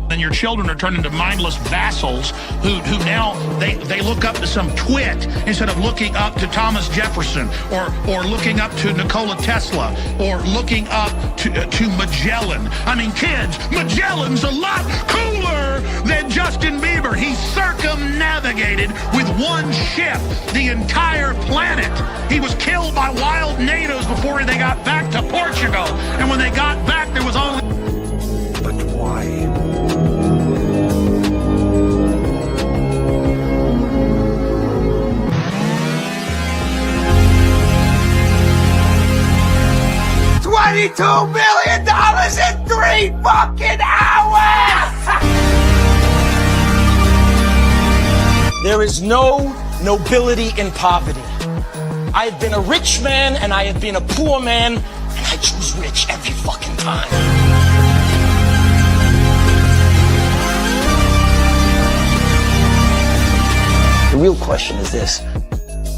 then your children are turned into mindless vassals who now they look up to some twit instead of looking up to Thomas Jefferson or looking up to Nikola Tesla or looking up to Magellan. I mean, kids, Magellan's a lot cooler than Justin Bieber. He circumnavigated with one ship the entire planet. He was killed by wild natives before they got back to Portugal. And when they got back, there was only... But why? 22 million dollars in 3 fucking hours! There is no nobility in poverty. I have been a rich man and I have been a poor man, and I choose rich every fucking time. The real question is this: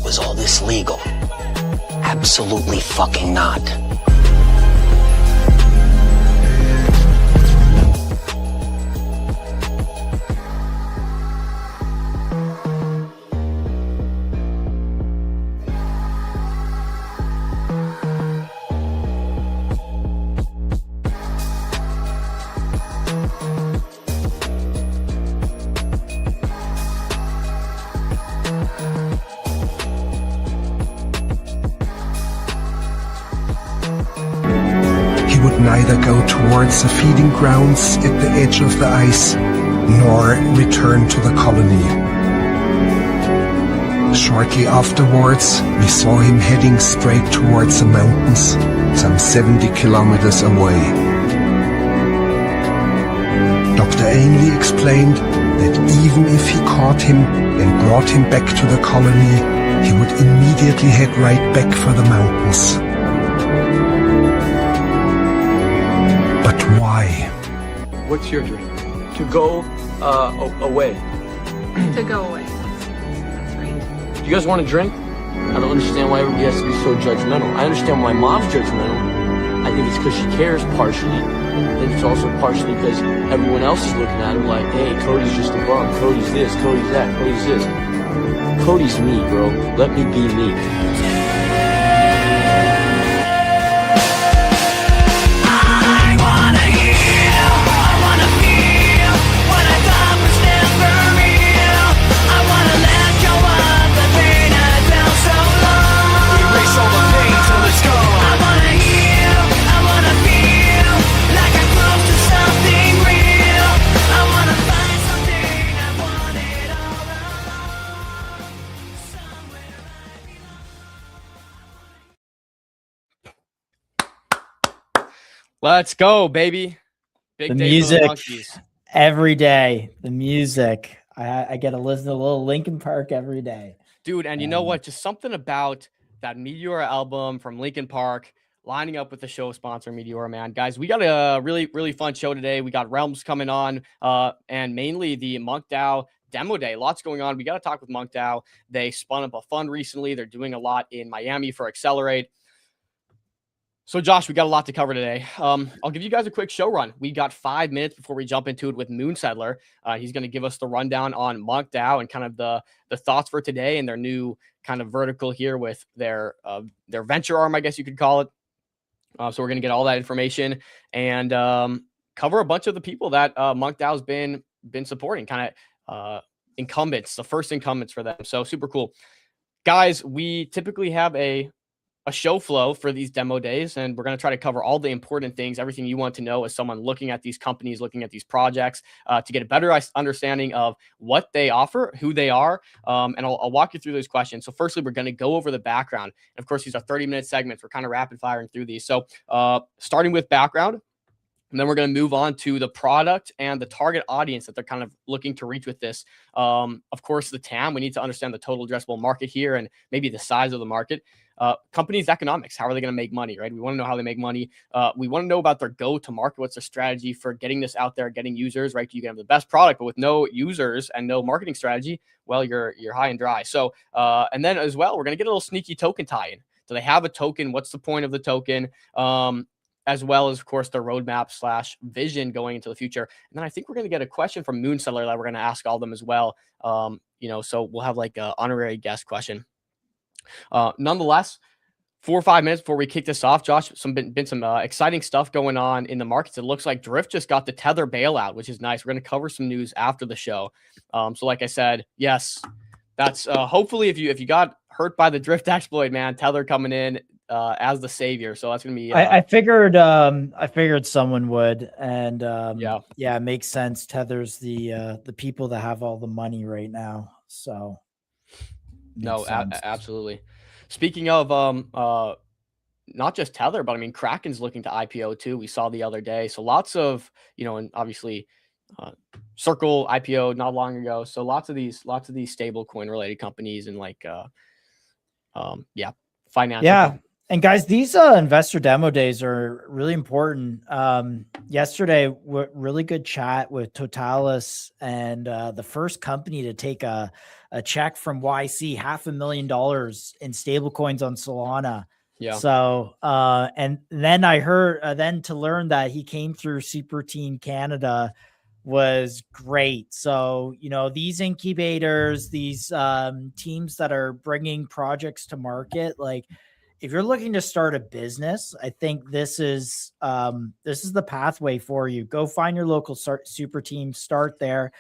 was all this legal? Absolutely fucking not. Neither go towards the feeding grounds at the edge of the ice, nor return to the colony. Shortly afterwards, we saw him heading straight towards the mountains, some 70 kilometers away. Dr. Ainley explained that even if he caught him and brought him back to the colony, he would immediately head right back for the mountains. Why? What's your dream? To go away. To go away. That's right. Do you guys want to drink? I don't understand why everybody has to be so judgmental. I understand why mom's judgmental. I think it's because she cares partially. I think it's also partially because everyone else is looking at him like, hey, Cody's just a bum. Cody's this, Cody's that, Cody's this. Cody's me, bro. Let me be me. Let's go, baby. Big the day music for the monkeys. Every day. The music. I get to listen to a little Linkin Park every day. Dude, and you know what? Just something about that Meteora album from Linkin Park lining up with the show sponsor, Meteora, man. Guys, we got a really, really fun show today. We got Realms coming on, and mainly the MonkeDAO demo day. Lots going on. We got to talk with MonkeDAO. They spun up a fund recently. They're doing a lot in Miami for Accelerate. So, Josh, we got a lot to cover today. I'll give you guys a quick show run. We got 5 minutes before we jump into it with Moonsettler. He's going to give us the rundown on MonkeDAO and kind of the thoughts for today and their new kind of vertical here with their venture arm, I guess you could call it. So we're going to get all that information and cover a bunch of the people that MonkeDAO has been supporting, kind of incumbents, the first incumbents for them. So super cool. Guys, we typically have a show flow for these demo days, and we're going to try to cover all the important things, everything you want to know as someone looking at these companies, looking at these projects, to get a better understanding of what they offer, who they are, and I'll walk you through those questions. So firstly, we're going to go over the background. And of course, these are 30-minute segments. We're kind of rapid firing through these. So starting with background, and then we're going to move on to the product and the target audience that they're kind of looking to reach with this. Of course, the TAM, we need to understand the total addressable market here and maybe the size of the market. Companies' economics, how are they going to make money, right? We want to know how they make money. We want to know about their go-to-market. What's their strategy for getting this out there, getting users, right? You can have the best product, but with no users and no marketing strategy, well, you're high and dry. So, and then as well, we're going to get a little sneaky token tie-in. Do they have a token? What's the point of the token? as well as, of course, their roadmap / vision going into the future. And then I think we're going to get a question from Moon Settler that we're going to ask all of them as well. So we'll have like an honorary guest question. Nonetheless, 4 or 5 minutes before we kick this off, Josh, been some exciting stuff going on in the markets. It looks like Drift just got the Tether bailout, which is nice. We're going to cover some news after the show. So like I said, yes, that's hopefully if you got hurt by the Drift exploit, man, Tether coming in as the savior. So that's going to be. I figured someone would, and yeah, it makes sense. Tether's the people that have all the money right now. So no, absolutely. Speaking of not just Tether, but I mean Kraken's looking to IPO too. We saw the other day. So lots of, and obviously Circle IPO not long ago. So lots of these stable coin related companies and like financial. Yeah. And guys, these investor demo days are really important. Yesterday, really good chat with Totalis, and the first company to take a check from YC, $500,000 in stable coins on Solana. Yeah. So, and then I heard, then to learn that he came through Super Team Canada was great. So, these incubators, these teams that are bringing projects to market, like, if you're looking to start a business, I think this is the pathway for you. Go find your local super team, start there.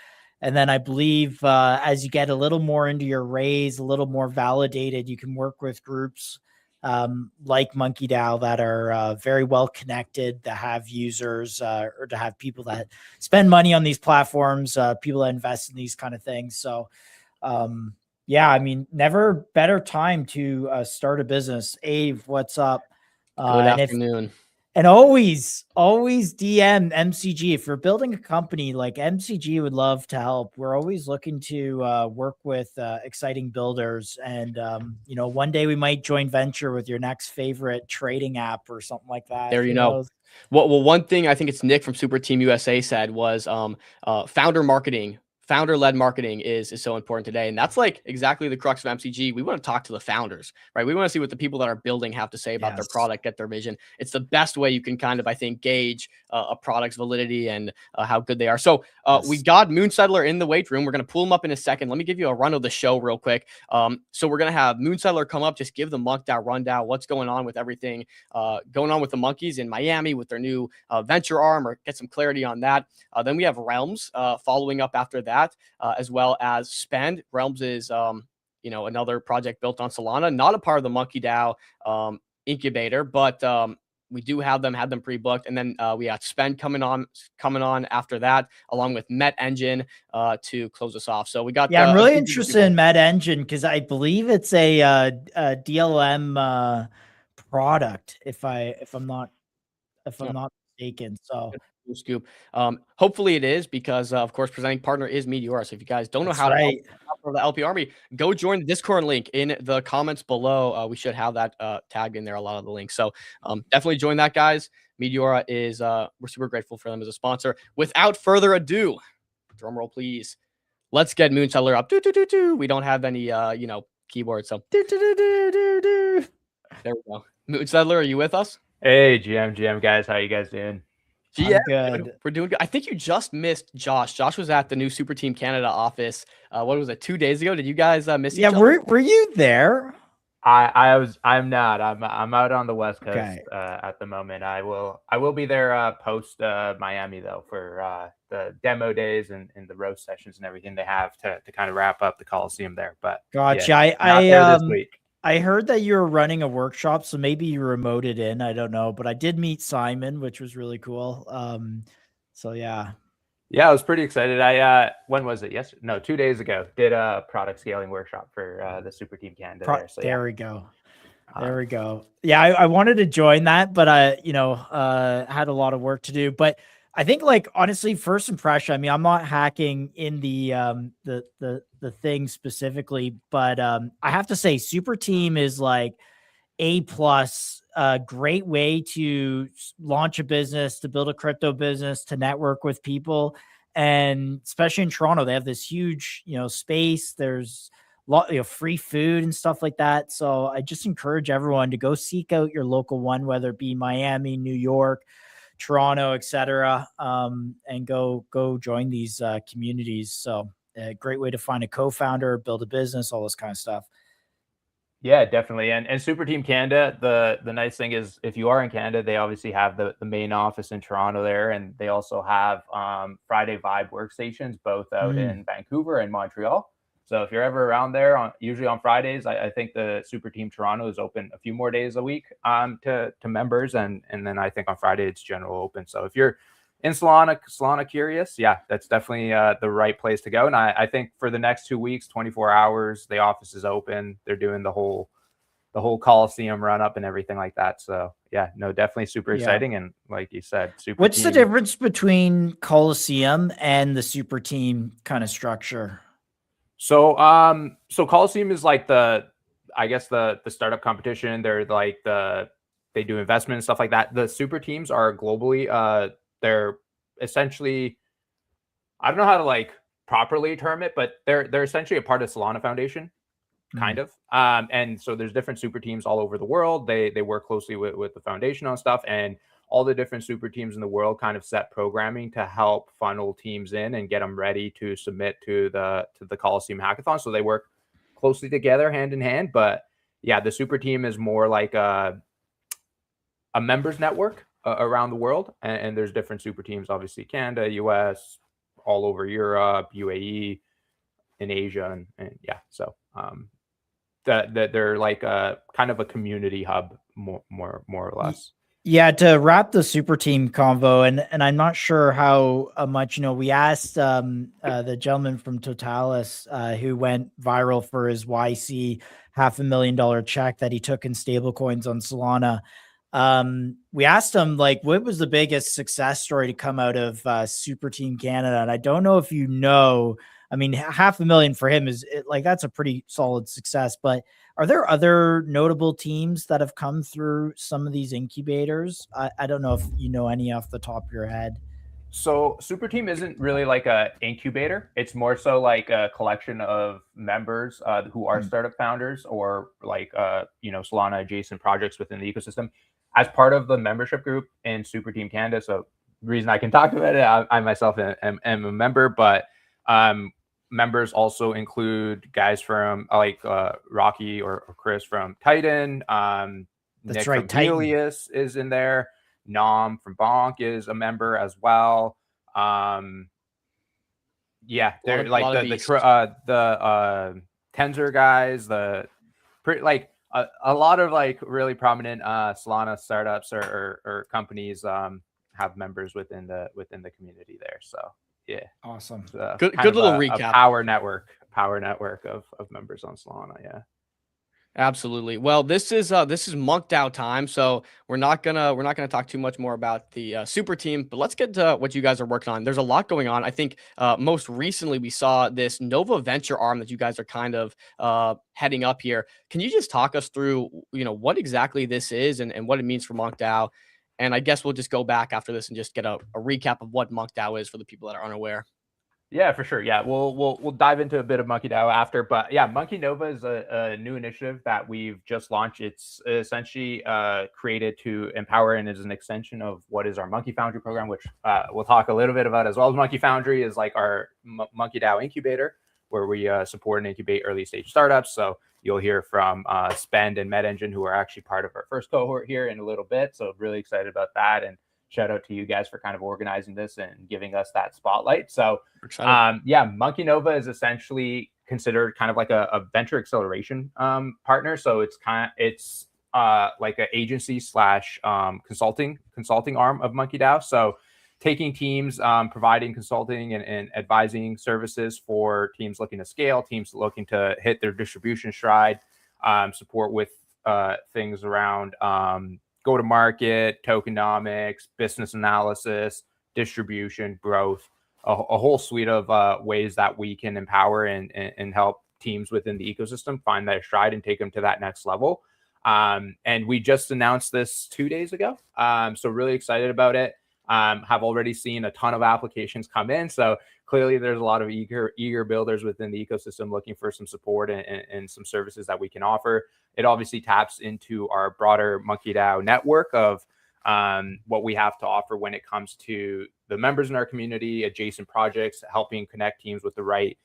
And then I believe as you get a little more into your raise, a little more validated, you can work with groups like MonkeDAO that are very well connected, that have users or to have people that spend money on these platforms, people that invest in these kind of things. So, yeah, I mean, never better time to start a business. Ave, what's up? Good afternoon. And always DM MCG. If you're building a company, like MCG would love to help. We're always looking to work with exciting builders. And, one day we might joint venture with your next favorite trading app or something like that. There you know. Well, one thing I think it's Nick from Super Team USA said was founder-led marketing is so important today. And that's like exactly the crux of MCG. We want to talk to the founders, right? We want to see what the people that are building have to say about their product, get their vision. It's the best way you can kind of, I think, gauge a product's validity and how good they are. So we got Moon Settler in the weight room. We're going to pull him up in a second. Let me give you a run of the show real quick. So we're going to have Moon Settler come up, just give the MonkeDAO rundown, what's going on with everything going on with the monkeys in Miami with their new venture arm, or get some clarity on that. Then we have Realms following up after that. As well as Spend. Realms is, another project built on Solana, not a part of the MonkeDAO incubator, but we do had them pre-booked. And then we got Spend coming on after that, along with Met Engine to close us off. So we got. Yeah, I'm really interested in Met Engine because I believe it's a DLM product, if I'm not mistaken. So. Scoop. Hopefully it is, because of course presenting partner is Meteora. So if you guys don't know how to help the LP Army, go join the Discord link in the comments below. We should have that tagged in there, a lot of the links. So definitely join that, guys. Meteora is we're super grateful for them as a sponsor. Without further ado, drum roll please, let's get Moon Settler up. We don't have any keyboard, so there we go. Moon Settler, are you with us? Hey, GM guys, how you guys doing? Yeah, good. We're doing good. I think you just missed Josh. Josh was at the new Super Team Canada office. What was it, 2 days ago? Did you guys miss each other? Were you there? I'm not. I'm out on the West Coast at the moment. I will be there post Miami though for the demo days and the roast sessions and everything they have to kind of wrap up the Coliseum there. But gotcha. Yeah, I there this week. I heard that you were running a workshop, so maybe you remoted in. I don't know, but I did meet Simon, which was really cool. So yeah. Yeah, I was pretty excited. When was it? Yesterday? No, 2 days ago. Did a product scaling workshop for the Super Team Canada. There we go. There we go. Yeah, I wanted to join that, but I, had a lot of work to do. But I think, like, honestly, first impression, I mean, I'm not hacking in the thing specifically, but I have to say Super Team is like A+, a great way to launch a business, to build a crypto business, to network with people. And especially in Toronto, they have this huge, space. There's free food and stuff like that. So I just encourage everyone to go seek out your local one, whether it be Miami, New York, Toronto, etc., and go join these communities. So a great way to find a co-founder, build a business, all this kind of stuff. Yeah, definitely. And Super Team Canada, the nice thing is if you are in Canada, they obviously have the main office in Toronto there, and they also have Friday Vibe workstations both out in Vancouver and Montreal. So if you're ever around there, usually on Fridays, I think the Super Team Toronto is open a few more days a week to members, and then I think on Friday it's general open. So if you're in Solana curious, yeah, that's definitely the right place to go. And I think for the next 2 weeks, 24 hours, the office is open. They're doing the whole Coliseum run up and everything like that. So yeah, no, definitely super exciting. And like you said, What's the difference between Coliseum and the Super Team kind of structure? So so Coliseum is like the startup competition. They're like they do investment and stuff like that. The super teams are globally they're essentially, I don't know how to like properly term it, but they're essentially a part of Solana Foundation, kind of. And so there's different super teams all over the world. They work closely with the foundation on stuff, and all the different super teams in the world kind of set programming to help funnel teams in and get them ready to submit to the Coliseum Hackathon. So they work closely together, hand in hand. But yeah, the super team is more like a members network around the world, and there's different super teams, obviously Canada, US, all over Europe, UAE, in Asia, and yeah, so that they're like a kind of a community hub, more or less. Yeah, to wrap the super team convo, and I'm not sure how much, we asked the gentleman from Totalis who went viral for his YC $500,000 check that he took in stable coins on Solana. We asked him, like, what was the biggest success story to come out of Super Team Canada? And I don't know if I mean, $500,000 for him is that's a pretty solid success, but are there other notable teams that have come through some of these incubators? I don't know if you know any off the top of your head. So Super Team isn't really like a incubator. It's more so like a collection of members who are startup founders or like Solana adjacent projects within the ecosystem as part of the membership group in Super Team Canada. So the reason I can talk about it, I myself am a member, but members also include guys from Rocky or Chris from Titan. Nick from Helios is in there. Nom from Bonk is a member as well. Yeah, they're like the Tensor guys, a lot of like really prominent Solana startups or companies have members within the community there. So yeah, awesome. Good little recap. A power network of members on Solana. Yeah. Absolutely. Well, this is MonkeDAO time, so we're not gonna talk too much more about the super team, but let's get to what you guys are working on. There's a lot going on. I think most recently we saw this Nova Venture arm that you guys are kind of heading up here. Can you just talk us through what exactly this is and what it means for MonkeDAO? And I guess we'll just go back after this and just get a recap of what MonkeDAO is for the people that are unaware. Yeah, for sure. Yeah, we'll dive into a bit of MonkeDAO after, but yeah, Monkey Nova is a new initiative that we've just launched. It's essentially created to empower and is an extension of what is our MonkeFoundry program, which we'll talk a little bit about as well. MonkeFoundry is like our MonkeDAO incubator, where we support and incubate early stage startups. So you'll hear from Spend and MedEngine, who are actually part of our first cohort here in a little bit. So really excited about that, and shout out to you guys for kind of organizing this and giving us that spotlight. So yeah, Monkey Nova is essentially considered kind of like a venture acceleration partner. So it's like an agency / consulting arm of MonkeDAO. So taking teams, providing consulting and advising services for teams looking to scale, teams looking to hit their distribution stride, support with things around go-to-market, tokenomics, business analysis, distribution, growth, a whole suite of ways that we can empower and help teams within the ecosystem find their stride and take them to that next level. And we just announced this 2 days ago. So really excited about it. have already seen a ton of applications come in. So clearly there's a lot of eager builders within the ecosystem looking for some support and some services that we can offer. It obviously taps into our broader MonkeDAO network of what we have to offer when it comes to the members in our community, adjacent projects, helping connect teams with the right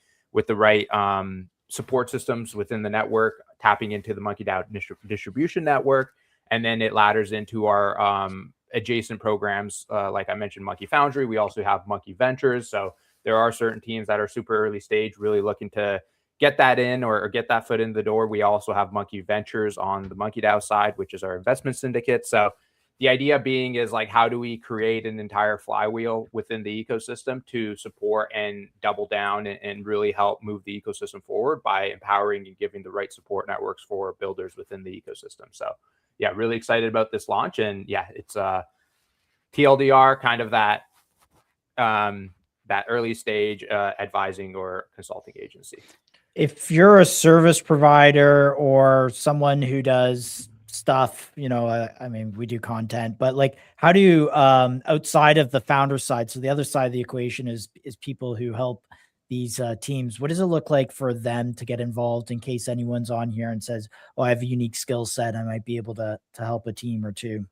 support systems within the network, tapping into the MonkeDAO distribution network. And then it ladders into our adjacent programs. Like I mentioned, MonkeFoundry. We also have MonkeVentures. So there are certain teams that are super early stage, really looking to get that in or get that foot in the door. We also have MonkeVentures on the MonkeDAO side, which is our investment syndicate. So the idea being is like, how do we create an entire flywheel within the ecosystem to support and double down and really help move the ecosystem forward by empowering and giving the right support networks for builders within the ecosystem. So yeah, really excited about this launch. And yeah, it's TLDR, kind of that early stage advising or consulting agency. If you're a service provider or someone who does stuff, I mean, we do content, but like, how do you, outside of the founder side, so the other side of the equation is people who help these teams, what does it look like for them to get involved in case anyone's on here and says, oh, I have a unique skill set, I might be able to help a team or two?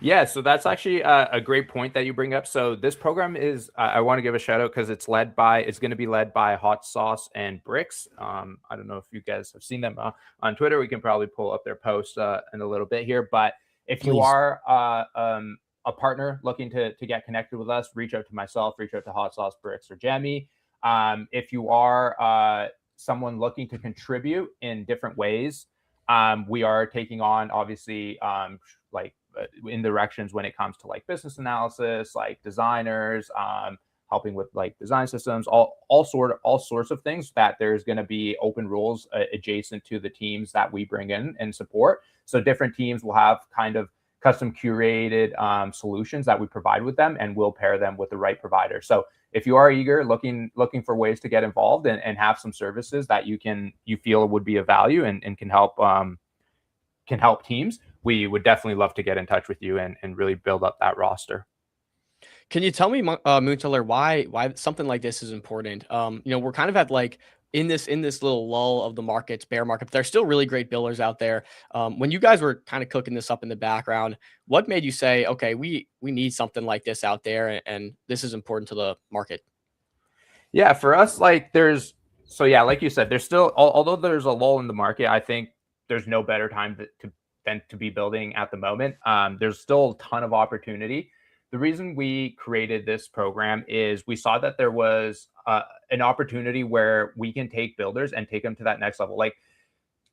Yeah, so that's actually a great point that you bring up. So this program is, I want to give a shout out because it's going to be led by Hot Sauce and Bricks. I don't know if you guys have seen them on Twitter. We can probably pull up their post in a little bit here. But if you are a partner looking to get connected with us, reach out to myself, reach out to Hot Sauce, Bricks, or Jamie. If you are someone looking to contribute in different ways, we are taking on, obviously, in directions when it comes to like business analysis, like designers, helping with like design systems, all sorts of things, that there's going to be open roles adjacent to the teams that we bring in and support. So different teams will have kind of custom curated solutions that we provide with them, and we'll pair them with the right provider. So if you are eager, looking for ways to get involved and have some services that you feel would be of value and can help teams, we would definitely love to get in touch with you and really build up that roster. Can you tell me, Moonteller, why something like this is important? We're kind of at like in this little lull of the markets, bear market, but there's still really great builders out there. When you guys were kind of cooking this up in the background, what made you say, okay, we need something like this out there, and this is important to the market? Yeah, for us, like like you said, there's still, although there's a lull in the market, I think there's no better time than to be building at the moment. There's still a ton of opportunity. The reason we created this program is we saw that there was an opportunity where we can take builders and take them to that next level. Like,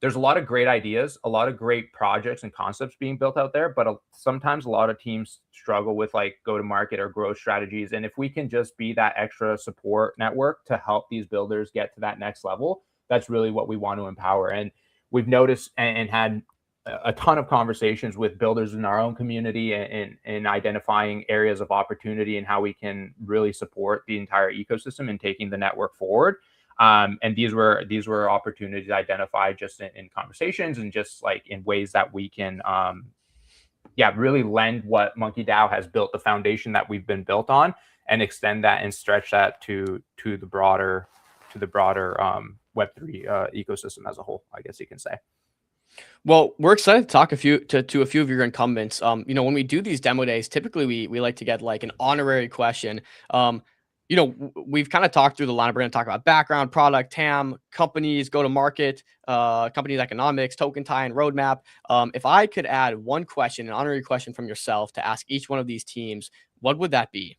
there's a lot of great ideas, a lot of great projects and concepts being built out there, but sometimes a lot of teams struggle with like go-to-market or growth strategies. And if we can just be that extra support network to help these builders get to that next level, that's really what we want to empower. And we've noticed and had a ton of conversations with builders in our own community and identifying areas of opportunity and how we can really support the entire ecosystem and taking the network forward. And these were opportunities identified just in conversations and just like in ways that we can, really lend what MonkeDAO has built, the foundation that we've been built on, and extend that and stretch that to the broader Web3 ecosystem as a whole, I guess you can say. Well, we're excited to talk to a few of your incumbents. When we do these demo days, typically we like to get like an honorary question. We've kind of talked through the line. We're going to talk about background, product, TAM, companies, go to market, companies economics, token tie, and roadmap. If I could add one question, an honorary question from yourself to ask each one of these teams, what would that be?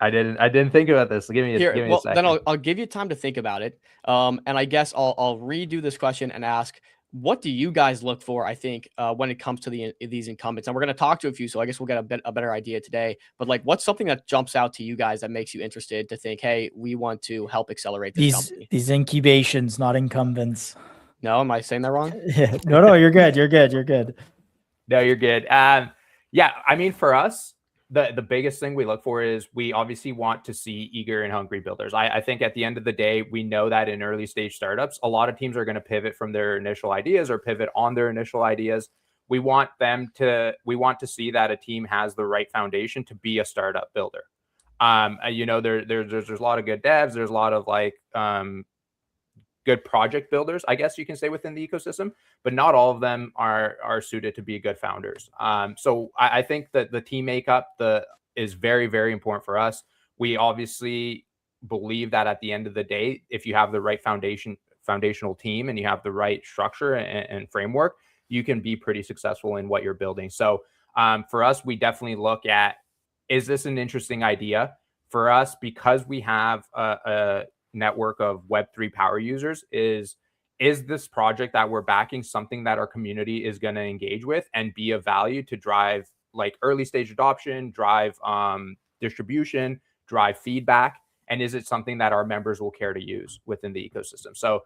I didn't think about this. Give me a second. Then I'll give you time to think about it. And I guess I'll redo this question and ask, what do you guys look for, I think, when it comes to these incumbents? And we're going to talk to a few, so I guess we'll get a better idea today. But like, what's something that jumps out to you guys that makes you interested to think, hey, we want to help accelerate this company? These incubations, not incumbents. No, am I saying that wrong? Yeah. No, you're good. You're good. No, you're good. Yeah, I mean, for us, the biggest thing we look for is we obviously want to see eager and hungry builders. I think at the end of the day, we know that in early stage startups, a lot of teams are going to pivot from their initial ideas or pivot on their initial ideas. we want to see that a team has the right foundation to be a startup builder. There's a lot of good devs. There's a lot of good project builders, I guess you can say, within the ecosystem, but not all of them are suited to be good founders. So I think that the team makeup is very, very important for us. We obviously believe that at the end of the day, if you have the right foundational team and you have the right structure and framework, you can be pretty successful in what you're building. So for us, we definitely look at, is this an interesting idea? For us, because we have a network of Web3 power users, is this project that we're backing something that our community is going to engage with and be of value to drive early stage adoption, drive distribution, drive feedback? And is it something that our members will care to use within the ecosystem? So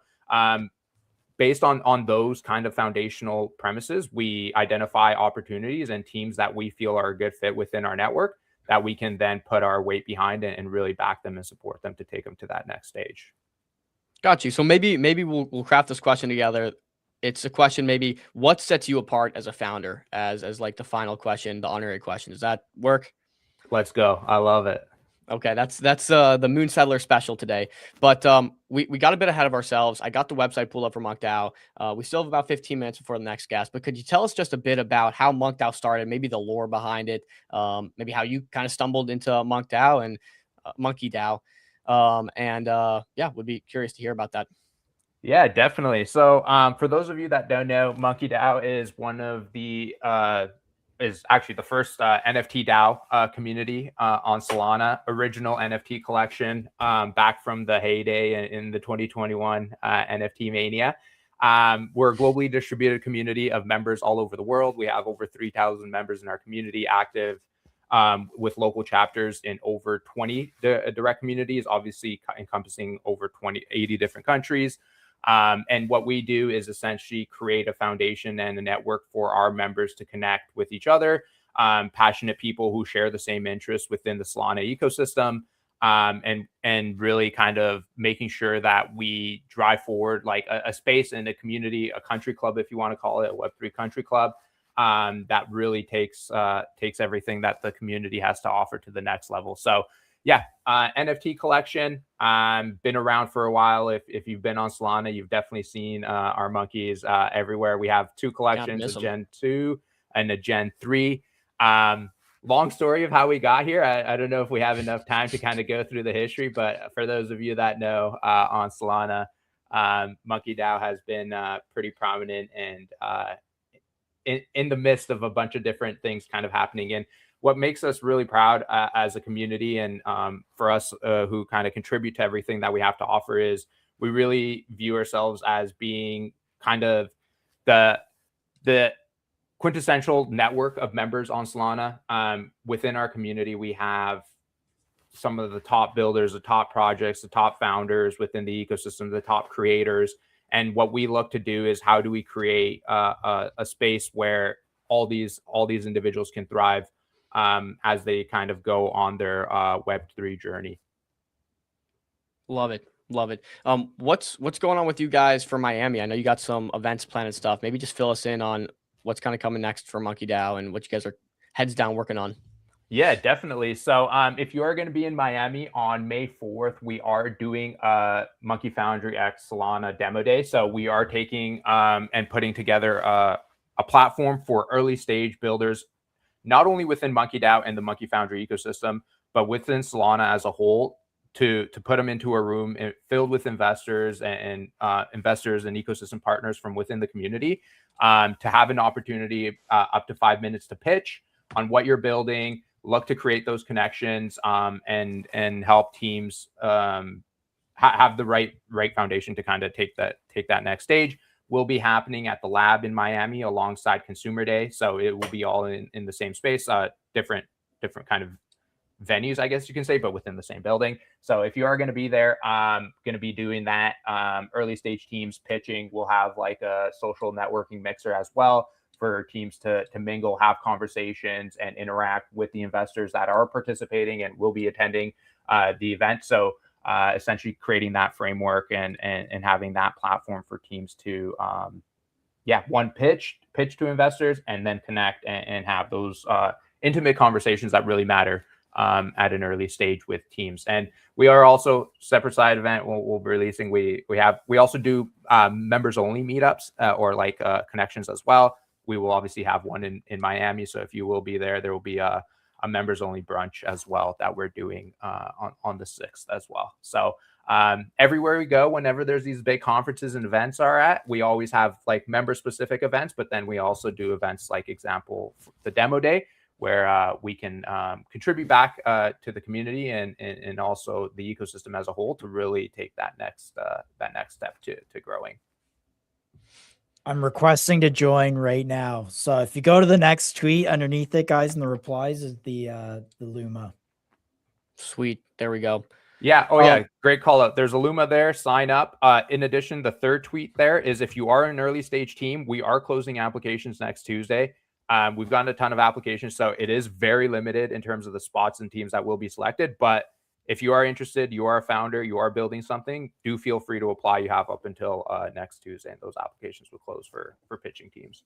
based on those kind of foundational premises, we identify opportunities and teams that we feel are a good fit within our network that we can then put our weight behind and really back them and support them to take them to that next stage. Got you. So maybe we'll craft this question together. It's a question, maybe what sets you apart as a founder, as the final question, the honorary question. Does that work? Let's go. I love it. Okay, that's the Moon Settler special today. But we got a bit ahead of ourselves. I got the website pulled up for MonkeDAO. We still have about 15 minutes before the next guest, but could you tell us just a bit about how MonkeDAO started, maybe the lore behind it, maybe how you kind of stumbled into MonkeDAO and MonkeDAO, would be curious to hear about that. Yeah, definitely. So for those of you that don't know, MonkeDAO is one of the is actually the first NFT DAO community on Solana, original NFT collection back from the heyday in the 2021 NFT mania. We're a globally distributed community of members all over the world. We have over 3,000 members in our community, active with local chapters in over 20 direct communities, obviously encompassing over 80 different countries. And what we do is essentially create a foundation and a network for our members to connect with each other, passionate people who share the same interests within the Solana ecosystem, and really kind of making sure that we drive forward a space and a community, a country club, if you want to call it, a Web3 country club, that really takes everything that the community has to offer to the next level. So yeah, NFT collection, been around for a while. If you've been on Solana, you've definitely seen our monkeys everywhere. We have two collections, a Gen 2 and a Gen 3. Long story of how we got here. I don't know if we have enough time to kind of go through the history, but for those of you that know, on Solana, MonkeDAO has been pretty prominent and in the midst of a bunch of different things kind of happening. And what makes us really proud as a community, and for us who kind of contribute to everything that we have to offer, is we really view ourselves as being kind of the quintessential network of members on Solana. Within our community, we have some of the top builders, the top projects, the top founders within the ecosystem, the top creators. And what we look to do is, how do we create a space where all these individuals can thrive as they kind of go on their Web3 journey. Love it. Love it. What's going on with you guys for Miami? I know you got some events planned and stuff. Maybe just fill us in on what's kind of coming next for MonkeDAO and what you guys are heads down working on. Yeah, definitely. So if you are going to be in Miami on May 4th, we are doing a MonkeFoundry X Solana demo day. So we are taking and putting together a platform for early stage builders, not only within MonkeDAO and the MonkeFoundry ecosystem, but within Solana as a whole, to put them into a room filled with investors and investors and ecosystem partners from within the community, to have an opportunity up to 5 minutes to pitch on what you're building, look to create those connections, and help teams have the right foundation to kind of take that next stage. Will be happening at the lab in Miami alongside Consumer Day. So it will be all in the same space, different kind of venues, I guess you can say, but within the same building. So if you are going to be there, going to be doing that, early stage teams pitching. We'll have like a social networking mixer as well for teams to mingle, have conversations, and interact with the investors that are participating and will be attending the event. So essentially creating that framework and having that platform for teams to one pitch to investors, and then connect and have those intimate conversations that really matter at an early stage with teams. And we are also separate side event we'll be releasing. We also do members only meetups or like connections as well. We will obviously have one in Miami. So if you will be there, there will be a members only brunch as well that we're doing on the 6th as well. So everywhere we go, whenever there's these big conferences and events we always have like member specific events, but then we also do events like example, the demo day, where we can contribute back to the community and also the ecosystem as a whole to really take that next step to growing. I'm requesting to join right now. So if you go to the next tweet underneath it, guys, in the replies is the Luma. Sweet. There we go. Yeah. Oh, yeah. Great call out. There's a Luma there. Sign up. In addition, the third tweet there is if you are an early stage team, we are closing applications next Tuesday. We've gotten a ton of applications, so it is very limited in terms of the spots and teams that will be selected. But if you are interested, you are a founder, you are building something, do feel free to apply. You have up until next Tuesday, and those applications will close for pitching teams.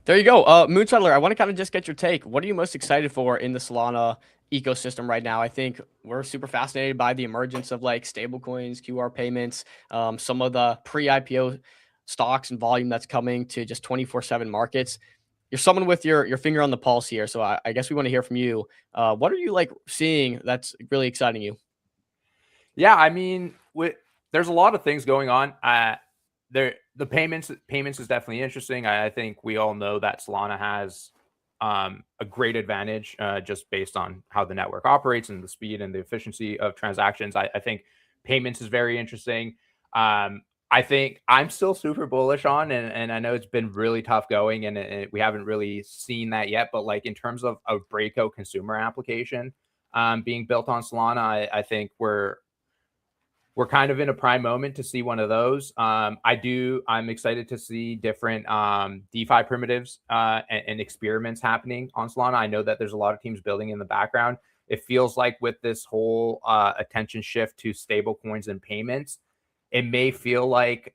There you go. Moonsettler, I want to kind of just get your take. What are you most excited for in the Solana ecosystem right now? I think we're super fascinated by the emergence of like stablecoins, QR payments, some of the pre-IPO stocks and volume that's coming to just 24/7 markets. You're someone with your finger on the pulse here. So I guess we want to hear from you. What are you like seeing that's really exciting you? Yeah, I mean, there's a lot of things going on. The payments is definitely interesting. I think we all know that Solana has a great advantage just based on how the network operates and the speed and the efficiency of transactions. I think payments is very interesting. I think I'm still super bullish on, and I know it's been really tough going, and we haven't really seen that yet. But like in terms of a breakout consumer application being built on Solana, I think we're kind of in a prime moment to see one of those. I'm excited to see different DeFi primitives and experiments happening on Solana. I know that there's a lot of teams building in the background. It feels like with this whole attention shift to stable coins and payments, it may feel like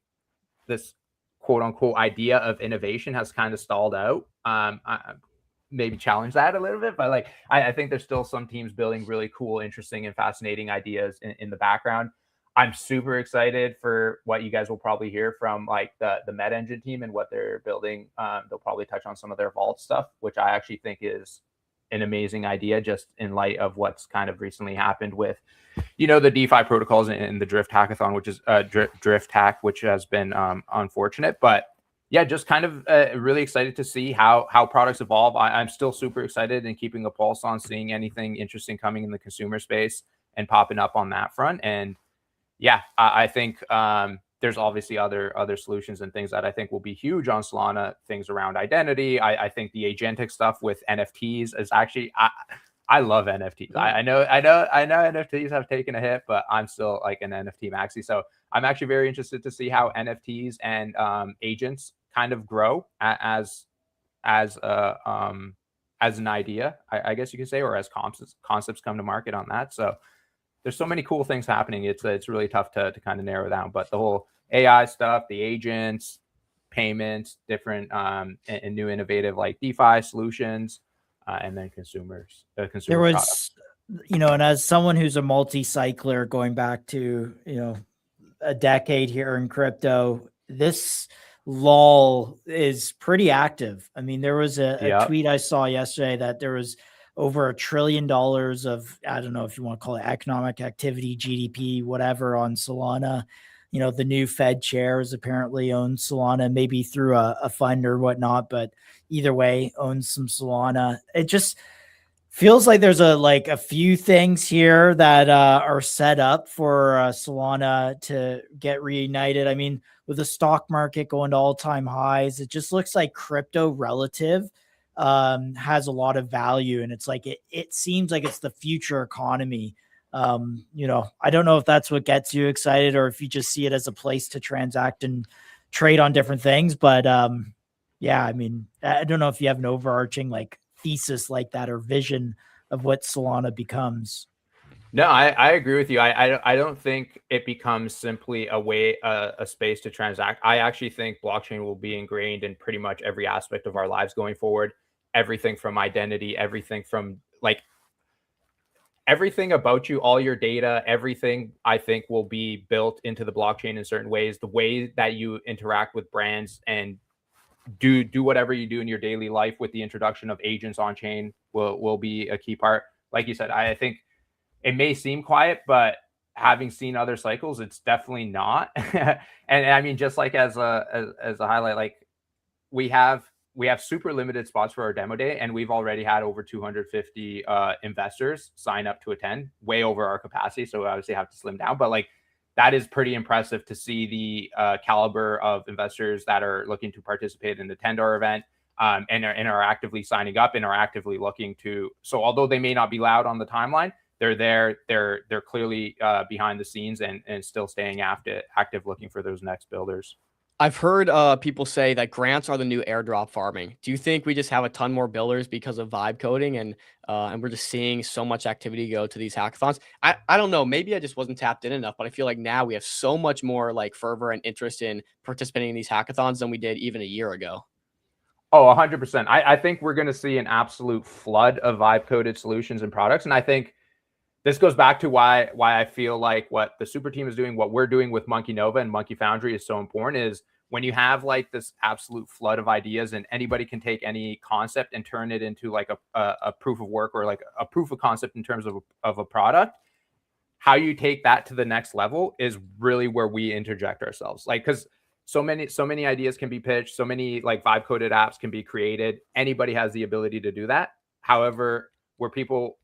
this quote unquote idea of innovation has kind of stalled out. I maybe challenge that a little bit, but like I think there's still some teams building really cool, interesting, and fascinating ideas in the background. I'm super excited for what you guys will probably hear from like the Met Engine team and what they're building. They'll probably touch on some of their vault stuff, which I actually think is an amazing idea just in light of what's kind of recently happened with, the DeFi protocols and the Drift Hackathon, which is Drift Hack, which has been unfortunate. But yeah, just kind of really excited to see how products evolve. I'm still super excited and keeping a pulse on seeing anything interesting coming in the consumer space and popping up on that front. And yeah, I think there's obviously other solutions and things that I think will be huge on Solana, things around identity. I think the agentic stuff with NFTs is actually, I love NFTs. I know NFTs have taken a hit, but I'm still like an NFT maxi. So I'm actually very interested to see how NFTs and agents kind of grow as an idea, I guess you could say, or as concepts come to market on that. So there's so many cool things happening. It's really tough to kind of narrow down, but the whole AI stuff, the agents, payments, different and new innovative like DeFi solutions, and then consumer there was products. And as someone who's a multi-cycler going back to a decade here in crypto, this lull is pretty active. I mean, there was a tweet I saw yesterday that there was over $1 trillion of, I don't know if you want to call it economic activity, GDP, whatever, on Solana. The new Fed chairs apparently owns Solana, maybe through a fund or whatnot, but either way owns some Solana. It just feels like there's a few things here that are set up for Solana to get reunited. I mean, with the stock market going to all-time highs, it just looks like crypto relative has a lot of value, and it's like it seems like it's the future economy. I don't know if that's what gets you excited or if you just see it as a place to transact and trade on different things, but yeah, I mean, I don't know if you have an overarching like thesis like that or vision of what Solana becomes. No, I agree with you. I don't think it becomes simply a space to transact. I actually think blockchain will be ingrained in pretty much every aspect of our lives going forward. Everything from identity, everything from like everything about you, all your data, everything I think will be built into the blockchain in certain ways. The way that you interact with brands and do whatever you do in your daily life with the introduction of agents on chain will be a key part. Like you said, I think it may seem quiet, but having seen other cycles, it's definitely not. And I mean, just like as a highlight, like we have super limited spots for our demo day, and we've already had over 250 investors sign up to attend, way over our capacity. So we obviously have to slim down, but like that is pretty impressive to see the caliber of investors that are looking to participate and attend our event. And are actively signing up and are actively looking to. So although they may not be loud on the timeline, they're there. They're clearly behind the scenes and still staying active, looking for those next builders. I've heard people say that grants are the new airdrop farming. Do you think we just have a ton more builders because of vibe coding and we're just seeing so much activity go to these hackathons? I don't know. Maybe I just wasn't tapped in enough, but I feel like now we have so much more like fervor and interest in participating in these hackathons than we did even a year ago. Oh, 100%. I think we're going to see an absolute flood of vibe coded solutions and products. And I think this goes back to why I feel like what the super team is doing, what we're doing with Monkey Nova and MonkeFoundry is so important is when you have like this absolute flood of ideas and anybody can take any concept and turn it into like a proof of work or like a proof of concept in terms of a product, how you take that to the next level is really where we interject ourselves. Like, because so many ideas can be pitched, so many like vibe coded apps can be created. Anybody has the ability to do that. However, where people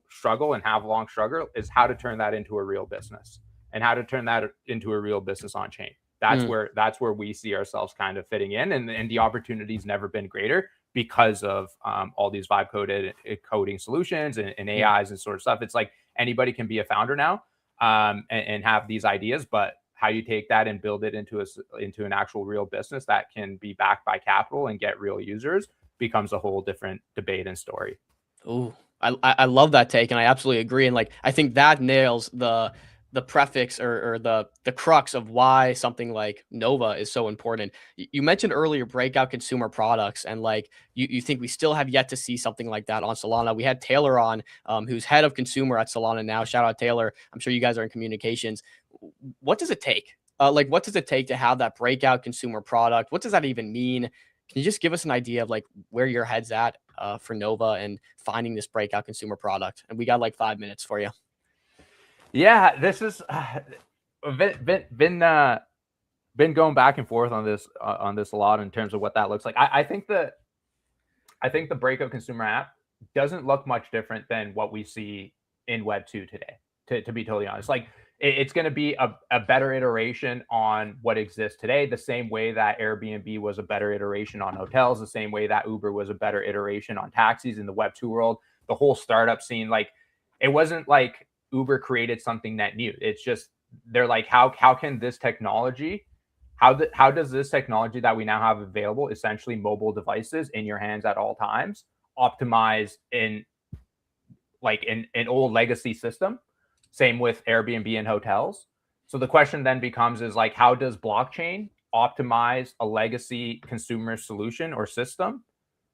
struggle and have long struggle is how to turn that into a real business and how to turn that into a real business on chain. That's where we see ourselves kind of fitting in, and the opportunity's never been greater because of all these vibe coded coding solutions and AIs and sort of stuff. It's like anybody can be a founder now and have these ideas, but how you take that and build it into an actual real business that can be backed by capital and get real users becomes a whole different debate and story. Ooh, I love that take, and I absolutely agree. And like I think that nails the prefix or the crux of why something like Nova is so important. You mentioned earlier breakout consumer products, and like you think we still have yet to see something like that on Solana. We had Taylor on, who's head of consumer at Solana now. Shout out Taylor. I'm sure you guys are in communications. What does it take? Like, what does it take to have that breakout consumer product? What does that even mean? Can you just give us an idea of like where your head's at for Nova and finding this breakout consumer product? And we got like 5 minutes for you. Yeah, this is been going back and forth on this a lot in terms of what that looks like. I think the breakout consumer app doesn't look much different than what we see in Web 2 today. To be totally honest, like it's going to be a better iteration on what exists today, the same way that Airbnb was a better iteration on hotels, the same way that Uber was a better iteration on taxis in the Web 2 world. The whole startup scene, like it wasn't like Uber created something that new. It's just they're like, how can this technology, how does this technology that we now have available, essentially mobile devices in your hands at all times, optimize in like an old legacy system? Same with Airbnb and hotels. So the question then becomes is like, how does blockchain optimize a legacy consumer solution or system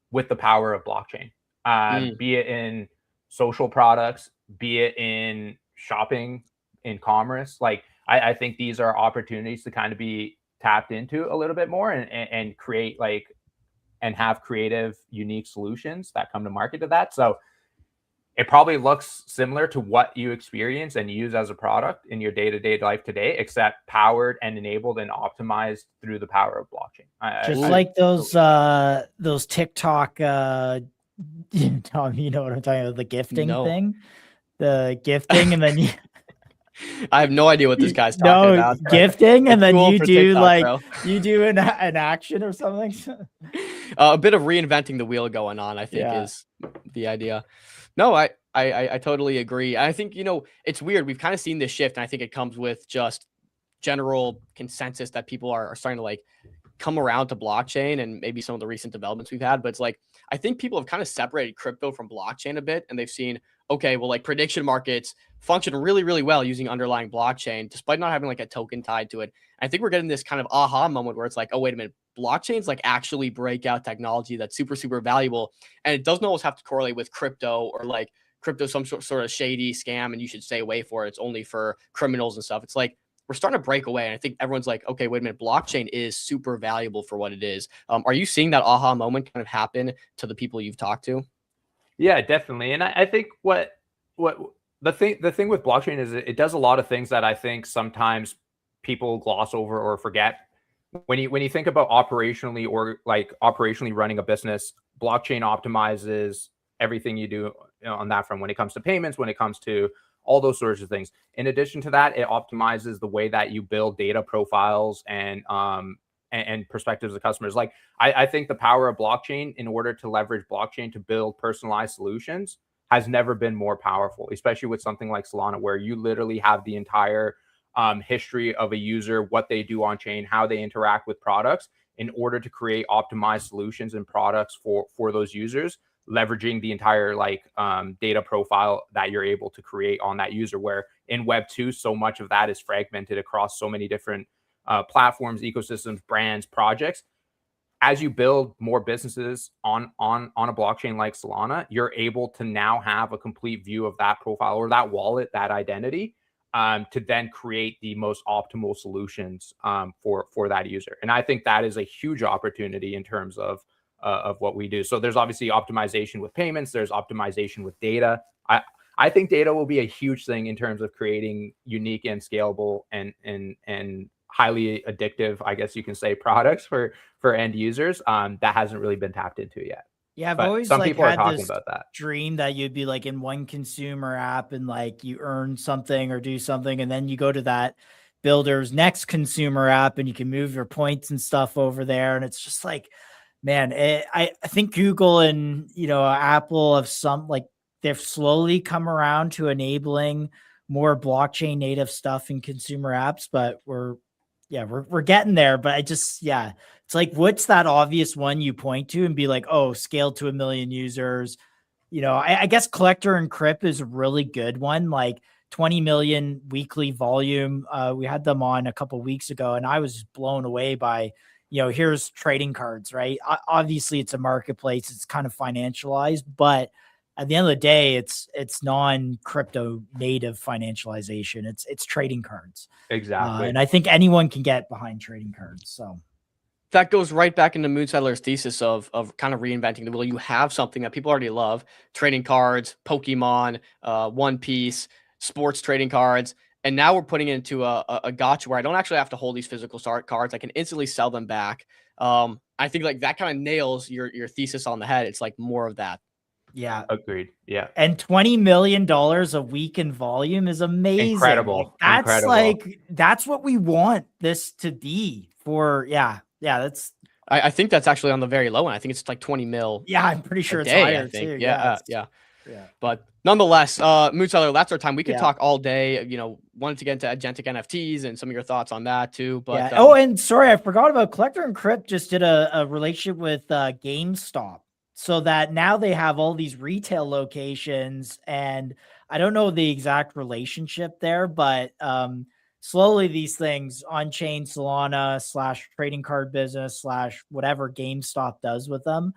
with the power of blockchain? Be it in social products, be it in shopping, in commerce. Like I think these are opportunities to kind of be tapped into a little bit more and create like and have creative, unique solutions that come to market to that. So it probably looks similar to what you experience and use as a product in your day-to-day life today, except powered and enabled and optimized through the power of blockchain. Just like those TikTok, Tom, you know what I'm talking about, the gifting thing, the gifting, and then I have no idea what this guy's talking about. Gifting, and then you do TikTok, like you do an action or something. A bit of reinventing the wheel going on, I think, is the idea. No, I totally agree. I think, you know, it's weird. We've kind of seen this shift, and I think it comes with just general consensus that people are starting to like come around to blockchain and maybe some of the recent developments we've had. But it's like, I think people have kind of separated crypto from blockchain a bit, and they've seen, okay, well, like prediction markets function really, really well using underlying blockchain, despite not having like a token tied to it. I think we're getting this kind of aha moment where it's like, oh, wait a minute, blockchains like actually breakout technology that's super, super valuable. And it doesn't always have to correlate with crypto or like crypto, some sort of shady scam, and you should stay away for it. It's only for criminals and stuff. It's like, we're starting to break away. And I think everyone's like, okay, wait a minute, blockchain is super valuable for what it is. Are you seeing that aha moment kind of happen to the people you've talked to? Yeah, definitely. And I think what the thing with blockchain is it does a lot of things that I think sometimes people gloss over or forget. When you think about operationally or like operationally running a business, blockchain optimizes everything you do on that front when it comes to payments, when it comes to all those sorts of things. In addition to that, it optimizes the way that you build data profiles and perspectives of customers. Like I think the power of blockchain in order to leverage blockchain to build personalized solutions has never been more powerful, especially with something like Solana, where you literally have the entire history of a user, what they do on chain, how they interact with products in order to create optimized solutions and products for those users, leveraging the entire like data profile that you're able to create on that user, where in Web 2, so much of that is fragmented across so many different platforms, ecosystems, brands, projects. As you build more businesses on a blockchain like Solana, you're able to now have a complete view of that profile or that wallet, that identity, to then create the most optimal solutions for that user. And I think that is a huge opportunity in terms of what we do. So there's obviously optimization with payments. There's optimization with data. I think data will be a huge thing in terms of creating unique and scalable and highly addictive, I guess you can say, products for end users that hasn't really been tapped into yet. Yeah, I've But always some like people are had talking this about that. dream that you'd be like in one consumer app and like you earn something or do something, and then you go to that builder's next consumer app and you can move your points and stuff over there. And it's just like, man, I think Google and Apple have they've slowly come around to enabling more blockchain native stuff in consumer apps, but we're getting there. But it's like, what's that obvious one you point to and be like, oh, scale to 1 million users? I guess Collector and Crip is a really good one, like 20 million weekly volume. We had them on a couple weeks ago and I was blown away by, here's trading cards, right? Obviously it's a marketplace. It's kind of financialized, but at the end of the day, it's non-crypto native financialization. It's trading cards. Exactly. And I think anyone can get behind trading cards. So that goes right back into Moonsettler's thesis of kind of reinventing the wheel. You have something that people already love: trading cards, Pokemon, One Piece, sports trading cards. And now we're putting it into a gotcha where I don't actually have to hold these physical cards. I can instantly sell them back. I think like that kind of nails your thesis on the head. It's like more of that. Yeah. Agreed. Yeah. And $20 million a week in volume is amazing. Incredible. That's what we want this to be for. Yeah. That's. I think that's actually on the very low end. I think it's like 20 mil. Yeah, I'm pretty sure it's day, higher I think. too. Yeah. But nonetheless, Moonsettler, that's our time. We could talk all day. Wanted to get into agentic NFTs and some of your thoughts on that too. But and sorry, I forgot about Collector and Crip. Just did a relationship with GameStop, so that now they have all these retail locations, and I don't know the exact relationship there, but slowly these things on chain Solana / trading card business / whatever GameStop does with them,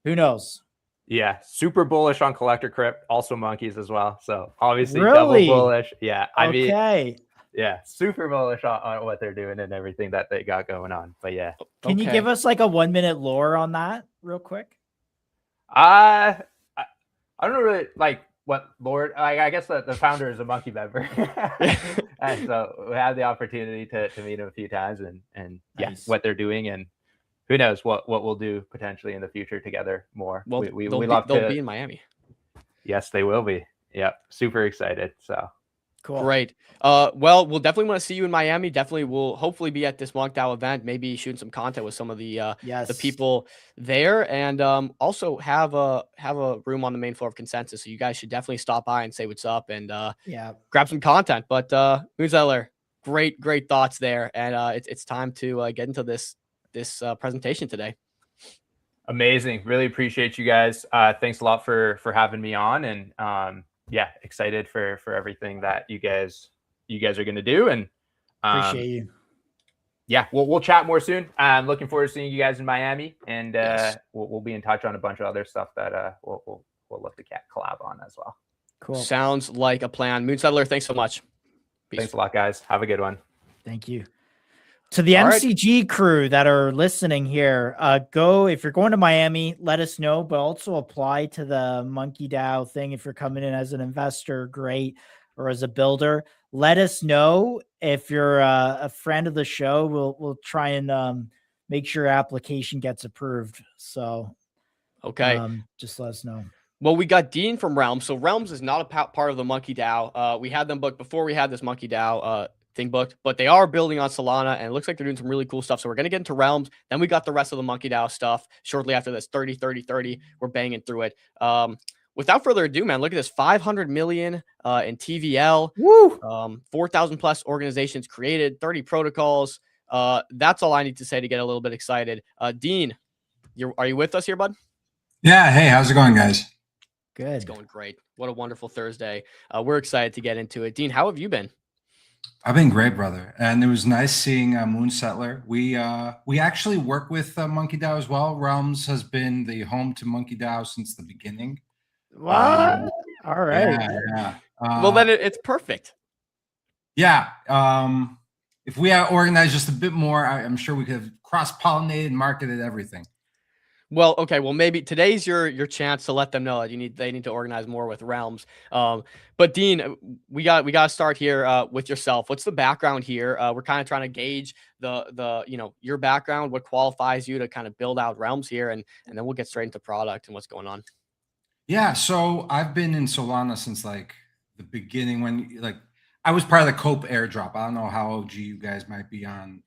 who knows? Yeah, super bullish on Collector Crip, also monkeys as well. So obviously really? Double bullish. Yeah, I mean, yeah, super bullish on what they're doing and everything that they got going on. But yeah, can you give us like a 1-minute lore on that real quick? I don't know really like what lore. I guess the founder is a monkey member, and so we had the opportunity to meet him a few times and nice. What they're doing, and who knows what we'll do potentially in the future together more. Well, we love they'll be in Miami. Yes, they will be. Yep, super excited. So cool. Great. Well, we'll definitely want to see you in Miami. Definitely, we'll hopefully be at this MonkeDAO event. Maybe shooting some content with some of the people there, and also have a room on the main floor of Consensus. So you guys should definitely stop by and say what's up and grab some content. But Moonsettler, great thoughts there, and it's time to get into this presentation today. Amazing. Really appreciate you guys. Thanks a lot for having me on, and yeah, excited for everything that you guys are going to do. And Appreciate you. Yeah, we'll chat more soon. I'm looking forward to seeing you guys in Miami, and Yes. we'll be in touch on a bunch of other stuff that we'll look to collab on as well. Cool. Sounds like a plan. Moonsettler, thanks so much. Peace. Thanks a lot, guys. Have a good one. Thank you. To the MCG crew that are listening here, go, if you're going to Miami, let us know, but also apply to the MonkeDAO thing. If you're coming in as an investor, great, or as a builder, let us know. If you're a friend of the show, we'll try and make sure your application gets approved. So, okay, just let us know. Well, we got Dean from Realms. So Realms is not a part of the MonkeDAO. We had them booked before we had this MonkeDAO thing booked, but they are building on Solana, and it looks like they're doing some really cool stuff. So we're going to get into Realms. Then we got the rest of the MonkeDAO stuff shortly after this. 30. We're banging through it. Without further ado, man, look at this. 500 million in TVL. Woo! 4,000 plus organizations created, 30 protocols. That's all I need to say to get a little bit excited. Dean, are you with us here, bud? Yeah. Hey, how's it going, guys? Good. It's going great. What a wonderful Thursday. We're excited to get into it. Dean, how have you been? I've been great, brother. And it was nice seeing Moonsettler. We actually work with MonkeDAO as well. Realms has been the home to MonkeDAO since the beginning. What? All right. Yeah. Well, then it's perfect. Yeah. If we had organized just a bit more, I'm sure we could have cross-pollinated, marketed everything. Well, okay. Well, maybe today's your chance to let them know that they need to organize more with Realms. But Dean, we got to start here with yourself. What's the background here? We're kind of trying to gauge the your background, what qualifies you to kind of build out Realms here, and then we'll get straight into product and what's going on. Yeah. So I've been in Solana since like the beginning, when I was part of the Cope airdrop. I don't know how OG you guys might be on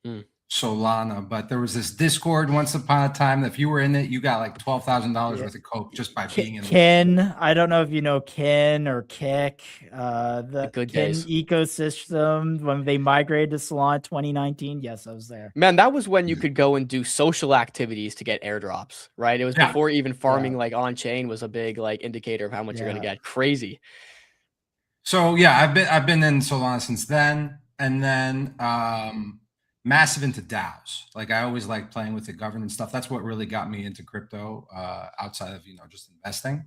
Solana, but there was this Discord once upon a time that if you were in it, you got like $12,000 worth of Cope just by being in it. Kin, I don't know if you know Kin or Kick, the good Kin days. Ecosystem when they migrated to Solana 2019. Yes, I was there. Man, that was when you could go and do social activities to get airdrops, right? It was before even farming like on chain was a big like indicator of how much you're gonna get. Crazy. So yeah, I've been in Solana since then, and then massive into DAOs. Like I always like playing with the governance stuff. That's what really got me into crypto outside of just investing.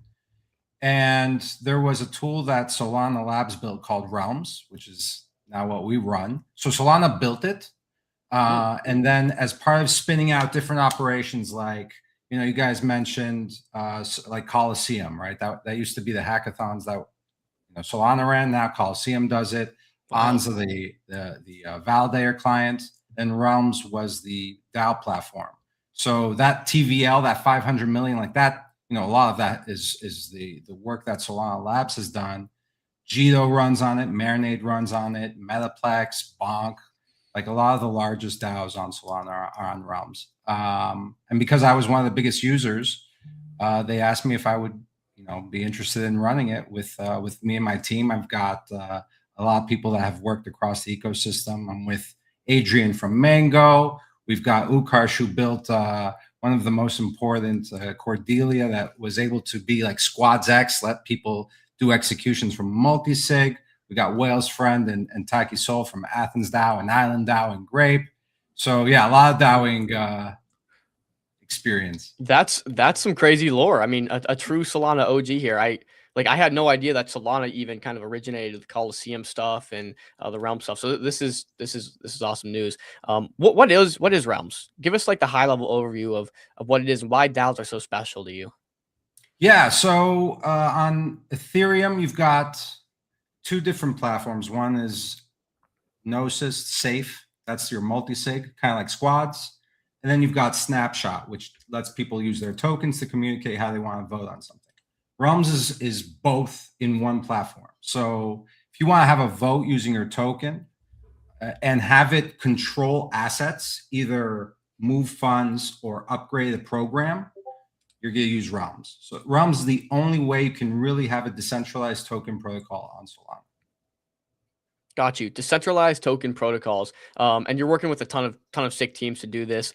And there was a tool that Solana Labs built called Realms, which is now what we run. So Solana built it, and then as part of spinning out different operations, like you guys mentioned like Coliseum, right? That used to be the hackathons that Solana ran. Now Coliseum does it. On's the validator client, and Realms was the DAO platform. So that TVL, that 500 million, like that, a lot of that is the work that Solana Labs has done. Jito runs on it, Marinade runs on it, Metaplex, Bonk, like a lot of the largest DAOs on Solana are on Realms. And because I was one of the biggest users, they asked me if I would be interested in running it with me and my team. I've got a lot of people that have worked across the ecosystem. I'm with Adrian from Mango. We've got Ukarsh, who built one of the most important Cordelia that was able to be like Squads X, let people do executions from multi-sig. We got Whale's Friend and Taki Soul from Athens DAO and Island DAO and Grape. So yeah, a lot of DAOing experience. That's some crazy lore. I mean, a true Solana OG here. I had no idea that Solana even kind of originated the Coliseum stuff and the Realm stuff. So this is awesome news. What is Realms? Give us like the high level overview of what it is and why DAOs are so special to you. Yeah. So on Ethereum, you've got two different platforms. One is Gnosis Safe. That's your multi-sig, kind of like Squads. And then you've got Snapshot, which lets people use their tokens to communicate how they want to vote on something. Realms is both in one platform. So if you want to have a vote using your token and have it control assets, either move funds or upgrade a program, you're going to use Realms. So Realms is the only way you can really have a decentralized token protocol on Solana. Got you. Decentralized token protocols. And you're working with a ton of sick teams to do this.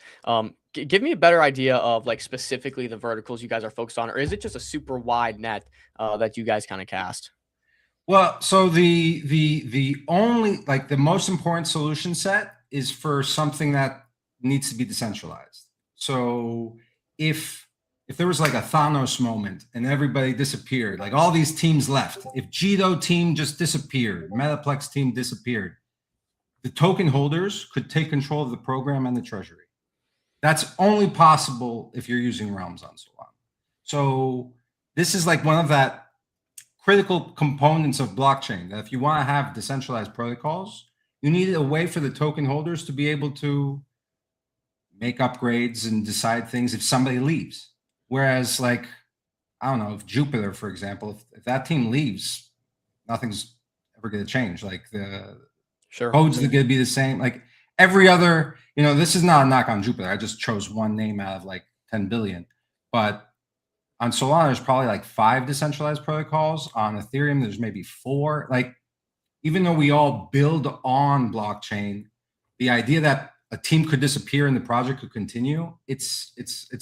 Give me a better idea of like specifically the verticals you guys are focused on, or is it just a super wide net that you guys kind of cast? Well, so the only, like, the most important solution set is for something that needs to be decentralized. So if there was like a Thanos moment and everybody disappeared, like all these teams left, if Jito team just disappeared, Metaplex team disappeared, the token holders could take control of the program and the treasury. That's only possible if you're using Realms on Solana. So this is like one of that critical components of blockchain, that if you want to have decentralized protocols, you need a way for the token holders to be able to make upgrades and decide things if somebody leaves. Whereas, like, I don't know, if Jupiter, for example, if that team leaves, nothing's ever going to change. Like, the codes are going to be the same. Like every other, this is not a knock on Jupiter. I just chose one name out of like 10 billion. But on Solana, there's probably like 5 decentralized protocols. On Ethereum, there's maybe 4. Like, even though we all build on blockchain, the idea that a team could disappear and the project could continue, it's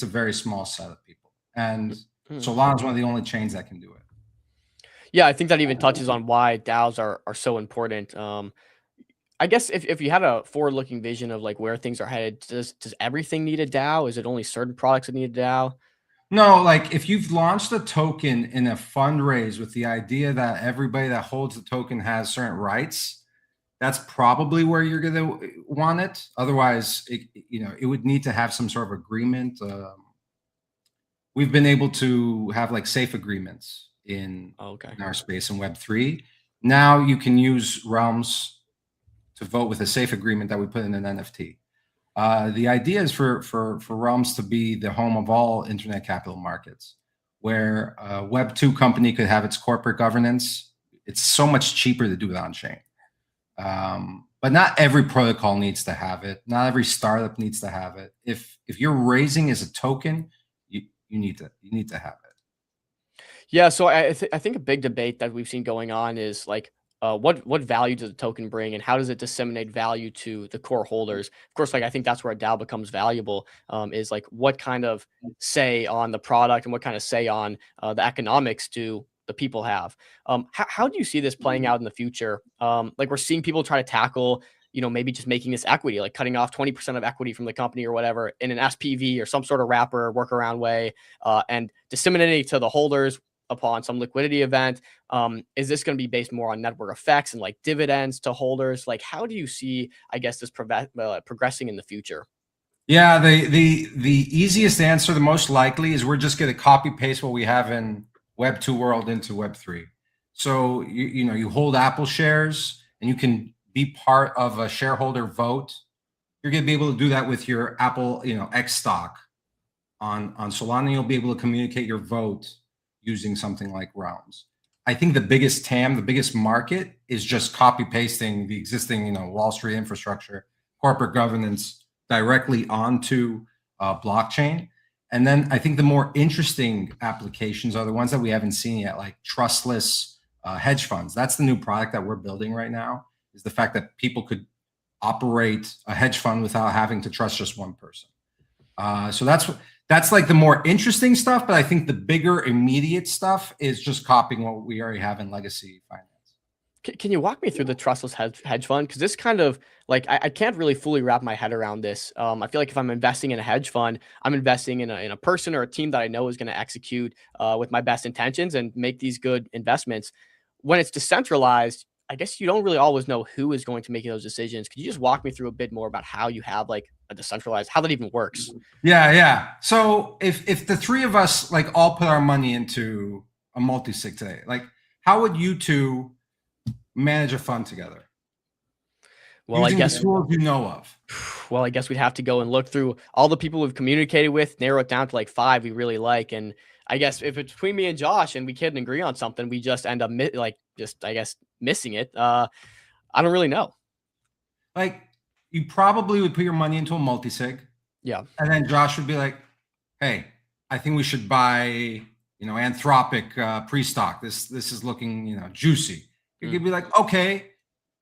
a very small set of people. And Solana is one of the only chains that can do it. Yeah, I think that even touches on why DAOs are so important. I guess if you had a forward-looking vision of like where things are headed, does everything need a DAO? Is it only certain products that need a DAO? No, like if you've launched a token in a fundraise with the idea that everybody that holds the token has certain rights, that's probably where you're going to want it. Otherwise, it would need to have some sort of agreement. We've been able to have like safe agreements in our space in Web3. Now you can use Realms to vote with a safe agreement that we put in an NFT. The idea is for Realms to be the home of all internet capital markets, where a Web2 company could have its corporate governance. It's so much cheaper to do it on chain. But not every protocol needs to have it. Not every startup needs to have it. If you're raising as a token, you need to have it. Yeah, so I think a big debate that we've seen going on is like, what value does the token bring, and how does it disseminate value to the core holders? Of course, like I think that's where a DAO becomes valuable, is like what kind of say on the product and what kind of say on the economics do the people have. How do you see this playing out in the future? Like we're seeing people try to tackle, maybe just making this equity, like cutting off 20% of equity from the company or whatever in an SPV or some sort of wrapper workaround way, and disseminating it to the holders upon some liquidity event. Is this going to be based more on network effects and like dividends to holders? Like, how do you see, I guess, this progressing in the future? Yeah, the easiest answer, the most likely, is we're just going to copy paste what we have in Web 2 world into Web 3. So you hold Apple shares and you can be part of a shareholder vote. You're going to be able to do that with your Apple X stock on Solana. You'll be able to communicate your vote using something like Realms. I think the biggest TAM, the biggest market, is just copy pasting the existing Wall Street infrastructure, corporate governance directly onto blockchain. And then I think the more interesting applications are the ones that we haven't seen yet, like trustless hedge funds. That's the new product that we're building right now, is the fact that people could operate a hedge fund without having to trust just one person. So that's like the more interesting stuff. But I think the bigger immediate stuff is just copying what we already have in legacy finance. Can you walk me through the trustless hedge fund? Because this kind of like, I can't really fully wrap my head around this. I feel like if I'm investing in a hedge fund, I'm investing in a person or a team that I know is going to execute with my best intentions and make these good investments. When it's decentralized, I guess you don't really always know who is going to make those decisions. Could you just walk me through a bit more about how you have like a decentralized, how that even works? Yeah. So if the three of us like all put our money into a multi-sig today, like how would you two manage a fund together? Well, using I guess the tools you know of. Well, I guess we'd have to go and look through all the people we've communicated with, narrow it down to like 5 we really like. And I guess if it's between me and Josh and we can't agree on something, we just end up missing it. I don't really know. Like you probably would put your money into a multi-sig. Yeah. And then Josh would be like, hey, I think we should buy, Anthropic pre-stock. This is looking, juicy. You could be like, okay.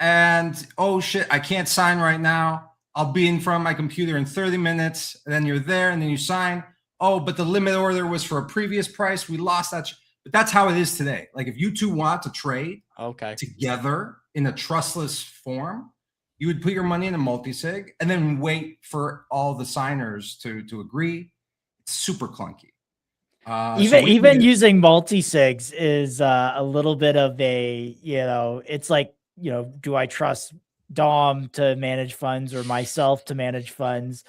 And oh shit, I can't sign right now. I'll be in front of my computer in 30 minutes, and then you're there, and then you sign. Oh, but the limit order was for a previous price. We lost that. But that's how it is today. Like if you two want to trade together in a trustless form, you would put your money in a multi-sig and then wait for all the signers to agree. It's super clunky. Even using multi-sigs is a little bit of a, it's like, do I trust Dom to manage funds or myself to manage funds,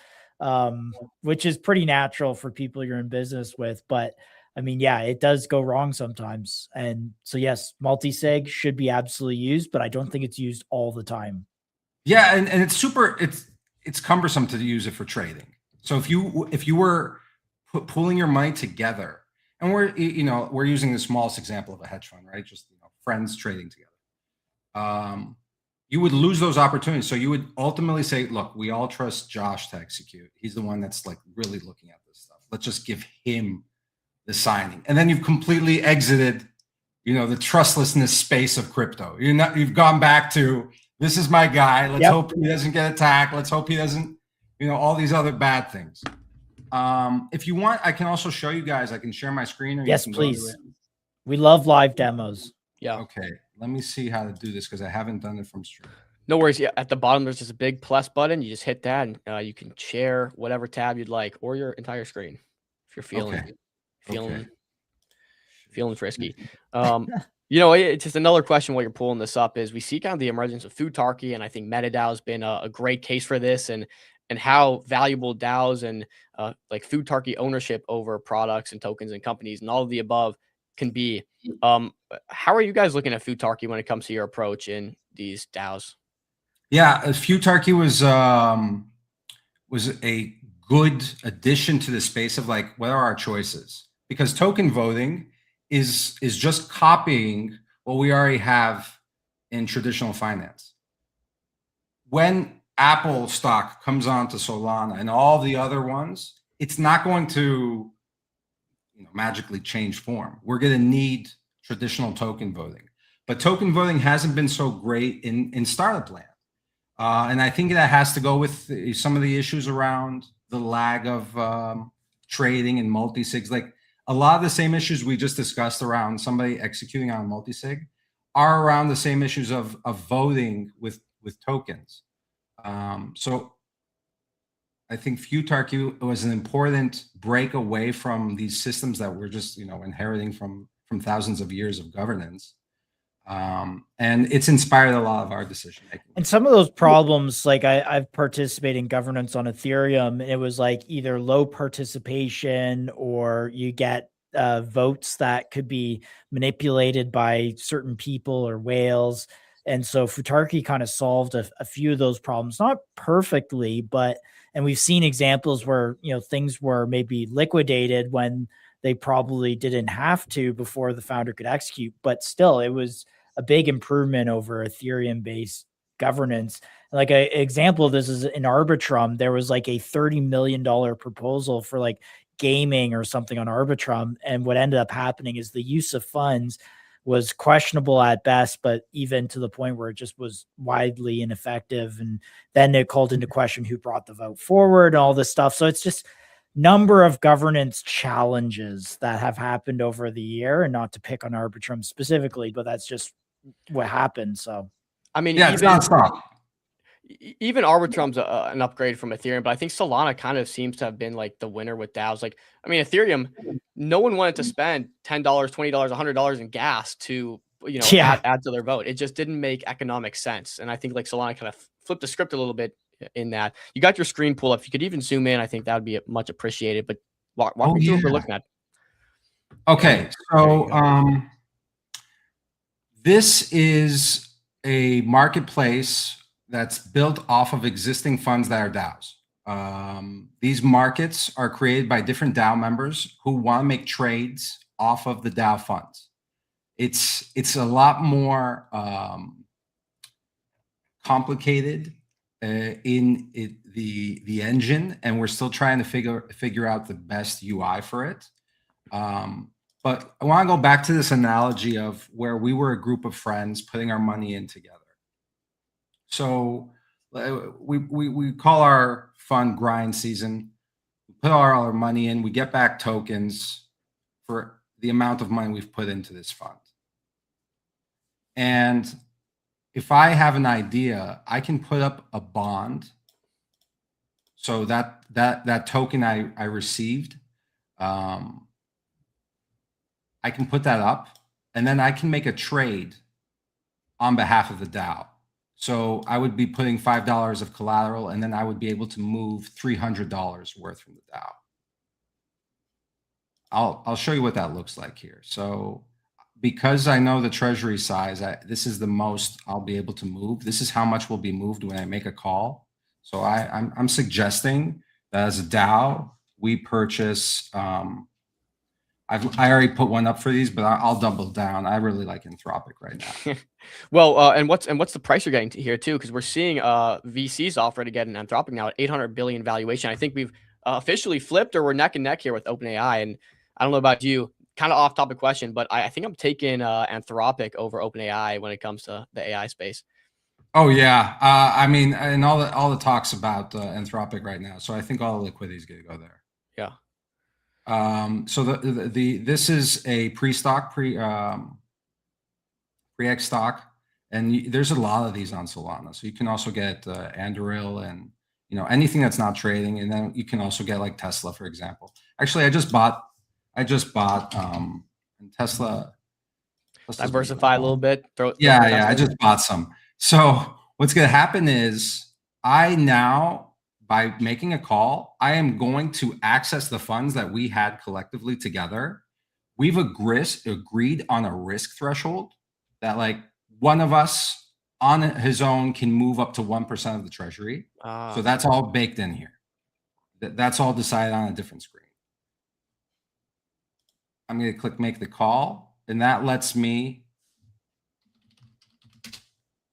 which is pretty natural for people you're in business with. But I mean, yeah, it does go wrong sometimes. And so, yes, multi-sig should be absolutely used, but I don't think it's used all the time. Yeah. And it's cumbersome to use it for trading. So if you were pooling your money together, and we're using the smallest example of a hedge fund, right? Just friends trading together. You would lose those opportunities. So you would ultimately say, look, we all trust Josh to execute. He's the one that's like really looking at this stuff. Let's just give him the signing. And then you've completely exited, the trustlessness space of crypto. You've gone back to, this is my guy. Let's hope he doesn't get attacked. Let's hope he doesn't, all these other bad things. If you want, I can also show you guys. I can share my screen. Or yes, please. We love live demos. Yeah. Okay. Let me see how to do this because I haven't done it from stream. No worries. Yeah. At the bottom, there's just a big plus button. You just hit that and you can share whatever tab you'd like or your entire screen if you're feeling frisky. It's just another question while you're pulling this up is we see kind of the emergence of Futarchy, and I think MetaDAO has been a great case for this and how valuable DAOs and like Futarchy ownership over products and tokens and companies and all of the above can be. How are you guys looking at Futarchy when it comes to your approach in these DAOs? Yeah, Futarchy was a good addition to the space of like, what are our choices? Because token voting is just copying what we already have in traditional finance. When Apple stock comes on to Solana and all the other ones, it's not going to magically change form. We're going to need traditional token voting, but token voting hasn't been so great in startup land. And I think that has to go with some of the issues around the lag of trading and multi-sigs. Like a lot of the same issues we just discussed around somebody executing on a multi-sig are around the same issues of voting with tokens. So I think Futarchy was an important break away from these systems that we're just, inheriting from thousands of years of governance. And it's inspired a lot of our decision making. And some of those problems, like I've participated in governance on Ethereum, and it was like either low participation or you get votes that could be manipulated by certain people or whales. And so Futarchy kind of solved a few of those problems, not perfectly, and we've seen examples where, things were maybe liquidated when they probably didn't have to before the founder could execute, but still it was a big improvement over Ethereum based governance. Like an example of this is in Arbitrum, there was like a $30 million proposal for like gaming or something on Arbitrum. And what ended up happening is the use of funds was questionable at best, but even to the point where it just was widely ineffective. And then it called into question who brought the vote forward, all this stuff. So it's just number of governance challenges that have happened over the year, and not to pick on Arbitrum specifically, but that's just what happened. So, I mean, yeah, it's nonstop. Even Arbitrum's an upgrade from Ethereum, but I think Solana kind of seems to have been like the winner with DAOs. Like, I mean, Ethereum, no one wanted to spend $10, $20, $100 in gas to, add to their vote. It just didn't make economic sense. And I think like Solana kind of flipped the script a little bit in that. You got your screen pulled up. If you could even zoom in, I think that would be much appreciated. But walk me through what we're looking at. Okay, so this is a marketplace that's built off of existing funds that are DAOs. These markets are created by different DAO members who want to make trades off of the DAO funds. It's a lot more complicated in the engine, and we're still trying to figure out the best UI for it. But I want to go back to this analogy of where we were a group of friends putting our money in together. So we call our fund grind season. We put all our money in, we get back tokens for the amount of money we've put into this fund. And if I have an idea, I can put up a bond. So that token I received, I can put that up, and then I can make a trade on behalf of the DAO. So I would be putting $5 of collateral, and then I would be able to move $300 worth from the DAO. I'll show you what that looks like here. So because I know the treasury size, this is the most I'll be able to move. This is how much will be moved when I make a call. So I'm suggesting that as a DAO, we purchase. I already put one up for these, but I'll double down. I really like Anthropic right now. Well, and what's the price you're getting to here too? Because we're seeing VCs offer to get an Anthropic now at 800 billion valuation. I think we've officially flipped, or we're neck and neck here with OpenAI. And I don't know about you, kind of off topic question, but I think I'm taking Anthropic over OpenAI when it comes to the AI space. Oh yeah, I mean, and all the talks about Anthropic right now. So I think all the liquidity is going to go there. Yeah. So this is a pre-X stock, and there's a lot of these on Solana. So you can also get Anduril and anything that's not trading, and then you can also get like Tesla, for example. Actually, I just bought Tesla. Diversify a little bit. Yeah, I just bought some. So what's going to happen is by making a call, I am going to access the funds that we had collectively together. We've agreed on a risk threshold that like one of us on his own can move up to 1% of the treasury. So that's all baked in here. That's all decided on a different screen. I'm going to click make the call, and that lets me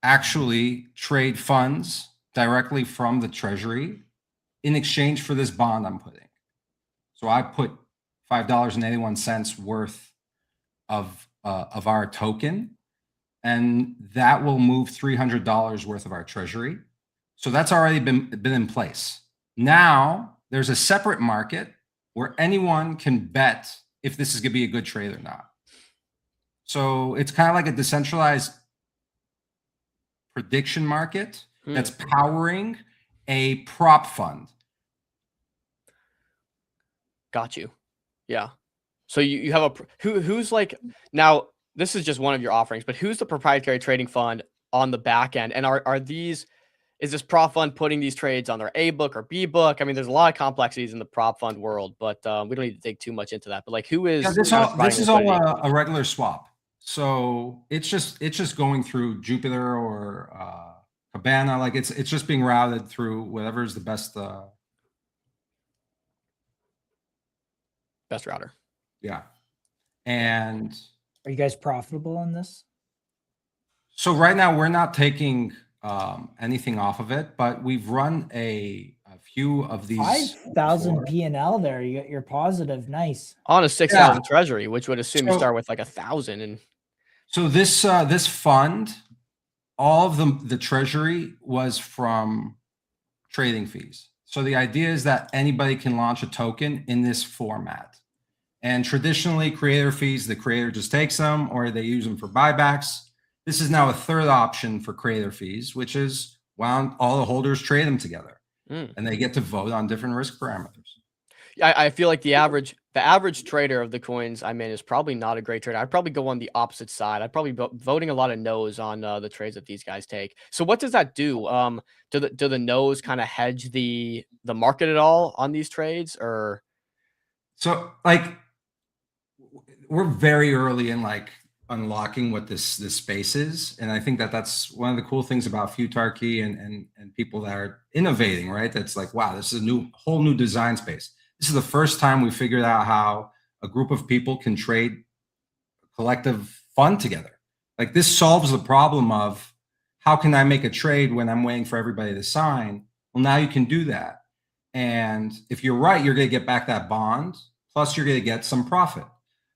actually trade funds directly from the treasury in exchange for this bond I'm putting. So I put $5.81 worth of our token, and that will move $300 worth of our treasury. So that's already been in place. Now there's a separate market where anyone can bet if this is going to be a good trade or not. So it's kind of like a decentralized prediction market that's powering a prop fund. Got you. Yeah. So you have who's like, now this is just one of your offerings, but who's the proprietary trading fund on the back end? And is this prop fund putting these trades on their A book or B book? I mean, there's a lot of complexities in the prop fund world, but we don't need to dig too much into that. But like, who is this is all a regular swap. So it's just going through Jupiter or Cabana. Like it's just being routed through whatever is the best router. Yeah. And are you guys profitable on this? So right now we're not taking anything off of it, but we've run a few of these. 5,000 P&L there. You're positive. Nice. On a 6,000 treasury, which would assume you start with like 1,000. And so this fund, all of the treasury was from trading fees. So the idea is that anybody can launch a token in this format. And traditionally, creator fees, the creator just takes them or they use them for buybacks. This is now a third option for creator fees, which is all the holders trade them together, and they get to vote on different risk parameters. I feel like the average trader of the coins I'm in is probably not a great trader. I'd probably go on the opposite side. I'd probably be voting a lot of no's on the trades that these guys take. So what does that do? Do the no's kind of hedge the market at all on these trades, or? So like, we're very early in like unlocking what this space is, and I think that's one of the cool things about Futarchy and people that are innovating, right? That's like, wow, this is a whole new design space. This is the first time we figured out how a group of people can trade a collective fund together. Like this solves the problem of how can I make a trade when I'm waiting for everybody to sign? Well, now you can do that, and if you're right, you're going to get back that bond. Plus, you're going to get some profit.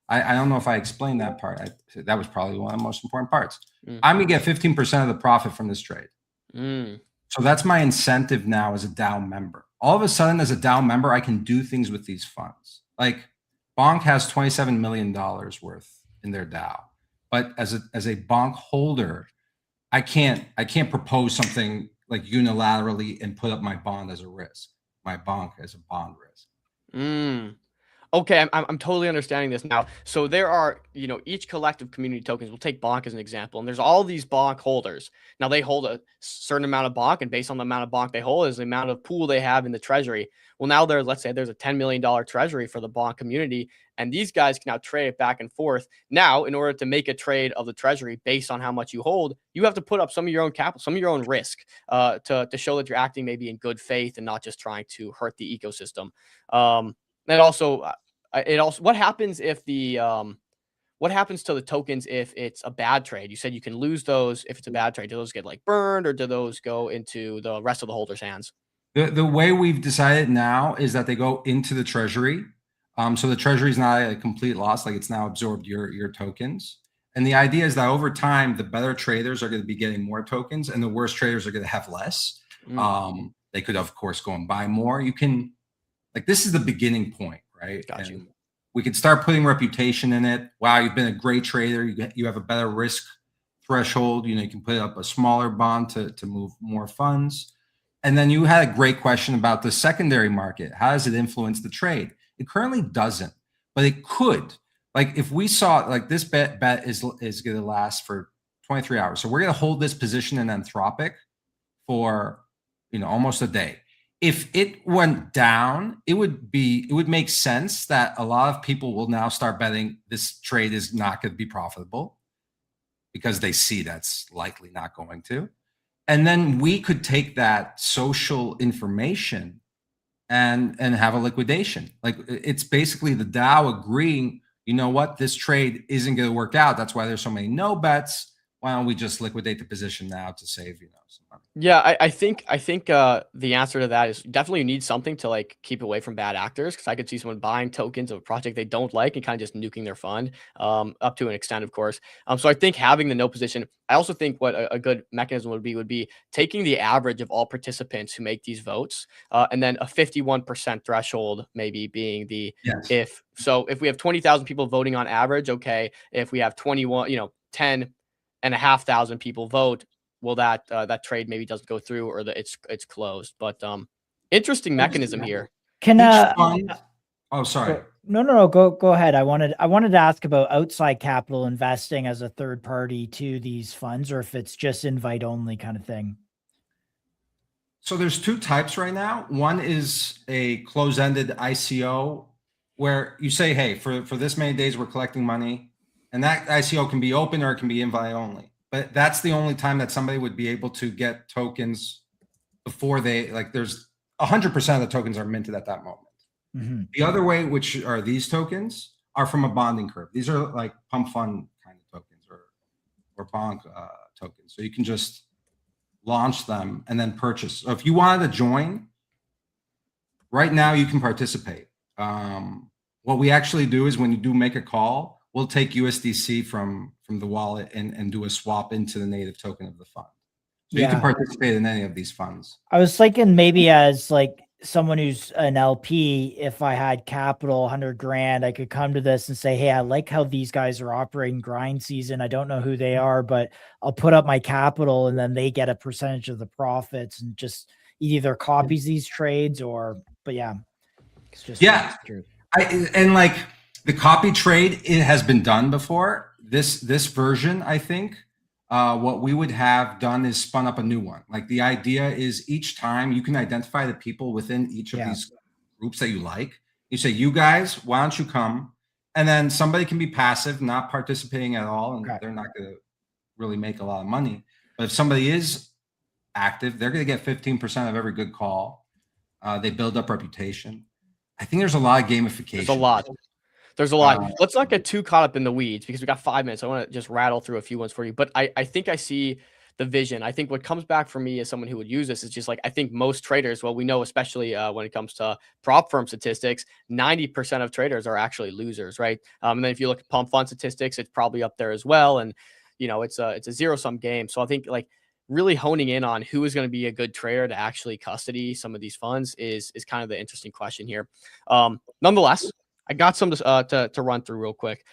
I don't know if I explained that part. That was probably one of the most important parts. I'm going to get 15% of the profit from this trade. So that's my incentive now as a DAO member. All of a sudden, as a DAO member, I can do things with these funds. Like Bonk has $27 million worth in their DAO, but as a Bonk holder, I can't propose something like unilaterally and put up my bond as a risk, my Bonk as a bond risk. Okay, I'm totally understanding this now. So there are, each collective community tokens. We'll take Bonk as an example, and there's all these Bonk holders. Now they hold a certain amount of Bonk, and based on the amount of Bonk they hold is the amount of pool they have in the treasury. Well, now let's say there's a $10 million treasury for the Bonk community, and these guys can now trade it back and forth. Now, in order to make a trade of the treasury based on how much you hold, you have to put up some of your own capital, some of your own risk, to show that you're acting maybe in good faith and not just trying to hurt the ecosystem. And also, what happens if what happens to the tokens if it's a bad trade? You said you can lose those if it's a bad trade. Do those get like burned, or do those go into the rest of the holders' hands? The way we've decided now is that they go into the treasury. So the treasury is not a complete loss, like it's now absorbed your tokens. And the idea is that over time, the better traders are going to be getting more tokens, and the worst traders are going to have less. They could, of course, go and buy more. You can, like, this is the beginning point, right? Got you. We could start putting reputation in it. Wow, you've been a great trader. You have a better risk threshold. You can put up a smaller bond to move more funds. And then you had a great question about the secondary market. How does it influence the trade? It currently doesn't, but it could. Like if we saw like this bet is going to last for 23 hours. So we're going to hold this position in Anthropic for almost a day. If it went down, it would make sense that a lot of people will now start betting this trade is not going to be profitable because they see that's likely not going to. And then we could take that social information and have a liquidation. Like it's basically the DAO agreeing, you know what, this trade isn't going to work out. That's why there's so many no bets. Why don't we just liquidate the position now to save, some money? Yeah, I think the answer to that is definitely you need something to like keep away from bad actors, because I could see someone buying tokens of a project they don't like and kind of just nuking their fund, up to an extent, of course. So I think having the no position. I also think what a good mechanism would be taking the average of all participants who make these votes, and then a 51% threshold maybe being the if we have 20,000 people voting on average, okay, if we have 10,500 people vote, well, that trade maybe doesn't go through, or it's closed. But interesting mechanism here. Can oh, sorry. No, go ahead. I wanted to ask about outside capital investing as a third party to these funds, or if it's just invite only kind of thing. So there's two types right now. One is a close-ended ICO where you say, hey, for this many days we're collecting money, and that ICO can be open or it can be invite only. But that's the only time that somebody would be able to get tokens before there's 100% of the tokens are minted at that moment. Mm-hmm. The other way, which are these tokens, are from a bonding curve. These are like pump fund kind of tokens or bonk tokens. So you can just launch them and then purchase. So if you wanted to join, right now you can participate. What we actually do is when you do make a call, we'll take USDC from the wallet and do a swap into the native token of the fund. So you can participate in any of these funds. I was thinking maybe as like someone who's an LP, if I had capital, 100 grand, I could come to this and say, hey, I like how these guys are operating grind season. I don't know who they are, but I'll put up my capital and then they get a percentage of the profits, and just either copies these trades but yeah, it's just true. And like the copy trade, it has been done before. This version, I think, what we would have done is spun up a new one. Like the idea is each time you can identify the people within each of these groups that you like. You say, you guys, why don't you come? And then somebody can be passive, not participating at all, and they're not going to really make a lot of money. But if somebody is active, they're going to get 15% of every good call. They build up reputation. I think there's a lot of gamification. There's a lot. Let's not get too caught up in the weeds because we got 5 minutes. I want to just rattle through a few ones for you. But I think I see the vision. I think what comes back for me as someone who would use this is just like, I think most traders, well, we know, especially when it comes to prop firm statistics, 90% of traders are actually losers, right? And then if you look at pump fund statistics, it's probably up there as well. And, it's a zero-sum game. So I think like really honing in on who is going to be a good trader to actually custody some of these funds is kind of the interesting question here. Nonetheless, I got some to run through real quick.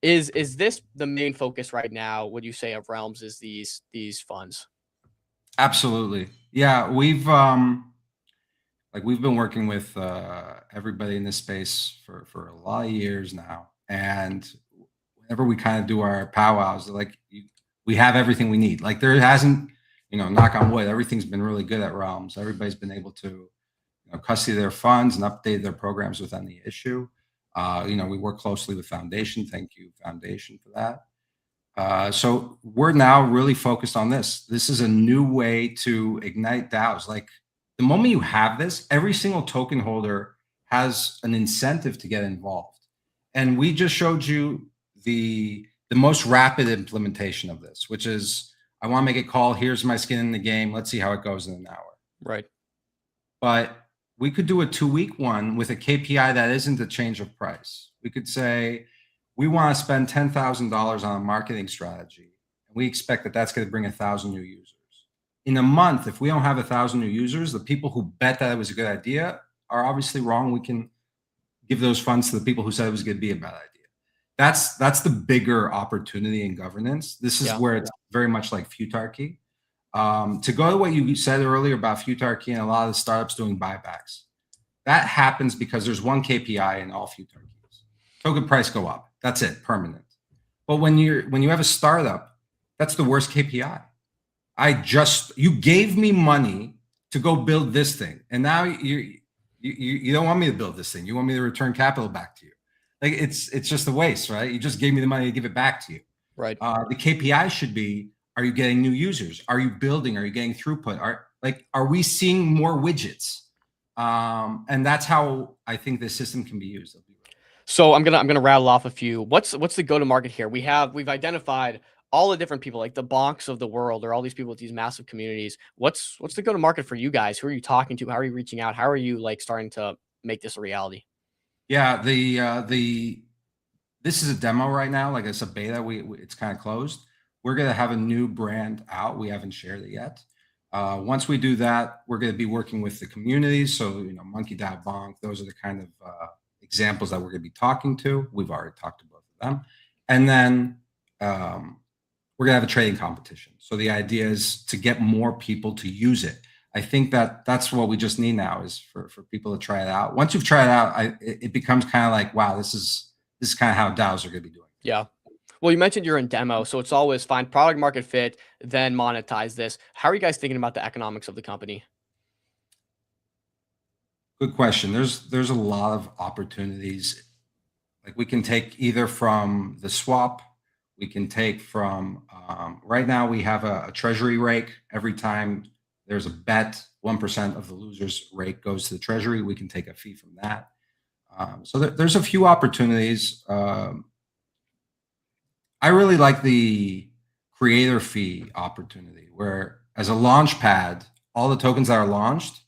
Is this the main focus right now, would you say, of Realms, is these funds? Absolutely. Yeah, we've been working with everybody in this space for a lot of years now, and whenever we kind of do our powwows, like we have everything we need. Like there hasn't, knock on wood, everything's been really good at Realms. Everybody's been able to custody their funds and update their programs with any issue. We work closely with Foundation. Thank you, Foundation, for that. So we're now really focused on this. This is a new way to ignite DAOs. Like the moment you have this, every single token holder has an incentive to get involved. And we just showed you the most rapid implementation of this, which is, I want to make a call. Here's my skin in the game. Let's see how it goes in an hour. Right. But we could do a 2-week one with a KPI that isn't a change of price. We could say, we want to spend $10,000 on a marketing strategy. And we expect that that's going to bring 1,000 new users. In a month, if we don't have 1,000 new users, the people who bet that it was a good idea are obviously wrong. We can give those funds to the people who said it was going to be a bad idea. That's the bigger opportunity in governance. This is where it's very much like futarchy. To go to what you said earlier about futarchy and a lot of the startups doing buybacks, that happens because there's one KPI in all futarchies. Token price go up. That's it, permanent. But when you have a startup, that's the worst KPI. You gave me money to go build this thing, and now you don't want me to build this thing. You want me to return capital back to you. Like it's just a waste, right? You just gave me the money to give it back to you. Right. The KPI should be: are you getting new users? Are you building? Are you getting throughput? Are we seeing more widgets? And that's how I think the system can be used. So I'm gonna rattle off a few. What's the go-to-market here? We've identified all the different people, like the bonks of the world, or all these people with these massive communities. What's the go-to-market for you guys? Who are you talking to? How are you reaching out? How are you starting to make this a reality? Yeah, this is a demo right now. Like it's a beta. It's kind of closed. We're gonna have a new brand out. We haven't shared it yet. Once we do that, we're gonna be working with the communities. So MonkeDAO, Bonk, those are the kind of examples that we're gonna be talking to. We've already talked to both of them, and then we're gonna have a trading competition. So the idea is to get more people to use it. I think that's what we just need now, is for people to try it out. Once you've tried it out, it becomes kind of like, wow, this is kind of how DAOs are going to be doing. Yeah. Well, you mentioned you're in demo, so it's always find product market fit, then monetize this. How are you guys thinking about the economics of the company? Good question. There's a lot of opportunities. Like we can take either from the swap, we can take from right now we have a treasury rake. Every time there's a bet, 1% of the loser's rake goes to the treasury. We can take a fee from that. So there's a few opportunities. I really like the creator fee opportunity, where as a launch pad, all the tokens that are launched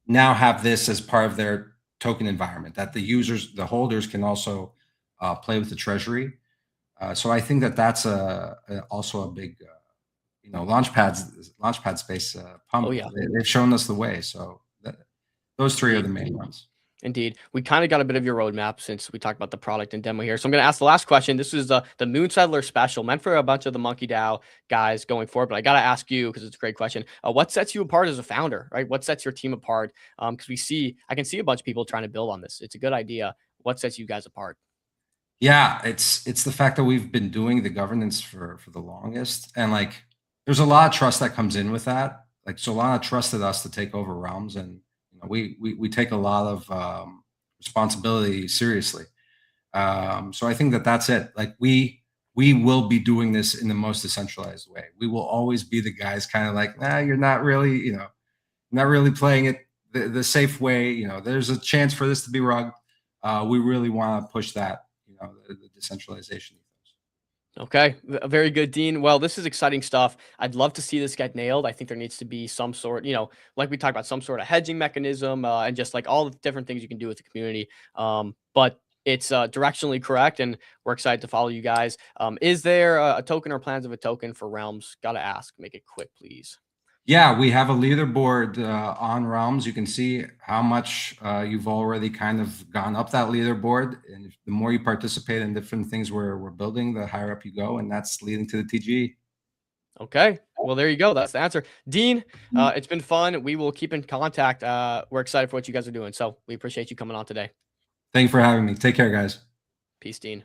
now have this as part of their token environment, that the users, the holders, can also play with the treasury. So I think that's also a big launchpad space pump. Oh, yeah. They've shown us the way. So those three are the main ones. Indeed. We kind of got a bit of your roadmap since we talked about the product and demo here. So I'm going to ask the last question. This is the Moon Settler special, meant for a bunch of the MonkeDAO guys going forward. But I got to ask you, because it's a great question. What sets you apart as a founder, right? What sets your team apart? Because I can see a bunch of people trying to build on this. It's a good idea. What sets you guys apart? Yeah, it's the fact that we've been doing the governance for the longest. And there's a lot of trust that comes in with that. Solana trusted us to take over Realms, and we take a lot of responsibility seriously. So I think that's it. We will be doing this in the most decentralized way. We will always be the guys kind of like, you're not really, not really playing it the safe way. There's a chance for this to be rugged. We really want to push that, the decentralization. Okay, very good, Dean. Well, this is exciting stuff. I'd love to see this get nailed. I think there needs to be some sort, like we talked about, some sort of hedging mechanism and just all the different things you can do with the community. But it's directionally correct, and we're excited to follow you guys. Is there a token or plans of a token for Realms? Gotta ask. Make it quick, please. Yeah, we have a leaderboard on Realms. You can see how much you've already kind of gone up that leaderboard. And the more you participate in different things we're building, the higher up you go. And that's leading to the TG. Okay. Well, there you go. That's the answer. Dean, it's been fun. We will keep in contact. We're excited for what you guys are doing. So we appreciate you coming on today. Thank you for having me. Take care, guys. Peace, Dean.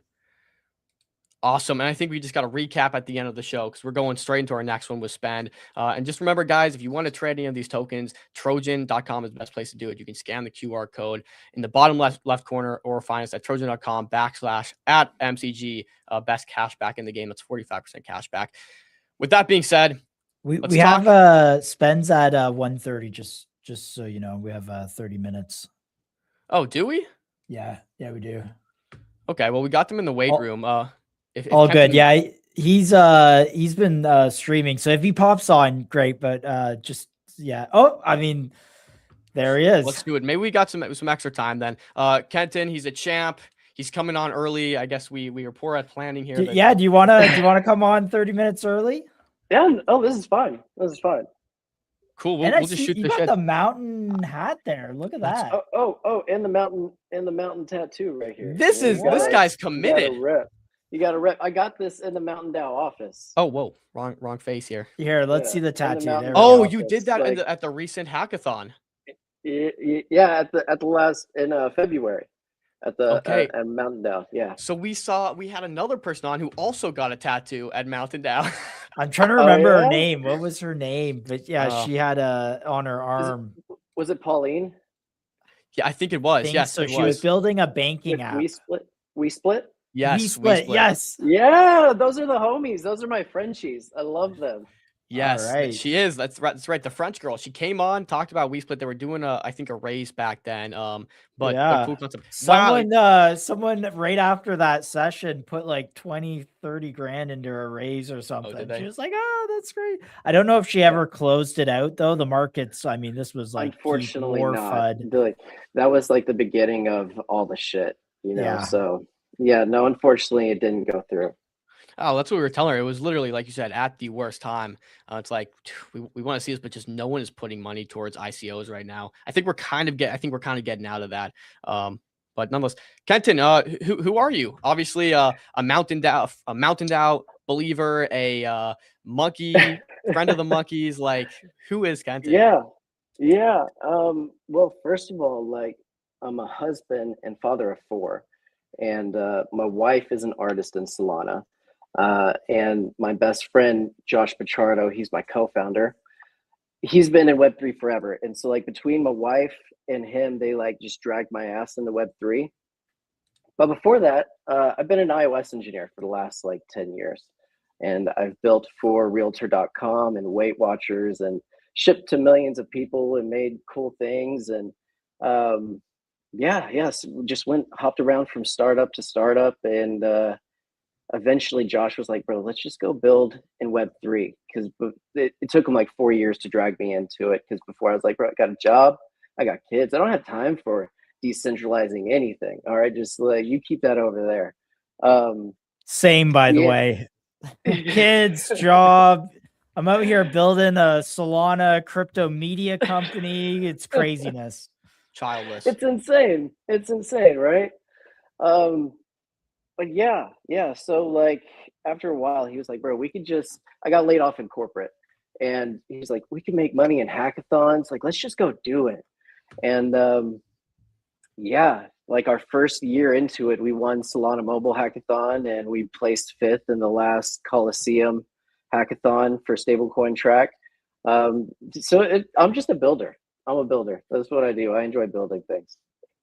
Awesome. And I think we just got a recap at the end of the show because we're going straight into our next one with Spend. And just remember, guys, if you want to trade any of these tokens, Trojan.com is the best place to do it. You can scan the QR code in the bottom left corner or find us at Trojan.com/@MCG. Best cash back in the game. That's 45% cash back. With that being said, we have Spends at 1:30. Just so you know, we have 30 minutes. Oh, do we? Yeah, we do. Okay, well, we got them in the weight room. If all good. Yeah, he's been streaming, so if he pops on, great. But just Oh, I mean, there he is. Let's do it. Maybe we got some extra time then. Kenton, he's a champ. He's coming on early. I guess we are poor at planning here. Do you wanna come on 30 minutes early? Yeah. Oh, this is fine. Cool. We'll just shoot the shit. The mountain hat there. Look at that. Oh, and the mountain tattoo right here. This guy's committed. You got to rep. I got this in the MonkeDAO office. Oh, whoa, wrong face here. Here, let's see the tattoo. There oh, you did that at the recent hackathon. Yeah, at the last in February. At MonkeDAO, yeah. So we had another person on who also got a tattoo at MonkeDAO. I'm trying to remember her name. What was her name? But yeah, she had on her arm. Was it Pauline? Yeah, I think it was. Yes, so she was building a banking app. We split. Yes, we split. Yes. Yeah, those are the homies. Those are my Frenchies. I love them. Yes, right. She is. That's right. The French girl. She came on, talked about We Split. They were doing I think a raise back then. But cool concept. Someone right after that session put like 20-30 grand into a raise or something. She was like, "Oh, that's great." I don't know if she ever closed it out though. The markets. I mean, this was like unfortunately not. That was like the beginning of all the shit, you know. Yeah. So yeah, no, unfortunately, it didn't go through. Oh, that's what we were telling her. It was literally, like you said, at the worst time. It's like we want to see this, but just no one is putting money towards ICOs right now. I think we're kind of getting out of that. But nonetheless, Kenton, who are you? Obviously, a MonkeDAO believer, a monkey friend of the monkeys. Like, who is Kenton? Yeah. Well, first of all, like, I'm a husband and father of 4. And my wife is an artist in Solana. And my best friend, Josh Pichardo, he's my co-founder. He's been in Web3 forever. And so like between my wife and him, they like just dragged my ass into Web3. But before that, I've been an iOS engineer for the last like 10 years. And I've built for Realtor.com and Weight Watchers and shipped to millions of people and made cool things. And just hopped around from startup to startup. And eventually Josh was like, "Bro, let's just go build in Web3." Because it took him like 4 years to drag me into it. Because before I was like, "Bro, I got a job, I got kids, I don't have time for decentralizing anything. All right, just like you keep that over there." Same, by the way. Kids, job. I'm out here building a Solana crypto media company. It's craziness. Childless. It's insane, right? But yeah. So like after a while, he was like, "Bro, I got laid off in corporate." And he's like, "We can make money in hackathons. Like, let's just go do it." And like our first year into it, we won Solana Mobile Hackathon and we placed 5th in the last Coliseum hackathon for stablecoin track. I'm just a builder. I'm a builder. That's what I do. I enjoy building things.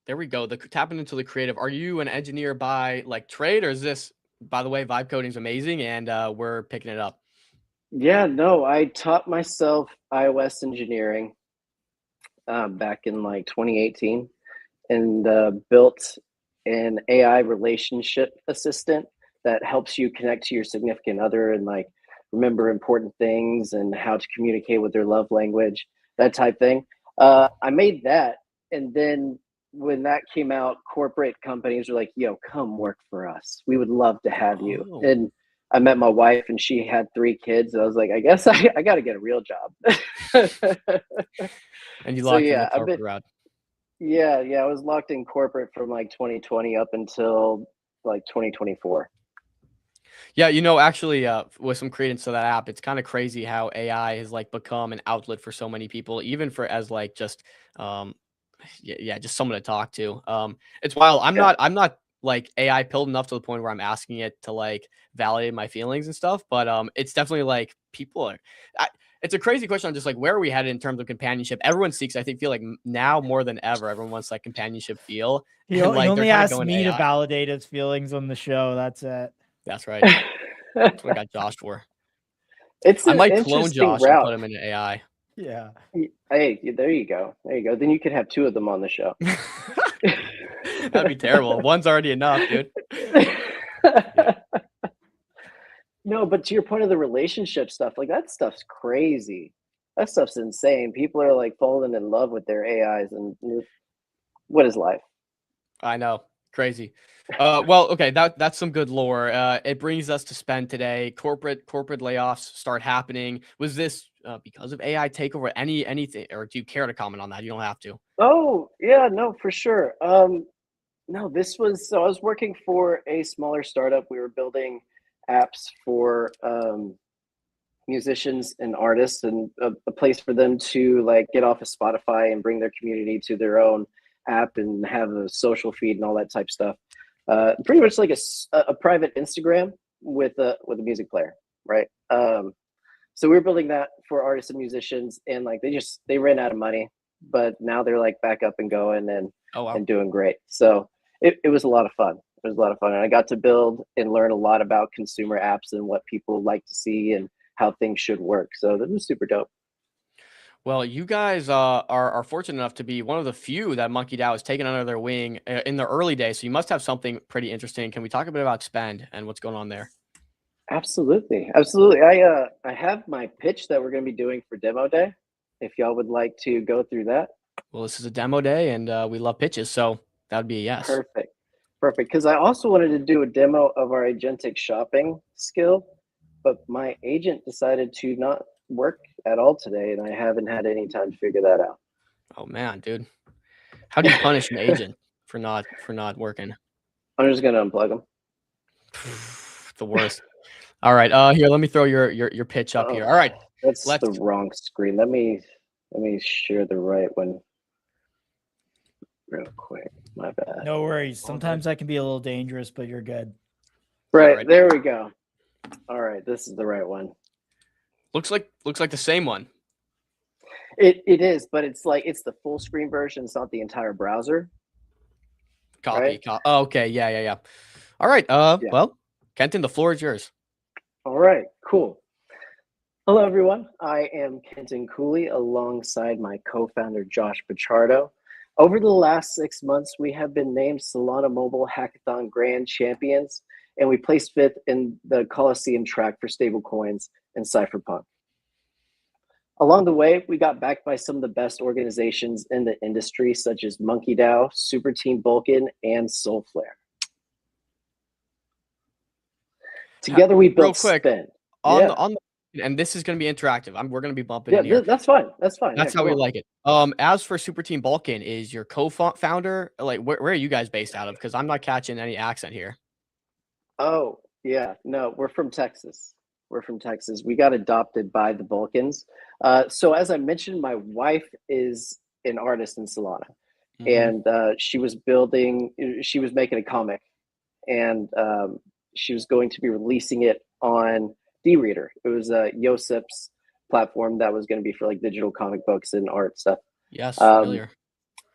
There we go. Tapping into the creative. Are you an engineer by like trade, or is this, by the way, vibe coding is amazing and we're picking it up? Yeah, no, I taught myself iOS engineering back in like 2018 and built an AI relationship assistant that helps you connect to your significant other and like remember important things and how to communicate with their love language, that type thing. I made that, and then when that came out, corporate companies were like, "Yo, come work for us. We would love to have you." Oh. And I met my wife, and she had 3 kids. And I was like, I guess I got to get a real job. And you So locked in yeah, the corporate route. yeah, I was locked in corporate from like 2020 up until like 2024. Yeah, you know, actually, with some credence to that app, it's kind of crazy how AI has like become an outlet for so many people, even for as like just yeah, just someone to talk to. It's wild. I'm not like AI pilled enough to the point where I'm asking it to like validate my feelings and stuff, but it's definitely like people are. It's a crazy question on just like where are we headed in terms of companionship. Everyone seeks, I think, feel like now more than ever, everyone wants like companionship feel, He and like they're only kind of asked going me to AI. validate his feelings on the show. That's it. That's right. That's what I got Josh for. It's I an might clone interesting Josh and route. put him in an AI. Yeah. Hey, there you go. There you go. Then you could have 2 of them on the show. That'd be terrible. One's already enough, dude. No, but to your point of the relationship stuff, like that stuff's crazy. That stuff's insane. People are like falling in love with their AIs, and what is life? I know. Crazy. Well, okay, that's some good lore. It brings us to spend today. Corporate layoffs start happening. Was this because of AI takeover? Anything, or do you care to comment on that? You don't have to. Oh, yeah, no, for sure. No, this was so I was working for a smaller startup. We were building apps for musicians and artists, and a place for them to like get off of Spotify and bring their community to their own app and have a social feed and all that type stuff. Pretty much like a private Instagram with a music player, right? So we were building that for artists and musicians, and like they ran out of money, but now they're like back up and going and Oh wow. and doing great. So it was a lot of fun. It was a lot of fun, and I got to build and learn a lot about consumer apps and what people like to see and how things should work. So that was super dope. Well, you guys are fortunate enough to be one of the few that MonkeDAO has taken under their wing in the early days. So you must have something pretty interesting. Can we talk a bit about Spend and what's going on there? Absolutely, absolutely. I have my pitch that we're going to be doing for demo day. If y'all would like to go through that. Well, this is a demo day, and we love pitches, so that would be a yes. Perfect. Because I also wanted to do a demo of our agentic shopping skill, but my agent decided to not work at all today, and I haven't had any time to figure that out. Oh man, dude, how do you punish an agent for not working? I'm just gonna unplug them. The worst. All right, here, let me throw your pitch up here. All right, that's the wrong screen. Let me share the right one real quick. My bad. No worries. Sometimes that can be a little dangerous, but you're good. Right, there we go. All right, this is the right one. Looks like the same one. It is, but it's the full screen version. It's not the entire browser. Copy. Right? Oh, okay, yeah. All right. Well, Kenton, the floor is yours. All right, cool. Hello, everyone. I am Kenton Cooley alongside my co-founder, Josh Pichardo. Over the last 6 months, we have been named Solana Mobile Hackathon Grand Champions, and we placed 5th in the Coliseum track for stablecoins and cypherpunk. Along the way, we got backed by some of the best organizations in the industry, such as MonkeDAO, Super Team Vulcan, and Soulflare. Together, we built Spend. And this is going to be interactive. We're going to be bumping in here. That's fine. That's fine. That's how we like it. As for Super Team Vulcan, is your co-founder, like, where are you guys based out of? Because I'm not catching any accent here. Oh, yeah. No, we're from Texas. We got adopted by the Vulcans. So as I mentioned, my wife is an artist in Solana. And she was making a comic, and she was going to be releasing it on D-Reader. It was Yosip's platform that was going to be for like digital comic books and art stuff. Yes, familiar.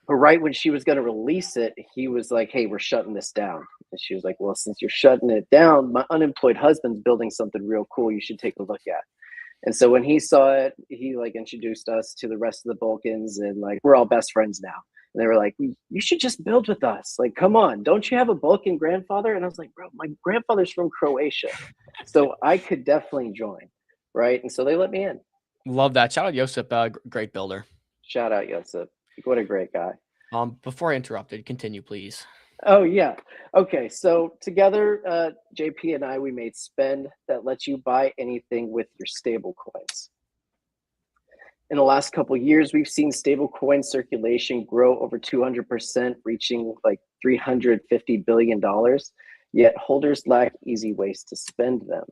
But right when she was going to release it, he was like, "Hey, we're shutting this down." And she was like, "Well, since you're shutting it down, my unemployed husband's building something real cool. You should take a look at." And so when he saw it, he like introduced us to the rest of the Vulcans, and like we're all best friends now. And they were like, "You should just build with us. Like, come on, don't you have a Vulcan grandfather?" And I was like, "Bro, my grandfather's from Croatia, so I could definitely join." Right. And so they let me in. Love that. Shout out Josip, great builder. Shout out Josip. What a great guy. Before I interrupted, continue, please. Oh yeah. Okay. So together, JP and I, we made Spend that lets you buy anything with your stable coins. In the last couple of years, we've seen stable coin circulation grow over 200%, reaching like $350 billion. Yet holders lack easy ways to spend them.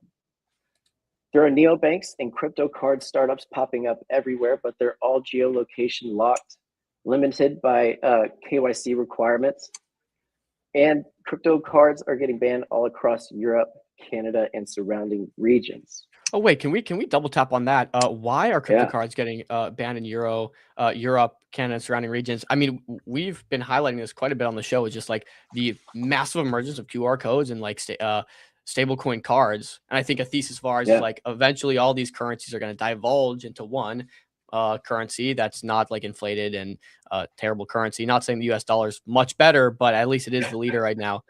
There are neobanks and crypto card startups popping up everywhere, but they're all geolocation locked, limited by KYC requirements. And crypto cards are getting banned all across Europe, Canada, and surrounding regions. Oh wait, can we double tap on that? Why are crypto cards getting banned in Europe, Canada, and surrounding regions? I mean, we've been highlighting this quite a bit on the show. It's just like the massive emergence of QR codes and like stablecoin cards. And I think a thesis of ours is like eventually all these currencies are going to divulge into one currency that's not like inflated and terrible currency. Not saying the US dollar is much better, but at least it is the leader right now.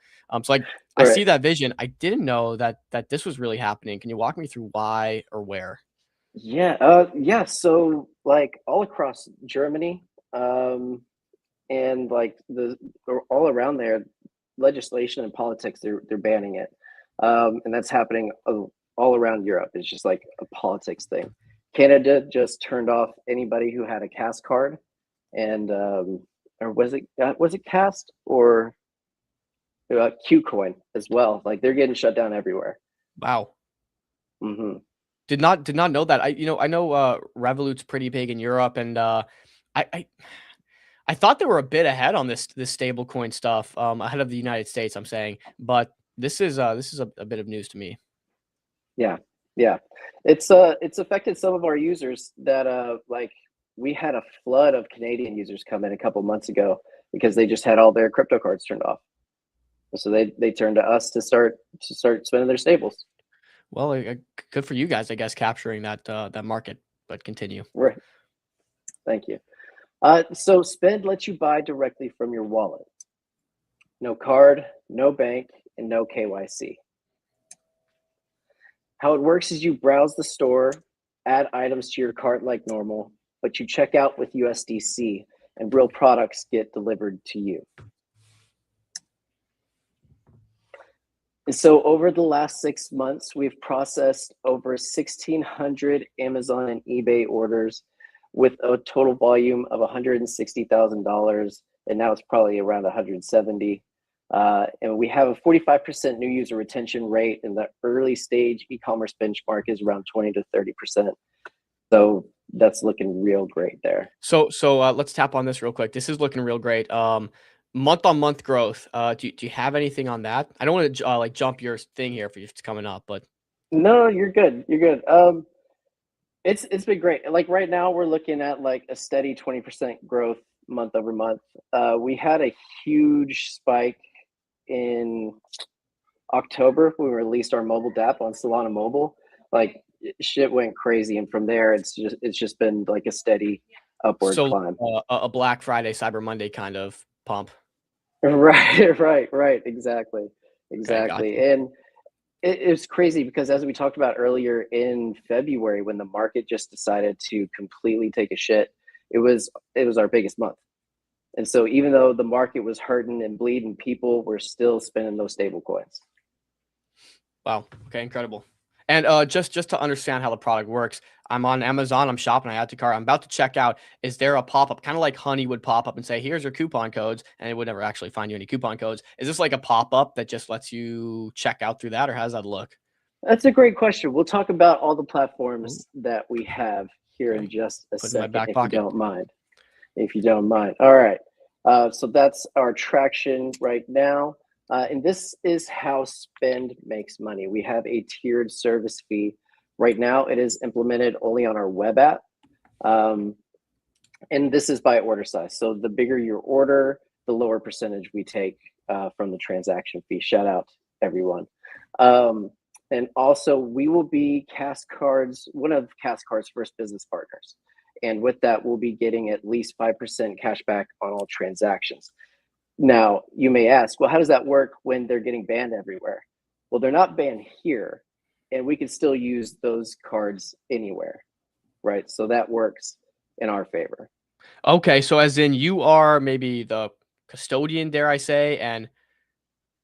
So like I see that vision. I didn't know that this was really happening. Can you walk me through why or where? Yeah. So like all across Germany, and like all around there, legislation and politics, they're banning it. And that's happening all around Europe. It's just like a politics thing. Canada just turned off anybody who had a CAST card, and or was it CAST or Qcoin as well? Like they're getting shut down everywhere. Wow. Mm-hmm. Did not know that. I know Revolut's pretty big in Europe, and I thought they were a bit ahead on this stablecoin stuff, ahead of the United States. I'm saying, but this is a bit of news to me. Yeah. It's affected some of our users that like we had a flood of Canadian users come in a couple months ago because they just had all their crypto cards turned off. So they turned to us to start spending their stables. Well, good for you guys, I guess, capturing that market. But continue. Right. Thank you. So Spend lets you buy directly from your wallet. No card, no bank, and no KYC. How it works is you browse the store, add items to your cart like normal, but you check out with USDC and real products get delivered to you. And so over the last 6 months, we've processed over 1,600 Amazon and eBay orders with a total volume of $160,000, and now it's probably around 170. And we have a 45% new user retention rate, and the early stage e-commerce benchmark is around 20 to 30%. So that's looking real great there. So let's tap on this real quick. This is looking real great. Month-on-month growth. Do you have anything on that? I don't want to like jump your thing here if it's coming up, but no, you're good. It's been great. Like right now, we're looking at like a steady 20% growth month over month. We had a huge spike in October when we released our mobile DApp on Solana Mobile. Like shit went crazy, and from there, it's just been like a steady upward climb. A Black Friday, Cyber Monday kind of pump. Right. Exactly. Okay, gotcha. And it's crazy because as we talked about earlier in February, when the market just decided to completely take a shit, it was our biggest month. And so even though the market was hurting and bleeding, people were still spending those stable coins. Wow. Okay, incredible. And just to understand how the product works, I'm on Amazon, I'm shopping, I add to cart, I'm about to check out. Is there a pop-up, kind of like Honey would pop up and say, here's your coupon codes, and it would never actually find you any coupon codes? Is this like a pop-up that just lets you check out through that, or how does that look? That's a great question. We'll talk about all the platforms that we have here in just a second, if you don't mind. All right. So that's our traction right now. And this is how Spend makes money. We have a tiered service fee. Right now, it is implemented only on our web app. And this is by order size. So the bigger your order, the lower percentage we take from the transaction fee. Shout out everyone. And also, we will be one of CastCard's first business partners. And with that, we'll be getting at least 5% cash back on all transactions. Now, you may ask, well, how does that work when they're getting banned everywhere? Well, they're not banned here, and we can still use those cards anywhere, right? So that works in our favor. Okay, so as in you are maybe the custodian, dare I say, and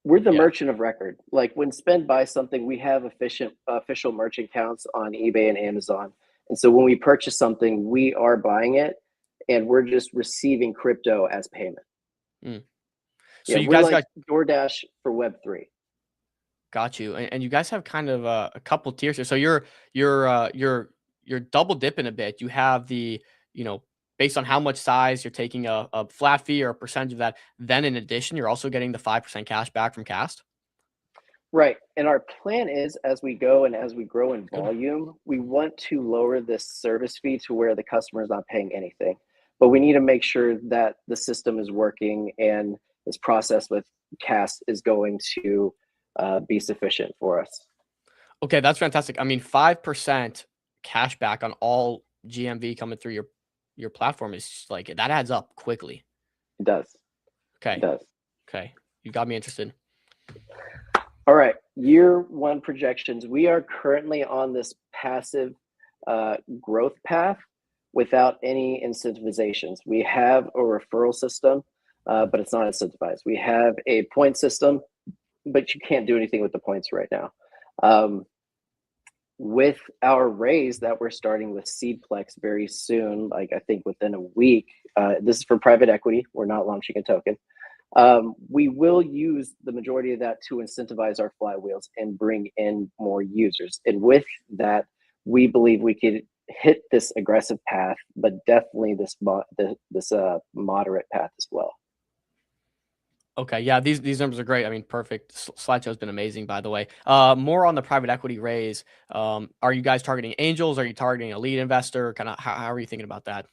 We're the yeah. merchant of record. Like when Spend buys something, we have official merchant accounts on eBay and Amazon. And so when we purchase something, we are buying it and we're just receiving crypto as payment. Mm. So Yeah, you we're guys like got DoorDash for Web3. got you, and you guys have kind of a couple tiers here. So you're double dipping a bit. You have the, you know, based on how much size you're taking a flat fee or a percentage of that. Then in addition, you're also getting the 5% cash back from Cast. Right. And our plan is as we go and as we grow in Good. volume, we want to lower this service fee to where the customer is not paying anything. But we need to make sure that the system is working and this process with Cast is going to be sufficient for us. Okay, that's fantastic. I mean, 5% cash back on all GMV coming through your platform is like that adds up quickly. It does. Okay. It does. Okay. You got me interested. All right. Year one projections. We are currently on this passive growth path without any incentivizations. We have a referral system, but it's not incentivized. We have a point system, but you can't do anything with the points right now. With our raise that we're starting with Seedplex very soon, like I think within a week, this is for private equity. We're not launching a token. We will use the majority of that to incentivize our flywheels and bring in more users. And with that, we believe we could hit this aggressive path, but definitely this moderate path as well. Okay, yeah, these numbers are great. I mean, perfect. Slideshow's been amazing, by the way. More on the private equity raise. Are you guys targeting angels? Are you targeting a lead investor? Kind of how are you thinking about that?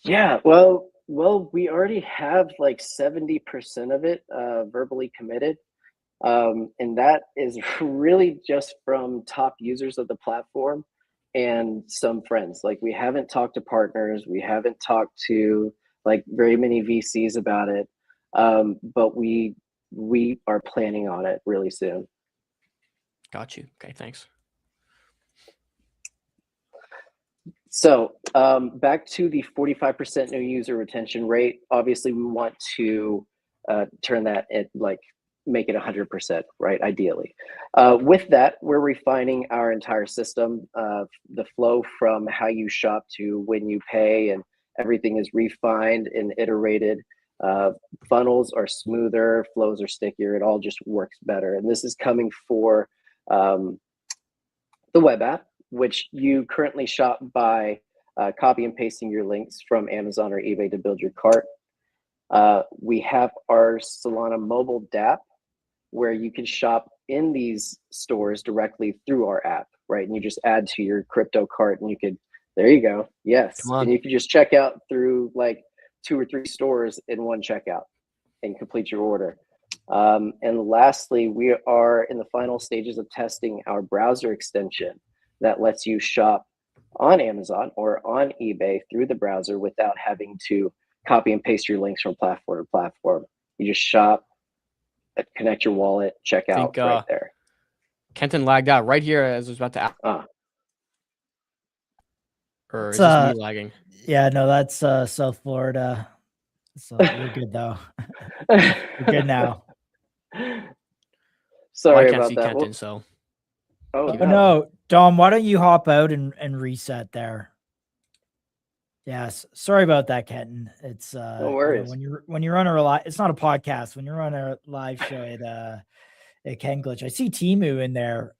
Yeah, well, we already have like 70% of it verbally committed. And that is really just from top users of the platform and some friends. Like we haven't talked to partners. We haven't talked to like very many VCs about it. But we are planning on it really soon. Got you. Okay, thanks. So back to the 45% new user retention rate. Obviously, we want to turn that at like make it 100%, right? Ideally. With that, we're refining our entire system. The flow from how you shop to when you pay, and everything is refined and iterated. Funnels are smoother, flows are stickier. It all just works better. And this is coming for the web app, which you currently shop by copy and pasting your links from Amazon or eBay to build your cart. We have our Solana mobile DApp, where you can shop in these stores directly through our app, right? And you just add to your crypto cart and you could, there you go. Yes. And you can just check out through like 2 or 3 stores in one checkout and complete your order. And lastly, we are in the final stages of testing our browser extension that lets you shop on Amazon or on eBay through the browser without having to copy and paste your links from platform to platform. You just shop, connect your wallet, check out right there. Kenton lagged out right here as I was about to ask. Or is this me lagging? Yeah, no, that's South Florida. So you're good though. You're good now. Sorry I can't about see that. Kenton, so. Oh no, Dom, why don't you hop out and reset there? Yes, sorry about that, Kenton. It's no worries. You know, when you run a it's not a podcast. When you run a live show, it can glitch. I see Temu in there.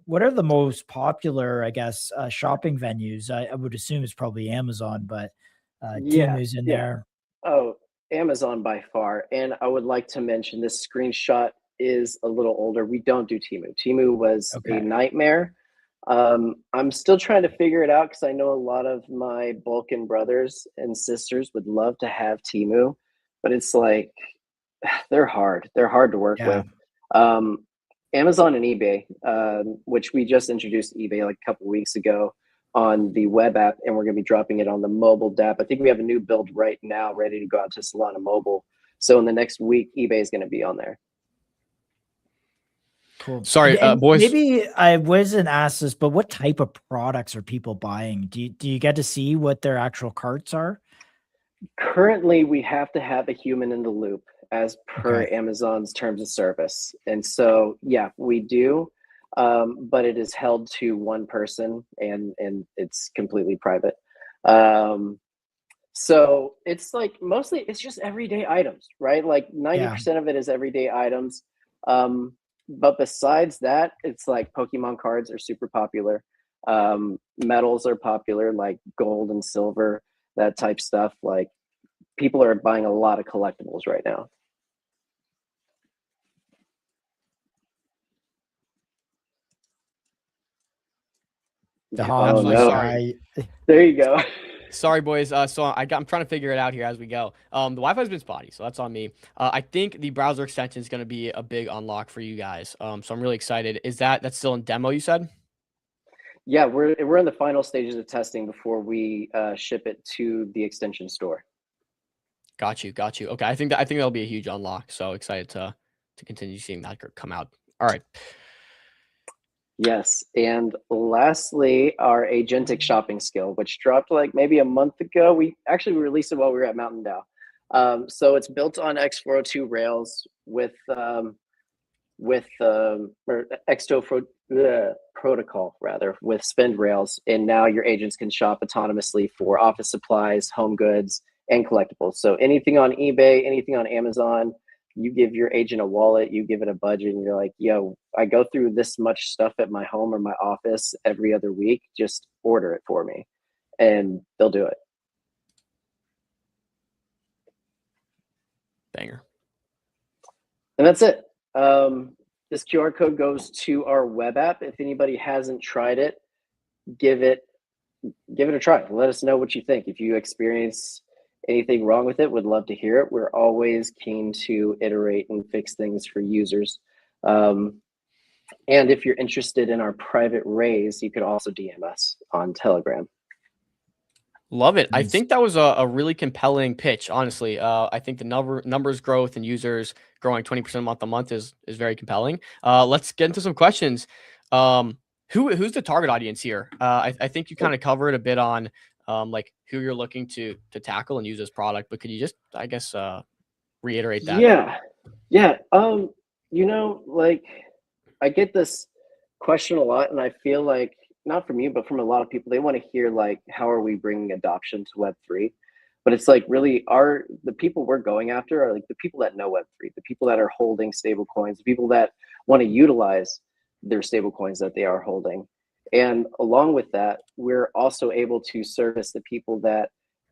What are the most popular, I guess, shopping venues? I would assume it's probably Amazon, but Temu's in there. Oh, Amazon by far. And I would like to mention this screenshot is a little older. We don't do Temu. Temu was a nightmare. I'm still trying to figure it out because I know a lot of my Balkan brothers and sisters would love to have Temu, but it's like they're hard. They're hard to work with. Amazon and eBay, which we just introduced eBay like a couple of weeks ago on the web app, and we're going to be dropping it on the mobile app. I think we have a new build right now ready to go out to Solana Mobile. So in the next week, eBay is going to be on there. Cool. Sorry, boys. Maybe I wasn't asked this, but what type of products are people buying? Do you get to see what their actual carts are? Currently, we have to have a human in the loop as per Okay. Amazon's terms of service. And so, yeah, we do, but it is held to one person and it's completely private. So it's like mostly it's just everyday items, right? Like Yeah. 90% of it is everyday items. But besides that, it's like Pokemon cards are super popular. Metals are popular, like gold and silver, that type stuff. Like people are buying a lot of collectibles right now. The Oh hobby no! Sorry. There you go. Sorry, boys. So I'm trying to figure it out here as we go. The Wi-Fi's been spotty, so that's on me. I think the browser extension is going to be a big unlock for you guys. So I'm really excited. That's still in demo? You said. Yeah, we're in the final stages of testing before we ship it to the extension store. Got you. Okay, I think that'll be a huge unlock. So excited to continue seeing that come out. All right. Yes, and lastly, our agentic shopping skill, which dropped like maybe a month ago. We actually released it while we were at MonkeDAO. So it's built on X402 Rails with or protocol rather with Spend Rails, and now your agents can shop autonomously for office supplies, home goods, and collectibles. So anything on eBay, anything on Amazon, you give your agent a wallet, you give it a budget, and you're like, yo, I go through this much stuff at my home or my office every other week, just order it for me, and they'll do it. Banger. And that's it. This QR code goes to our web app. If anybody hasn't tried it, give it a try. Let us know what you think. If you experience anything wrong with it, would love to hear it. We're always keen to iterate and fix things for users. And if you're interested in our private raise, you could also DM us on Telegram. Love it. I think that was a really compelling pitch, honestly. I think the numbers growth and users growing 20% month to month is very compelling. Let's get into some questions. Who's the target audience here? I think you kind of covered a bit on like who you're looking to tackle and use this product, but could you just, I guess, reiterate that? Yeah. Like I get this question a lot, and I feel like not from you, but from a lot of people, they want to hear like, how are we bringing adoption to Web3? But it's like really the people we're going after are like the people that know Web3, the people that are holding stable coins, the people that want to utilize their stable coins that they are holding. And along with that, we're also able to service the people that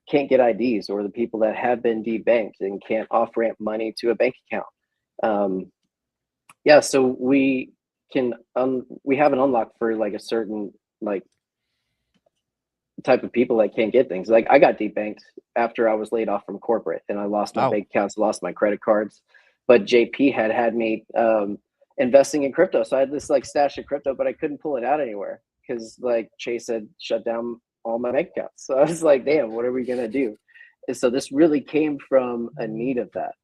can't get IDs or the people that have been debanked and can't off ramp money to a bank account. So we have an unlock for like a certain like type of people that can't get things. Like I got debanked after I was laid off from corporate, and I lost my bank accounts, lost my credit cards. But JP had me investing in crypto, so I had this like stash of crypto, but I couldn't pull it out anywhere because like Chase had shut down all my bank accounts. So I was like, damn, what are we gonna do? And so this really came from a need of that.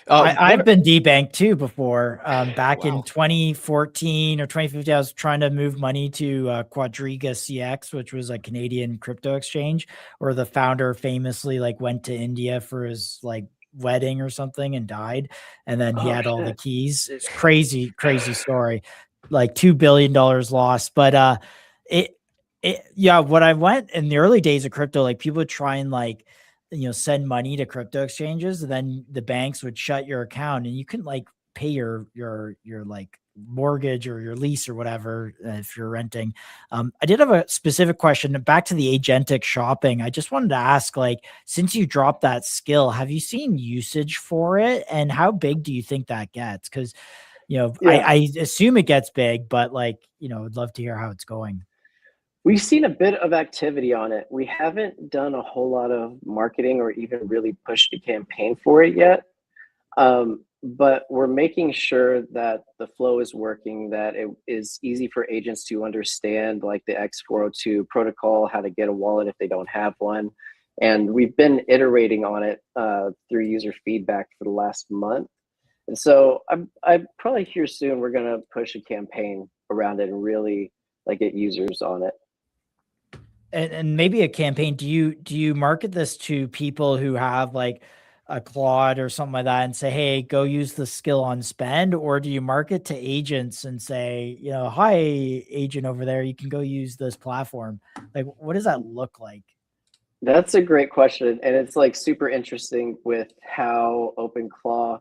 I've been debanked too before. Back in Wow. 2014 or 2015, I was trying to move money to Quadriga CX, which was a Canadian crypto exchange, where the founder famously like went to India for his like wedding or something and died, and then he had all the keys. It's crazy story. Like $2 billion lost, but when I went in the early days of crypto, like people would try and like send money to crypto exchanges, and then the banks would shut your account and you couldn't like pay your like mortgage or your lease or whatever if you're renting. I did have a specific question back to the agentic shopping. I just wanted to ask, like, since you dropped that skill, have you seen usage for it, and how big do you think that gets? Because I assume it gets big, but like, I'd love to hear how it's going. We've seen a bit of activity on it. We haven't done a whole lot of marketing or even really pushed a campaign for it yet. But we're making sure that the flow is working, that it is easy for agents to understand, like the X402 protocol, how to get a wallet if they don't have one. And we've been iterating on it through user feedback for the last month. And so I probably here soon, we're going to push a campaign around it and really like get users on it. and maybe a campaign. Do you market this to people who have like a Claude or something like that and say, hey, go use the skill on spend? Or do you market to agents and say, you know, hi, agent over there, you can go use this platform? Like, what does that look like? That's a great question. And it's like super interesting with how OpenClaw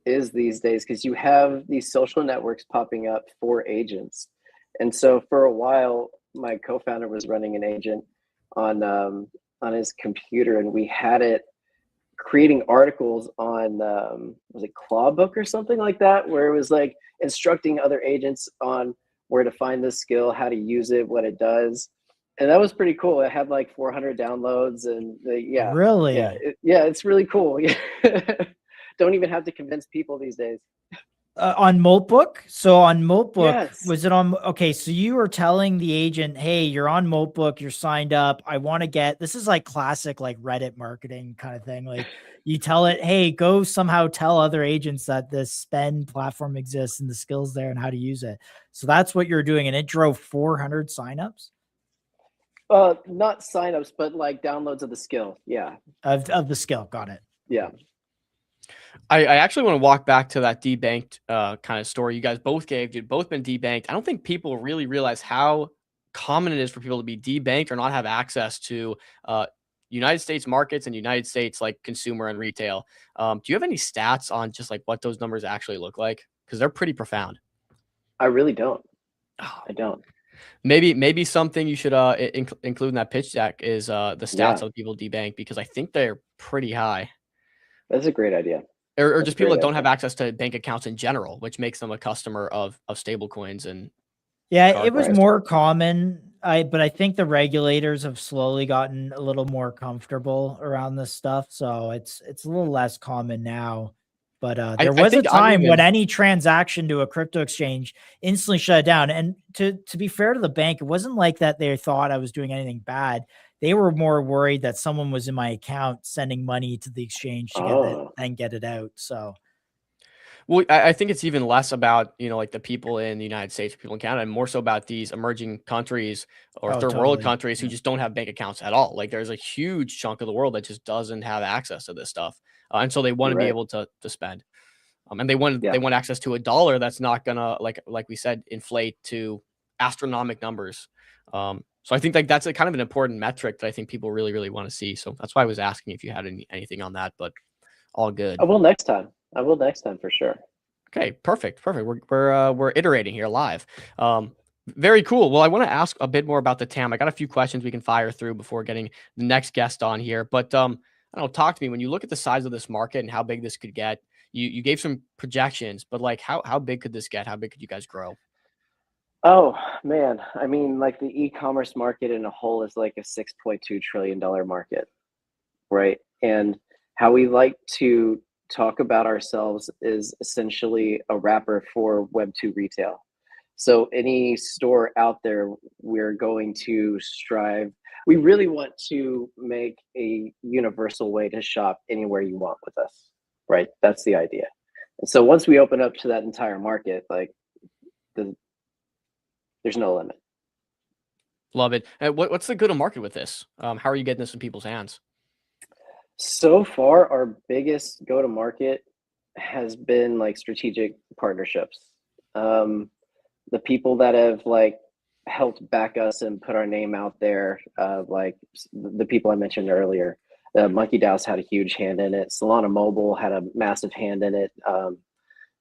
is these days, because you have these social networks popping up for agents. And so for a while, my co-founder was running an agent on his computer, and we had it creating articles on was it Clawbook or something like that, where it was like instructing other agents on where to find this skill, how to use it, what it does. And that was pretty cool. It had like 400 downloads, and Really? it's really cool. Don't even have to convince people these days. On Moltbook? So on Moltbook, Yes. was it on? Okay, so you were telling the agent, hey, you're on Moltbook, you're signed up. I want to get, this is like classic, like Reddit marketing kind of thing. Like you tell it, hey, go somehow tell other agents that this spend platform exists and the skills there and how to use it. So that's what you're doing. And it drove 400 signups? Not signups, but like downloads of the skill. Yeah. Of the skill. Got it. Yeah. I actually want to walk back to that debanked kind of story you guys both gave. You've both been debanked. I don't think people really realize how common it is for people to be debanked or not have access to United States markets and United States like consumer and retail. Do you have any stats on just like what those numbers actually look like? Because they're pretty profound. I really don't. I don't. Maybe something you should include in that pitch deck is the stats of people debanked, because I think they're pretty high. That's a great idea. Or just people that don't have access to bank accounts in general, which makes them a customer of stable coins. And yeah, it was more common. But I think the regulators have slowly gotten a little more comfortable around this stuff. So it's a little less common now. But there was a time when any transaction to a crypto exchange instantly shut down. And to be fair to the bank, it wasn't like that they thought I was doing anything bad. They were more worried that someone was in my account sending money to the exchange to get it and get it out. So, well, I think it's even less about, you know, like the people in the United States, people in Canada, and more so about these emerging countries or third world countries who just don't have bank accounts at all. Like there's a huge chunk of the world that just doesn't have access to this stuff. And so they want to be able to spend. And they want access to a dollar that's not gonna, like we said, inflate to astronomical numbers. So I think like that's a kind of an important metric that I think people really, really want to see. So that's why I was asking if you had anything on that, but all good. I will next time. For sure. Okay, perfect. We're iterating here live. Very cool. Well, I want to ask a bit more about the TAM. I got a few questions we can fire through before getting the next guest on here. But I don't know, talk to me. When you look at the size of this market and how big this could get, you gave some projections, but like how big could this get? How big could you guys grow? Oh man, I mean, like the e-commerce market in a whole is like a $6.2 trillion market, right? And how we like to talk about ourselves is essentially a wrapper for Web2 retail. So any store out there, we're going to strive. We really want to make a universal way to shop anywhere you want with us, right? That's the idea. And so once we open up to that entire market, like there's no limit. Love it. What's the go-to-market with this? How are you getting this in people's hands? So far, our biggest go-to-market has been like strategic partnerships. The people that have like helped back us and put our name out there, like the people I mentioned earlier, MonkeDAO's had a huge hand in it. Solana Mobile had a massive hand in it.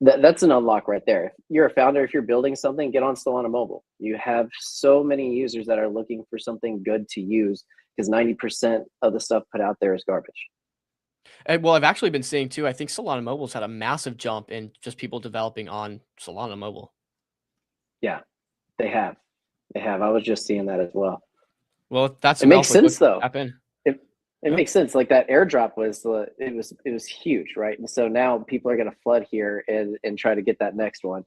That's an unlock right there. If you're a founder, if you're building something, get on Solana Mobile. You have so many users that are looking for something good to use, because 90% of the stuff put out there is garbage. And well, I've actually been seeing too, I think Solana Mobile's had a massive jump in just people developing on Solana Mobile. Yeah, they have. I was just seeing that as well. Well, it makes sense though. It Yeah. makes sense. Like that airdrop was huge, right? And so now people are going to flood here and try to get that next one.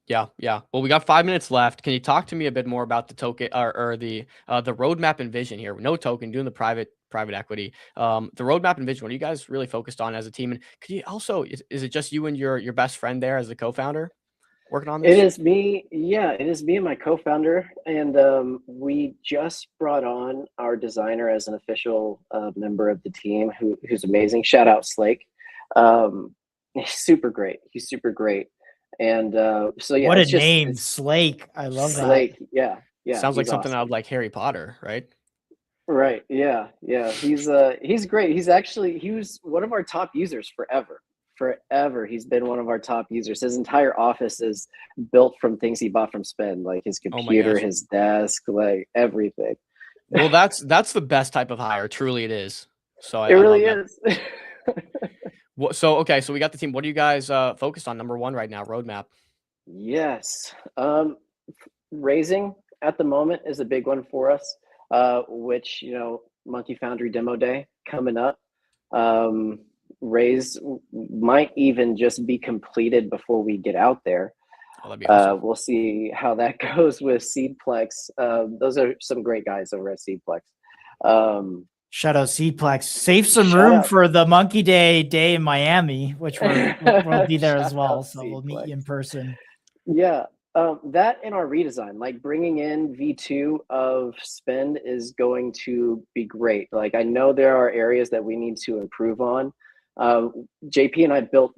Yeah. Well, we got 5 minutes left. Can you talk to me a bit more about the token or the roadmap and vision here? No token, doing the private equity. The roadmap and vision. What are you guys really focused on as a team? And could you also is it just you and your best friend there as the co-founder? working on this? It is me. Yeah, it is me and my co-founder, and we just brought on our designer as an official member of the team, who's amazing. Shout out Slake. He's super great. He's super great. And so yeah, What a it's just name, Slake. I love that. Slake. Yeah, yeah. Sounds like he's something out awesome. of like Harry Potter, right? Right. Yeah. Yeah. He's great. He was one of our top users forever. Forever. He's been one of our top users. His entire office is built from things he bought from Spend, like his Oh my computer, gosh. his desk, like everything. Well, that's the best type of hire. Truly, it is. So It I really love that. is. So okay, so we got the team. What are you guys focused on? Number one right now, roadmap. Yes. Raising at the moment is a big one for us, which, MonkeFoundry demo day coming up. Raise might even just be completed before we get out there. Oh, that'd be awesome. We'll see how that goes with Seedplex. Those are some great guys over at Seedplex. Shout out Seedplex. Save some Shout room out. for the Monkey Day in Miami, which we'll be there as Shout well. out So we'll meet you in person. Yeah. That and our redesign, like bringing in V2 of Spend is going to be great. Like I know there are areas that we need to improve on. JP and I built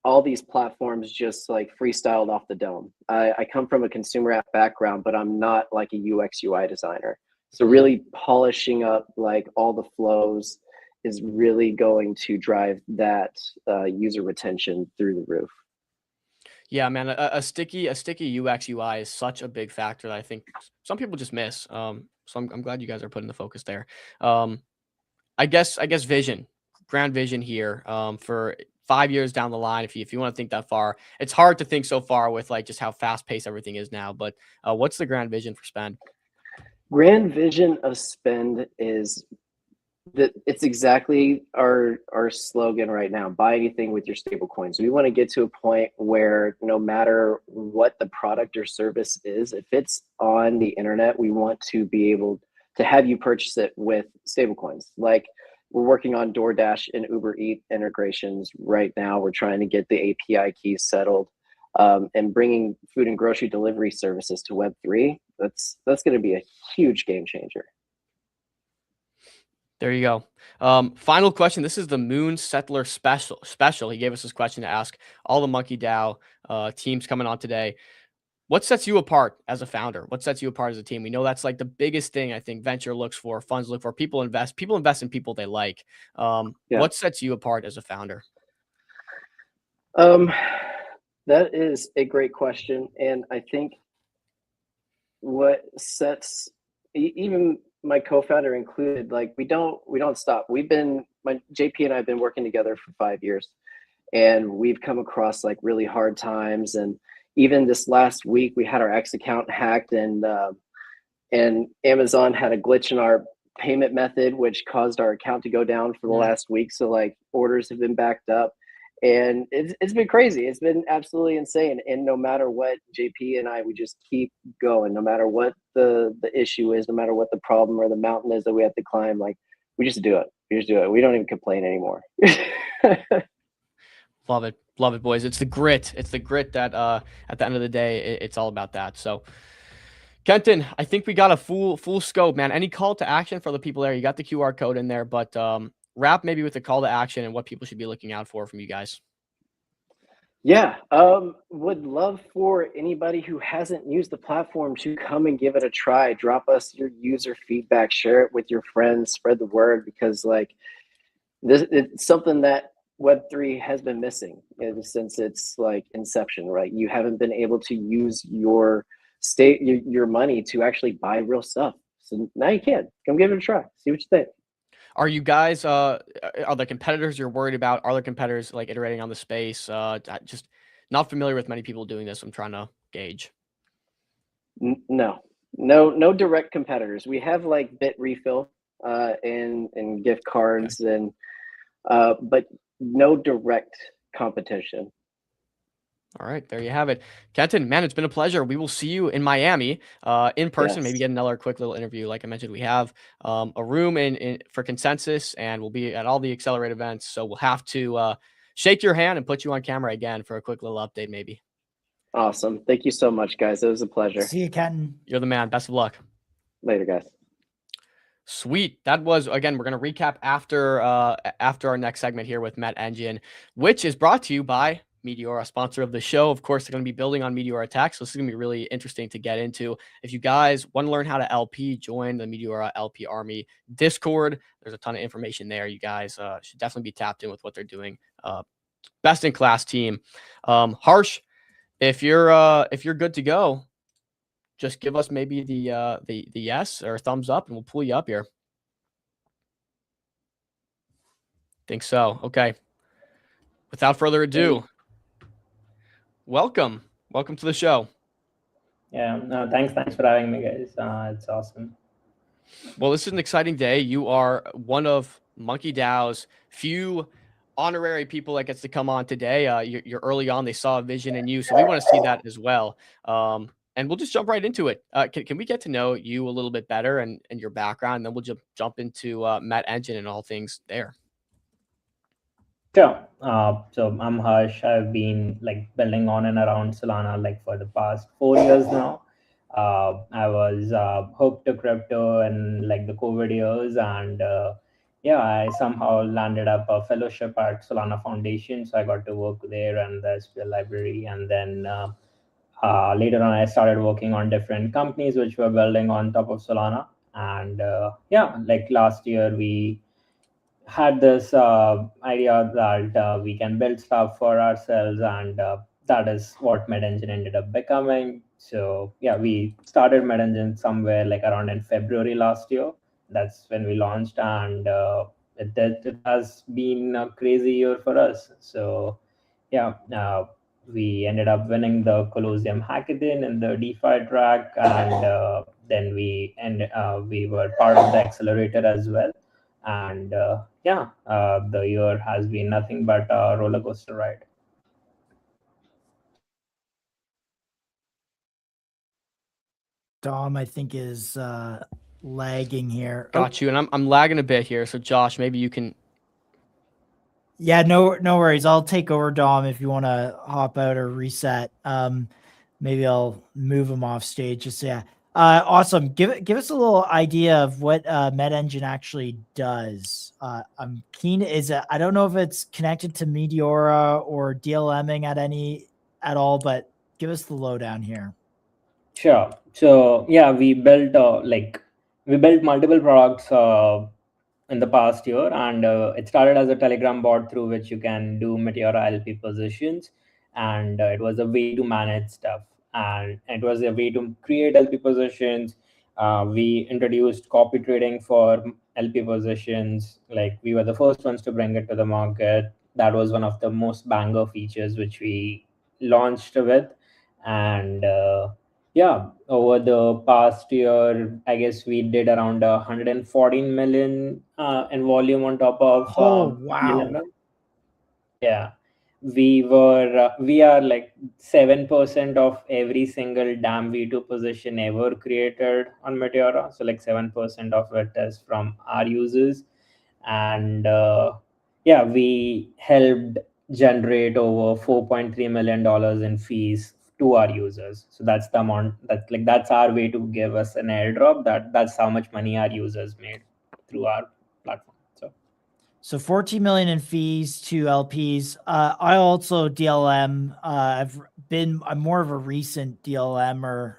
all these platforms just like freestyled off the dome. I come from a consumer app background, but I'm not like a UX UI designer. So really polishing up like all the flows is really going to drive that user retention through the roof. Yeah, man, a sticky UX UI is such a big factor that I think some people just miss. So I'm glad you guys are putting the focus there. I guess grand vision here for 5 years down the line. If you want to think that far, it's hard to think so far with like just how fast paced everything is now. But what's the grand vision for Spend? Grand vision of Spend is that it's exactly our slogan right now: buy anything with your stable coins. We want to get to a point where no matter what the product or service is, if it's on the internet, we want to be able to have you purchase it with stable coins. Like we're working on DoorDash and Uber Eats integrations right now. We're trying to get the API keys settled, and bringing food and grocery delivery services to Web3. That's going to be a huge game changer. There you go. Final question. This is the Moon Settler special. He gave us this question to ask all the MonkeDAO teams coming on today. What sets you apart as a founder? What sets you apart as a team? We know that's like the biggest thing I think venture looks for, funds look for. People invest in people they like. What sets you apart as a founder? That is a great question. And I think what sets even my co-founder included, like we don't stop. JP and I have been working together for 5 years, and we've come across like really hard times. And even this last week, we had our X account hacked, and Amazon had a glitch in our payment method, which caused our account to go down for the last week. So like orders have been backed up, and it's been crazy. It's been absolutely insane. And no matter what, JP and I, we just keep going. No matter what the issue is, no matter what the problem or the mountain is that we have to climb, like we just do it. We don't even complain anymore. Love it, boys. It's the grit. It's the grit that at the end of the day, it's all about that. So, Kenton, I think we got a full scope, man. Any call to action for the people there? You got the QR code in there, but wrap maybe with the call to action and what people should be looking out for from you guys. Yeah, would love for anybody who hasn't used the platform to come and give it a try. Drop us your user feedback, share it with your friends, spread the word, because like this, it's something that Web3 has been missing since its like inception, right? You haven't been able to use your money to actually buy real stuff. So now you can. Come give it a try. See what you think. Are you guys, are the competitors you're worried about? Are there competitors like iterating on the space? Just not familiar with many people doing this. I'm trying to gauge. No direct competitors. We have like Bit Refill and gift cards, and but no direct competition. All right, there you have it. Kenton, man, it's been a pleasure. We will see you in Miami in person, maybe get another quick little interview. Like I mentioned, we have a room in for consensus, and we'll be at all the Accelerate events. So we'll have to shake your hand and put you on camera again for a quick little update, maybe. Awesome. Thank you so much, guys. It was a pleasure. See you, Kenton. You're the man. Best of luck. Later, guys. Sweet. That was, again, we're going to recap after our next segment here with Met Engine, which is brought to you by Meteora, sponsor of the show. Of course, they're going to be building on Meteora Tech, so this is going to be really interesting to get into. If you guys want to learn how to LP, join the Meteora LP Army Discord. There's a ton of information there. You guys should definitely be tapped in with what they're doing. Best in class team. Harsh, if you're good to go, just give us maybe the yes or thumbs up, and we'll pull you up here. Think so. Okay. Without further ado, welcome to the show. Yeah, thanks for having me, guys. It's awesome. Well, this is an exciting day. You are one of MonkeDAO's few honorary people that gets to come on today. You're early on. They saw a vision in you, so we want to see that as well. And we'll just jump right into it. Can we get to know you a little bit better and your background, and then we'll jump into Met Engine and all things there. Sure. So I'm Harsh. I've been like building on and around Solana like for the past 4 years now. I was hooked to crypto in like the COVID years, and I somehow landed up a fellowship at Solana Foundation. So I got to work there and the SQL library, and then later on I started working on different companies which were building on top of Solana. And like last year we had this idea that we can build stuff for ourselves, and that is what MedEngine ended up becoming. So we started MedEngine somewhere like around in February last year. That's when we launched, and it has been a crazy year for us. So we ended up winning the Colosseum Hackathon in the DeFi track, and then we were part of the accelerator as well. And the year has been nothing but a roller coaster ride. Dom, I think, is lagging here. Got you, and I'm lagging a bit here. So Josh, maybe you can. Yeah, no worries. I'll take over, Dom, if you want to hop out or reset. Maybe I'll move him off stage. Just awesome. Give us a little idea of what MedEngine actually does. I'm keen. I don't know if it's connected to Meteora or DLMing at all, but give us the lowdown here. Sure. So we built multiple products in the past year, and it started as a Telegram bot through which you can do Meteora LP positions, and it was a way to manage stuff, and it was a way to create LP positions. We introduced copy trading for LP positions. Like, we were the first ones to bring it to the market. That was one of the most banger features which we launched with. And over the past year, I guess we did around 114 million in volume on top of wow. Yeah, we are like 7% of every single DAM V2 position ever created on Meteora. So like 7% of it is from our users. And we helped generate over $4.3 million in fees to our users. So that's the amount that's our way to give us an airdrop. That's how much money our users made through our platform. So 14 million in fees to LPs. I also DLM. I'm more of a recent DLMer,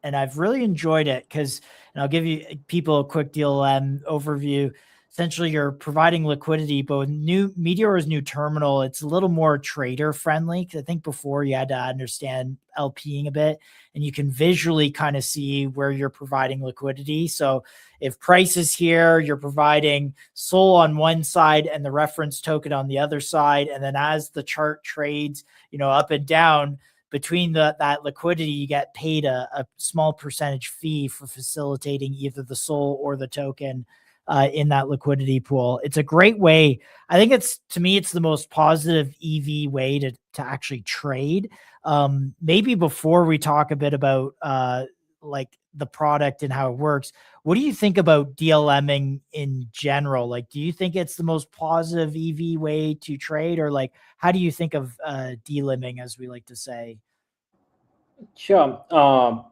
and I've really enjoyed it because, and I'll give you people a quick DLM overview. Essentially, you're providing liquidity, but with Meteora's new terminal, it's a little more trader friendly. Because I think before you had to understand LPing a bit, and you can visually kind of see where you're providing liquidity. So if price is here, you're providing SOL on one side and the reference token on the other side. And then as the chart trades, up and down between that liquidity, you get paid a small percentage fee for facilitating either the SOL or the token in that liquidity pool. It's a great way. I think to me, it's the most positive EV way to actually trade. Maybe before we talk a bit about like the product and how it works, what do you think about DLMing in general? Like, do you think it's the most positive EV way to trade, or like, how do you think of DLMing, as we like to say? Sure.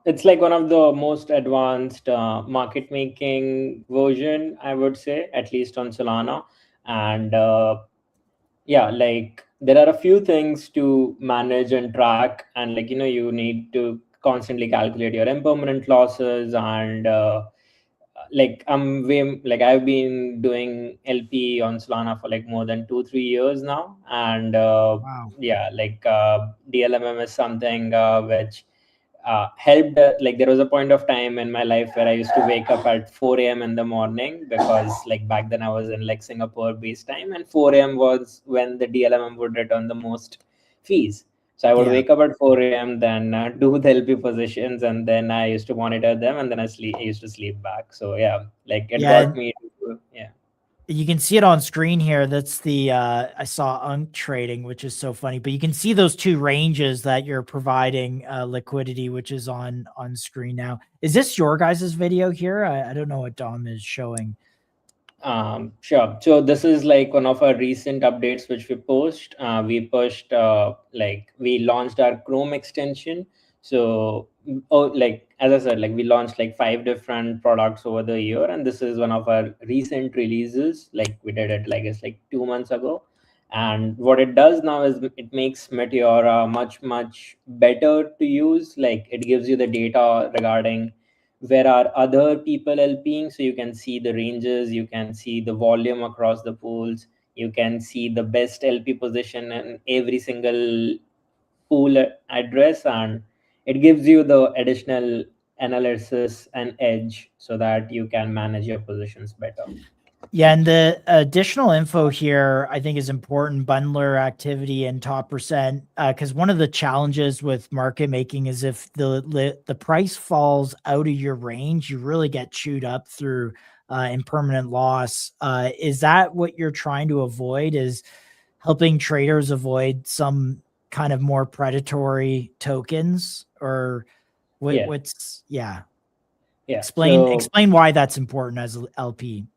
It's like one of the most advanced market making version, I would say, at least on Solana. And yeah, like there are a few things to manage and track, and like you need to constantly calculate your impermanent losses and like I've been doing LP on Solana for like more than 2-3 years now, and Wow. yeah, like DLMM is something which helped. Like there was a point of time in my life where I used to wake up at 4 a.m. in the morning, because like back then I was in like Singapore based time, and 4 a.m. was when the DLMM would return the most fees. So I would Yeah. wake up at 4 a.m., then do the LP positions, and then I used to monitor them, and then I used to sleep back. So yeah, like it Yeah. got me to, yeah. You can see it on screen here. That's the I saw Unk trading, which is so funny. But you can see those two ranges that you're providing liquidity, which is on screen now. Is this your guys' video here? I don't know what Dom is showing. Sure. So this is like one of our recent updates which we pushed. We pushed like we launched our Chrome extension. So like as I said, like we launched like 5 different products over the year, and this is one of our recent releases. Like we did it like it's like 2 months ago. And what it does now is it makes Meteora much better to use. Like it gives you the data regarding where are other people LPing, so you can see the ranges, you can see the volume across the pools, you can see the best LP position in every single pool address, and it gives you the additional analysis and edge so that you can manage your positions better. Yeah, and the additional info here I think is important: bundler activity and top percent. Because one of the challenges with market making is if the price falls out of your range, you really get chewed up through impermanent loss. Is that what you're trying to avoid? Is helping traders avoid some kind of more predatory tokens, or Yeah. what's yeah? Yeah. Explain why that's important as a LP.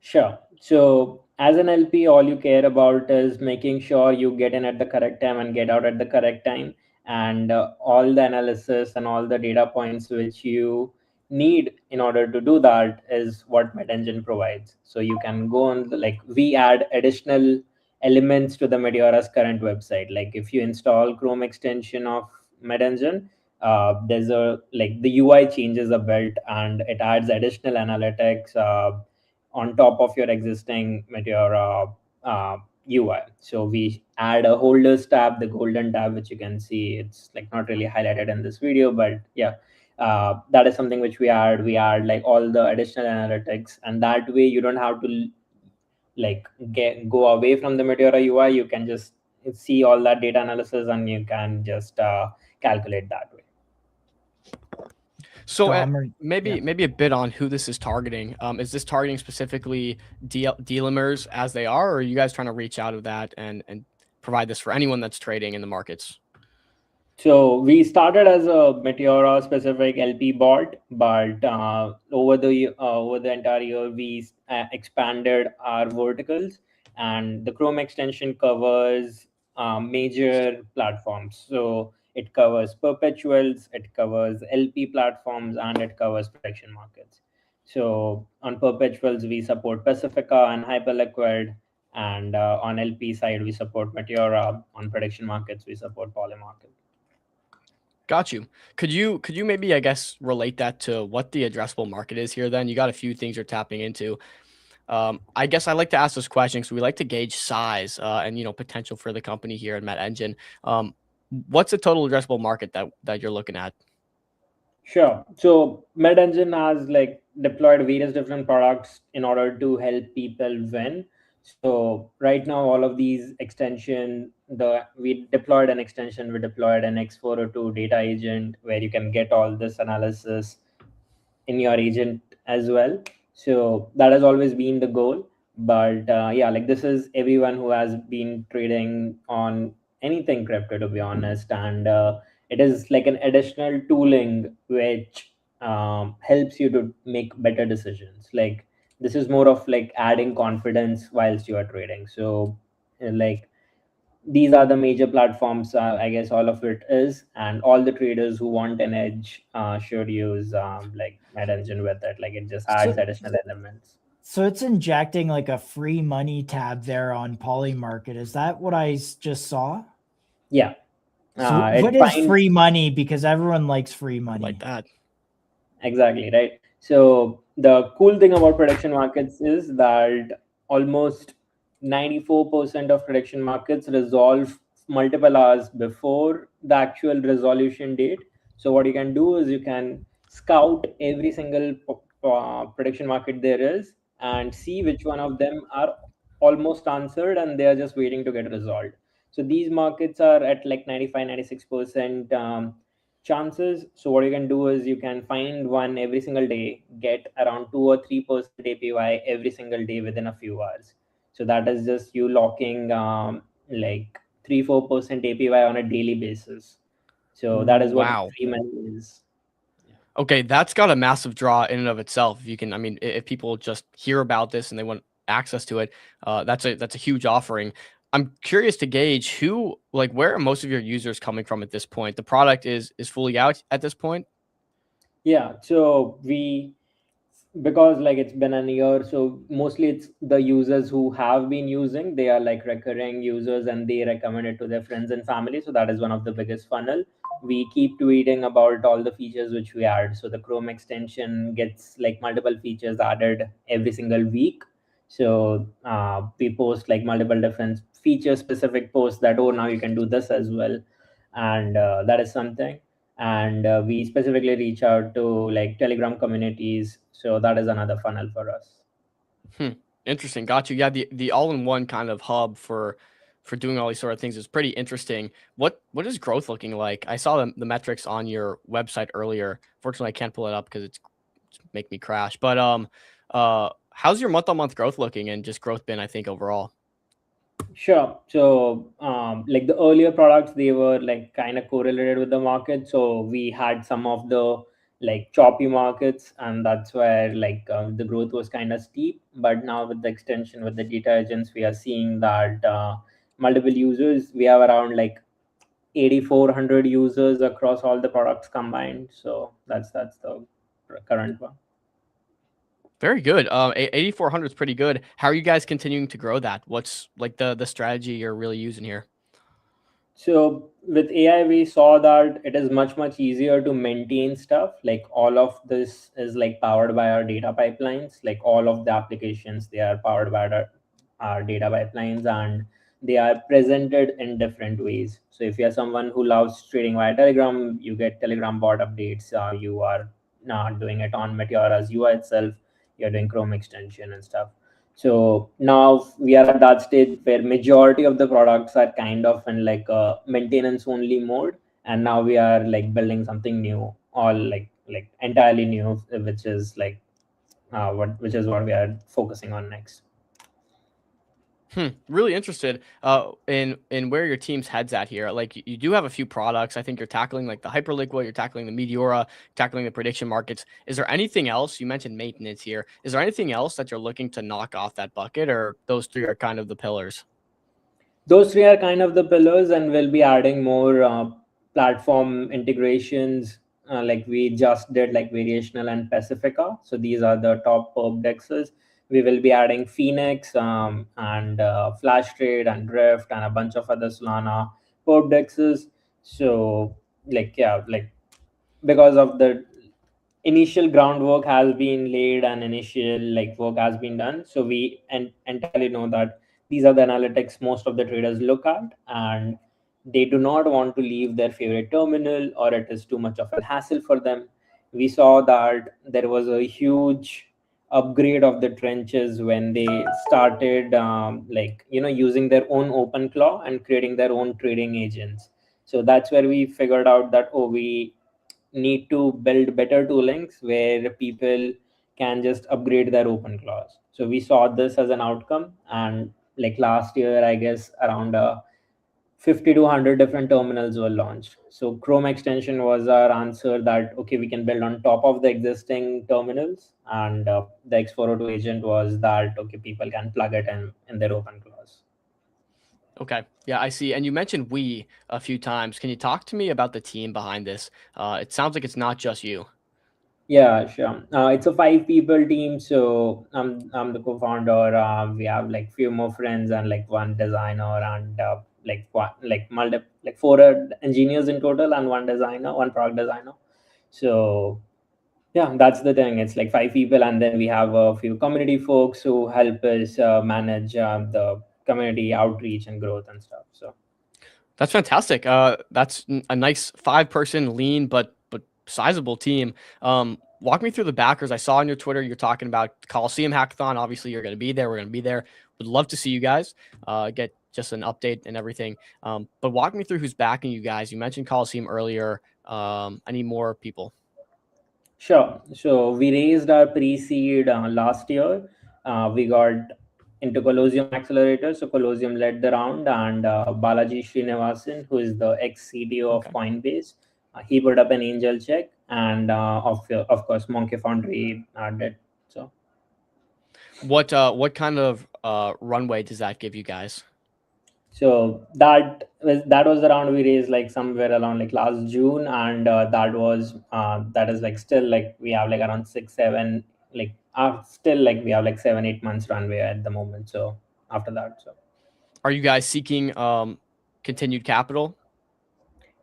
Sure. So as an LP, all you care about is making sure you get in at the correct time and get out at the correct time. And all the analysis and all the data points which you need in order to do that is what MedEngine provides. So you can go on, like we add additional elements to the Meteora's current website. Like if you install Chrome extension of MedEngine, there's a like the UI changes a bit and it adds additional analytics on top of your existing Meteora UI. So we add a holders tab, the golden tab, which you can see. It's like not really highlighted in this video, but yeah, that is something which we add. We add like all the additional analytics, and that way you don't have to like go away from the Meteora UI. You can just see all that data analysis, and you can just calculate that way. So maybe a bit on who this is targeting. Is this targeting specifically DLMers as they are, or are you guys trying to reach out of that and provide this for anyone that's trading in the markets? So we started as a Meteora specific LP bot, but over the entire year we expanded our verticals, and the Chrome extension covers major platforms. So it covers perpetuals, it covers LP platforms, and it covers prediction markets. So on perpetuals we support Pacifica and Hyperliquid, and on LP side we support Meteora. On prediction markets we support Polymarket. Got you. Could you maybe, I guess, relate that to what the addressable market is here? Then you got a few things you're tapping into. I guess I like to ask this question because we like to gauge size and potential for the company here at MedEngine. What's the total addressable market that you're looking at? Sure. So MedEngine has like deployed various different products in order to help people win. So right now, all of these extension, we deployed an extension, we deployed an X402 data agent where you can get all this analysis in your agent as well. So that has always been the goal. But yeah, like this is everyone who has been trading on anything crypto, to be honest. And it is like an additional tooling which helps you to make better decisions. Like this is more of like adding confidence whilst you are trading. So like these are the major platforms. I guess all of it is, and all the traders who want an edge should use like Med Engine with it. Like it just adds additional elements. So it's injecting like a free money tab there on Polymarket. Is that what I just saw? Yeah. So what is free money? Because everyone likes free money. Like that. Exactly, right? So the cool thing about prediction markets is that almost 94% of prediction markets resolve multiple hours before the actual resolution date. So what you can do is you can scout every single prediction market there is and see which one of them are almost answered and they are just waiting to get resolved. So these markets are at like 95-96% chances. So what you can do is you can find one every single day, get around 2 or 3% APY every single day within a few hours. So that is just you locking like 3-4% APY on a daily basis. So that is what free money is. Okay, that's got a massive draw in and of itself. If you can, I mean, if people just hear about this and they want access to it, that's a huge offering. I'm curious to gauge who, like, where are most of your users coming from at this point? The product is fully out at this point. Yeah, so because like it's been a year, so mostly it's the users who have been using, they are like recurring users and they recommend it to their friends and family. So that is one of the biggest funnel. We keep tweeting about all the features which we add. So the Chrome extension gets like multiple features added every single week. So we post like multiple different feature specific posts that, oh, now you can do this as well. And that is something. And we specifically reach out to like Telegram communities. So that is another funnel for us. Interesting. Got you. Yeah, the all-in-one kind of hub for doing all these sort of things is pretty interesting. What is growth looking like? I saw the metrics on your website earlier. Fortunately, I can't pull it up because it's make me crash. But how's your month-on-month growth looking and just growth been, I think, overall? Sure. So like the earlier products, they were like kind of correlated with the market. So we had some of the like choppy markets, and that's where like the growth was kind of steep. But now with the extension with the data agents, we are seeing that multiple users, we have around like 8,400 users across all the products combined. So that's the current one. Very good. 8,400 is pretty good. How are you guys continuing to grow that? What's like the strategy you're really using here? So with AI, we saw that it is much easier to maintain stuff. Like all of this is like powered by our data pipelines. Like all of the applications, they are powered by our data pipelines, and they are presented in different ways. So if you're someone who loves trading via Telegram, you get Telegram bot updates. You are not doing it on Meteora's UI itself. You're doing Chrome extension and stuff. So now we are at that stage where majority of the products are kind of in like a maintenance only mode, and now we are like building something new, all like entirely new, which is like what we are focusing on next. Really interested in where your team's head's at here. Like you do have a few products. I think you're tackling like the Hyperliquid, you're tackling the Meteora, tackling the prediction markets. Is there anything else? You mentioned maintenance here. Is there anything else that you're looking to knock off that bucket, or those three are kind of the pillars? Those three are kind of the pillars, and we'll be adding more platform integrations. Like we just did like Variational and Pacifica. So these are the top perp dexes. We will be adding Phoenix and Flash Trade and Drift and a bunch of other Solana perp dexes. So like, yeah, like because of the initial groundwork has been laid and initial like work has been done. So we entirely know that these are the analytics most of the traders look at, and they do not want to leave their favorite terminal or it is too much of a hassle for them. We saw that there was a huge upgrade of the trenches when they started using their own open claw and creating their own trading agents. So that's where we figured out that we need to build better toolings where people can just upgrade their open claws. So we saw this as an outcome, and like last year, I guess around 50 to 100 different terminals were launched. So Chrome extension was our answer that, okay, we can build on top of the existing terminals. And the X402 agent was that, okay, people can plug it in their open claws. Okay. Yeah, I see. And you mentioned we a few times. Can you talk to me about the team behind this? It sounds like it's not just you. Yeah, sure. It's a 5 people team, so I'm the co-founder. We have like few more friends and like one designer and like four engineers in total and one designer, one product designer. So yeah, that's the thing. It's like 5 people, and then we have a few community folks who help us manage the community outreach and growth and stuff. So That's fantastic. That's a nice 5-person lean but sizable team. Walk me through the backers. I saw on your Twitter you're talking about Coliseum Hackathon. Obviously, you're going to be there. We're going to be there. Would love to see you guys. Get just an update and everything. But walk me through who's backing you guys. You mentioned Coliseum earlier. I need more people. sure. So we raised our pre-seed last year. We got into Colosseum Accelerator. So Colosseum led the round, and Balaji Srinivasan, who is the ex-CTO of Coinbase, he put up an angel check, and of course MonkeFoundry did. So What kind of runway does that give you guys? So that was the round we raised like somewhere around like last June, and that is like still like we have like around 6-7 like still like we have like 7-8 months runway at the moment. So after that, so are you guys seeking continued capital?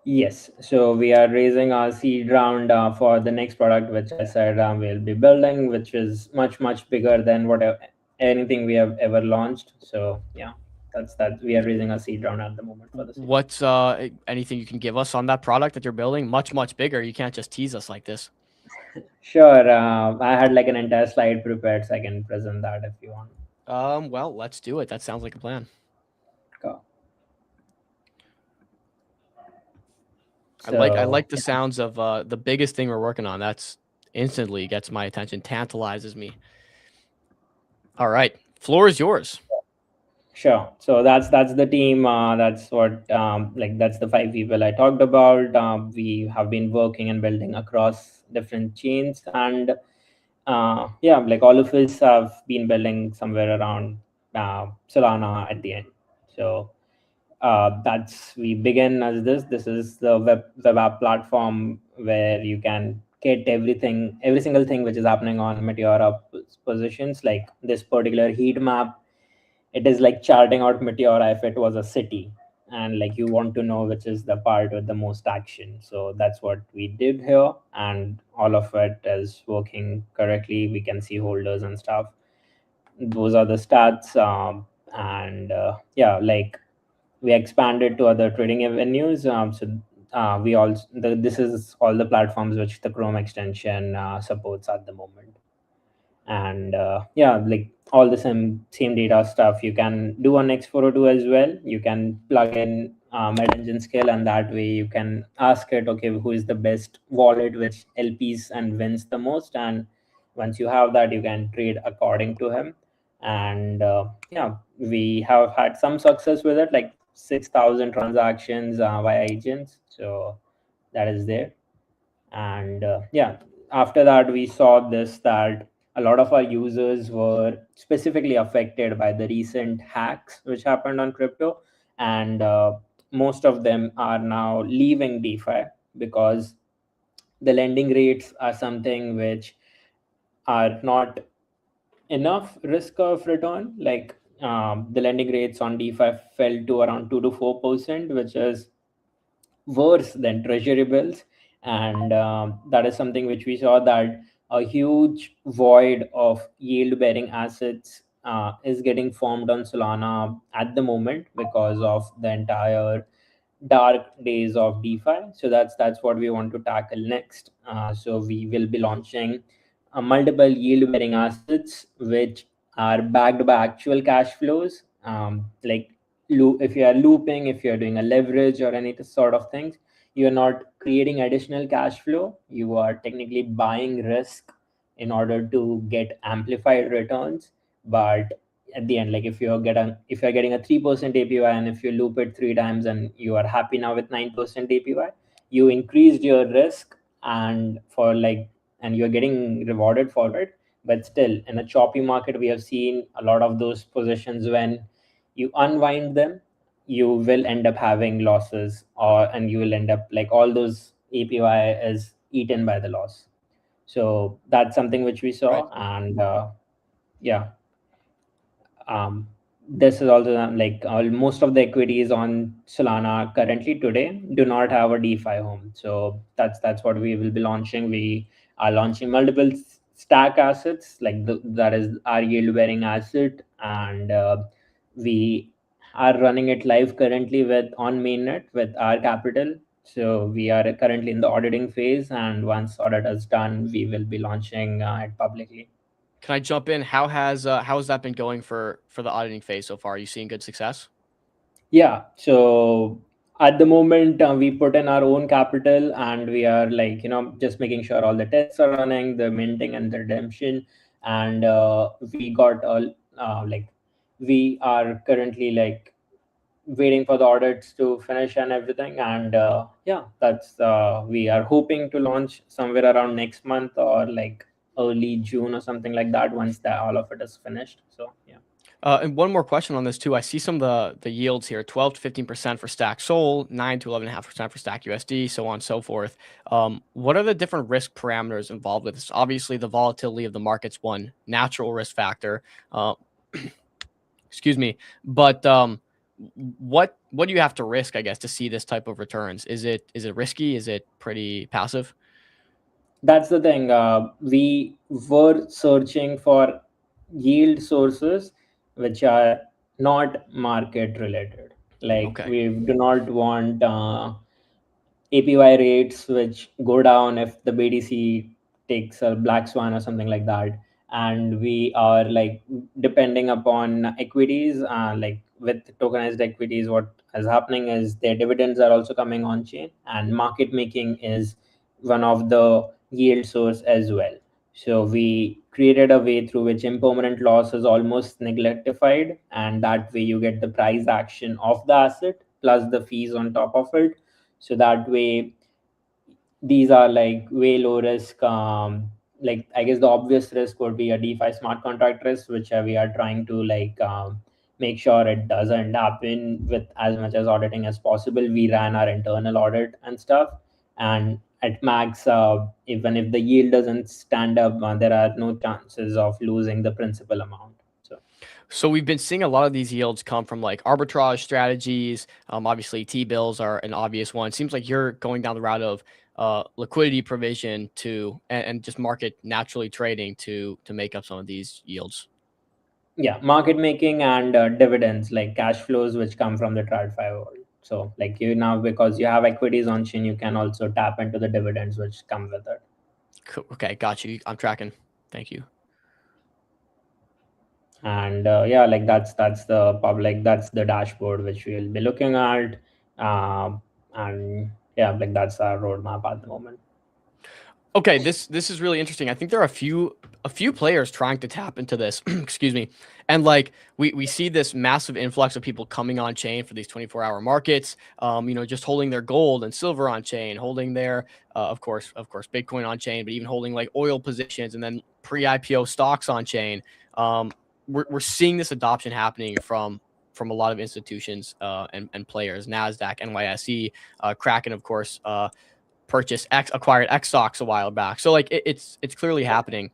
yes, so we are raising our seed round for the next product, which I said we'll be building, which is much bigger than anything we have ever launched. So yeah, that's that. We are raising a seed round at the moment for the seed. What's anything you can give us on that product that you're building? Much bigger. You can't just tease us like this. Sure. I had like an entire slide prepared, so I can present that if you want. Well, let's do it. That sounds like a plan. Go. So, I like the sounds of the biggest thing we're working on. That's instantly gets my attention, tantalizes me. All right, floor is yours. Sure. So that's the team. That's what that's the 5 people I talked about. We have been working and building across different chains, and yeah, like all of us have been building somewhere around Solana at the end. So we begin as this is the web app platform where you can get every single thing which is happening on Meteora positions. Like this particular heat map, it is like charting out Meteora if it was a city, and like you want to know which is the part with the most action. So that's what we did here, and all of it is working correctly. We can see holders and stuff. Those are the stats, and yeah, like we expanded to other trading venues. We also this is all the platforms which the Chrome extension supports at the moment. And yeah, like all the same data stuff you can do on X402 as well. You can plug in MedEngine skill, and that way you can ask it, okay, who is the best wallet which LPs and wins the most, and once you have that, you can trade according to him. And yeah, we have had some success with it, like 6,000 transactions via agents. So that is there. And yeah, after that we saw that a lot of our users were specifically affected by the recent hacks which happened on crypto, and most of them are now leaving DeFi because the lending rates are something which are not enough risk of return. Like the lending rates on DeFi fell to around 2 to 4%, which is worse than treasury bills. And that is something which we saw, that a huge void of yield bearing assets is getting formed on Solana at the moment because of the entire dark days of DeFi. So that's what we want to tackle next. So we will be launching multiple yield bearing assets which are backed by actual cash flows. Like if you are looping, if you are doing a leverage or any sort of things, you are not creating additional cash flow. You are technically buying risk in order to get amplified returns. But at the end, like if you're getting a 3% APY, and if you loop it 3 times and you are happy now with 9% APY, you increased your risk, and you're getting rewarded for it. But still, in a choppy market, we have seen a lot of those positions, when you unwind them, you will end up having losses, and you will end up like all those APY is eaten by the loss. So that's something which we saw. And yeah, um, this is also like most of the equities on Solana currently today do not have a DeFi home. So that's what we will be launching. We are launching multiple stack assets, like that is our yield bearing asset, and we are running it live currently with on mainnet with our capital. So we are currently in the auditing phase, and once audit is done, we will be launching it publicly. Can I jump in? How has that been going for the auditing phase so far? Are you seeing good success? Yeah. So at the moment, we put in our own capital, and we are like, just making sure all the tests are running, the minting and the redemption. And we got all like, we are currently like waiting for the audits to finish and everything. And yeah, that's we are hoping to launch somewhere around next month, or like early June or something like that, once that all of it is finished. So yeah. And one more question on this too. I see some of the yields here: 12 to 15% for Stack Sol, 9 to 11.5% for Stack USD, so on and so forth. What are the different risk parameters involved with this? Obviously, the volatility of the market's one natural risk factor. Excuse me, but what do you have to risk, I guess, to see this type of returns? Is it risky? Is it pretty passive? That's the thing. We were searching for yield sources which are not market related. Like, Okay. we do not want APY rates which go down if the BDC takes a black swan or something like that. And we are like depending upon equities, like with tokenized equities, what is happening is their dividends are also coming on chain, and market making is one of the yield source as well. So we created a way through which impermanent loss is almost neglectified, and that way you get the price action of the asset plus the fees on top of it. So that way, these are like way low risk. Like, I guess the obvious risk would be a DeFi smart contract risk, which we are trying to like make sure it doesn't happen with as much as auditing as possible. We ran our internal audit and stuff, and at max, even if the yield doesn't stand up, there are no chances of losing the principal amount. So we've been seeing a lot of these yields come from like arbitrage strategies. Obviously, T-bills are an obvious one. Seems like you're going down the route of liquidity provision and just market naturally trading to make up some of these yields. Yeah, market making and dividends, like cash flows which come from the TradFi world. So like, you now, because you have equities on chain, you can also tap into the dividends which come with it. Cool. Okay, got you. I'm tracking. Thank you. And yeah, like that's the public, that's the dashboard which we'll be looking at. And yeah, like that's our roadmap at the moment. Okay, this is really interesting. I think there are a few players trying to tap into this. Excuse me. And like we see this massive influx of people coming on chain for these 24-hour markets. Just holding their gold and silver on chain, holding their of course Bitcoin on chain, but even holding like oil positions and then pre-IPO stocks on chain. We're seeing this adoption happening from a lot of institutions and players. Nasdaq, NYSE, Kraken, of course. Acquired X stocks a while back. So like it's clearly happening.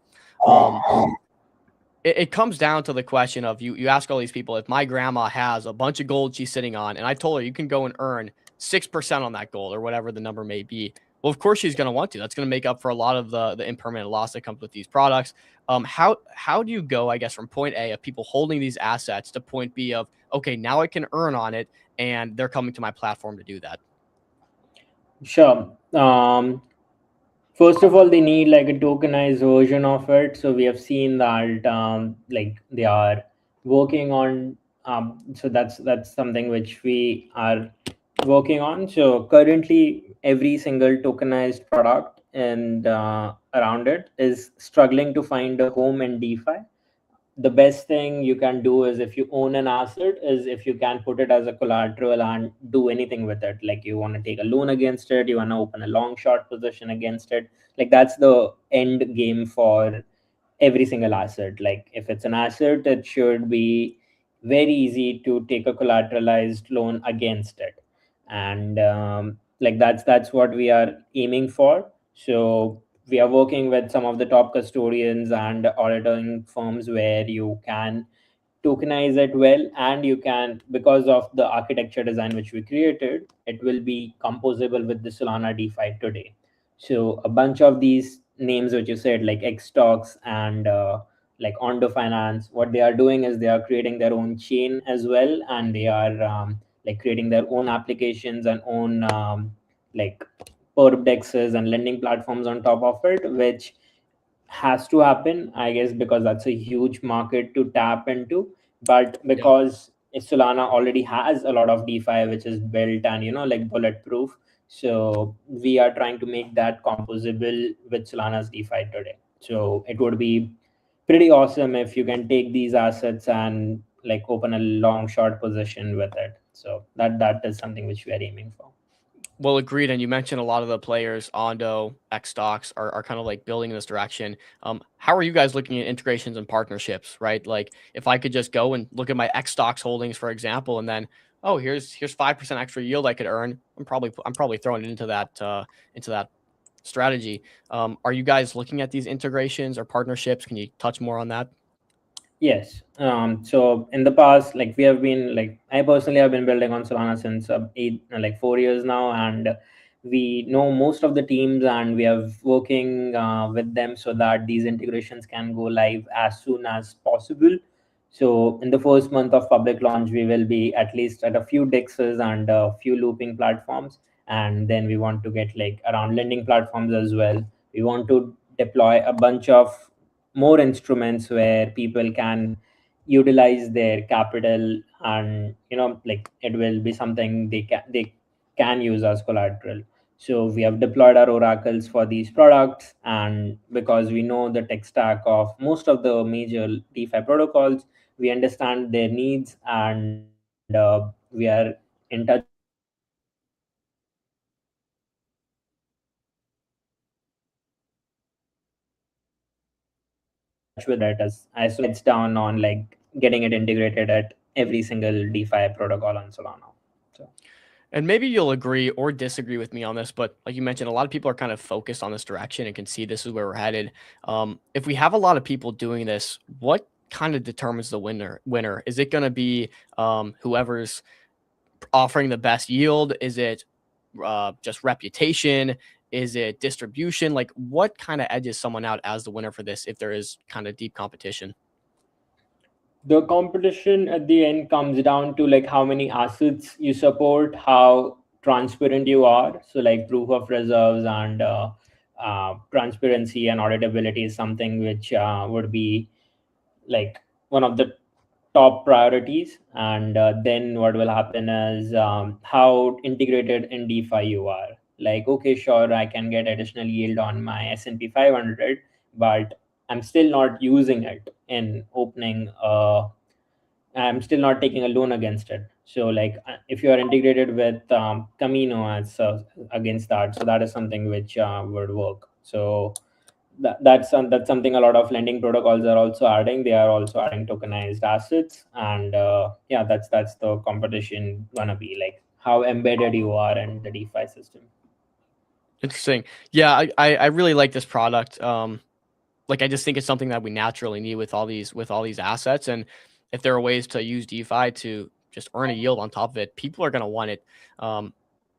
It comes down to the question of you ask all these people, if my grandma has a bunch of gold she's sitting on, and I told her you can go and earn 6% on that gold or whatever the number may be. Well, of course she's going to want to. That's going to make up for a lot of the impermanent loss that comes with these products. How do you go, I guess, from point A of people holding these assets to point B of, okay, now I can earn on it, and they're coming to my platform to do that? Sure. First of all, they need like a tokenized version of it. So we have seen that like they are working on. So that's something which we are working on. So currently, every single tokenized product and around it is struggling to find a home in DeFi. The best thing you can do is, if you own an asset, is if you can put it as a collateral and do anything with it. Like, you want to take a loan against it, you want to open a long short position against it. Like, that's the end game for every single asset. Like, if it's an asset, it should be very easy to take a collateralized loan against it. And like that's what we are aiming for. So we are working with some of the top custodians and auditing firms where you can tokenize it well, and you can, because of the architecture design which we created, it will be composable with the Solana DeFi today. So a bunch of these names which you said, like Xtalks and like Ondo Finance, what they are doing is they are creating their own chain as well, and they are like creating their own applications and own like perp dexes and lending platforms on top of it, which has to happen, I guess, because that's a huge market to tap into. But because Solana already has a lot of DeFi which is built and like bulletproof, so we are trying to make that composable with Solana's DeFi today. So it would be pretty awesome if you can take these assets and like open a long short position with it. So that is something which we are aiming for. Well, agreed. And you mentioned a lot of the players, Ondo, Xtalks, are kind of like building in this direction. How are you guys looking at integrations and partnerships, right? Like if I could just go and look at my Xtalks holdings, for example, and then, oh, here's 5% extra yield I could earn. I'm probably throwing it into that strategy. Are you guys looking at these integrations or partnerships? Can you touch more on that? Yes. So in the past, like we have been like I personally have been building on Solana since 4 years now, and we know most of the teams, and we are working with them so that these integrations can go live as soon as possible. So in the first month of public launch, we will be at least at a few dexes and a few looping platforms, and then we want to get like around lending platforms as well. We want to deploy a bunch of more instruments where people can utilize their capital, and like it will be something they can use as collateral. So we have deployed our oracles for these products, and because we know the tech stack of most of the major DeFi protocols, we understand their needs, and we are in touch with them to make sure that as soon as down on like getting it integrated at every single DeFi protocol on Solana. So. And maybe you'll agree or disagree with me on this, but like you mentioned, a lot of people are kind of focused on this direction and can see this is where we're headed. If we have a lot of people doing this, what kind of determines the winner? Is it going to be whoever's offering the best yield? Is it just reputation? Is it distribution? Like what kind of edges someone out as the winner for this if there is kind of deep competition? The competition at the end comes down to like how many assets you support, how transparent you are. So like proof of reserves and transparency and auditability is something which would be like one of the top priorities. And then what will happen is how integrated in DeFi you are. Like, okay, sure, I can get additional yield on my S&P 500, but I'm still not using it in opening. I'm still not taking a loan against it. So, like, if you are integrated with Camino as against that, so that is something which would work. So that's something a lot of lending protocols are also adding. They are also adding tokenized assets, and yeah, that's the competition gonna be like how embedded you are in the DeFi system. Interesting. Yeah, I really like this product. Like I just think it's something that we naturally need with all these assets, and if there are ways to use DeFi to just earn a yield on top of it, people are going to want it.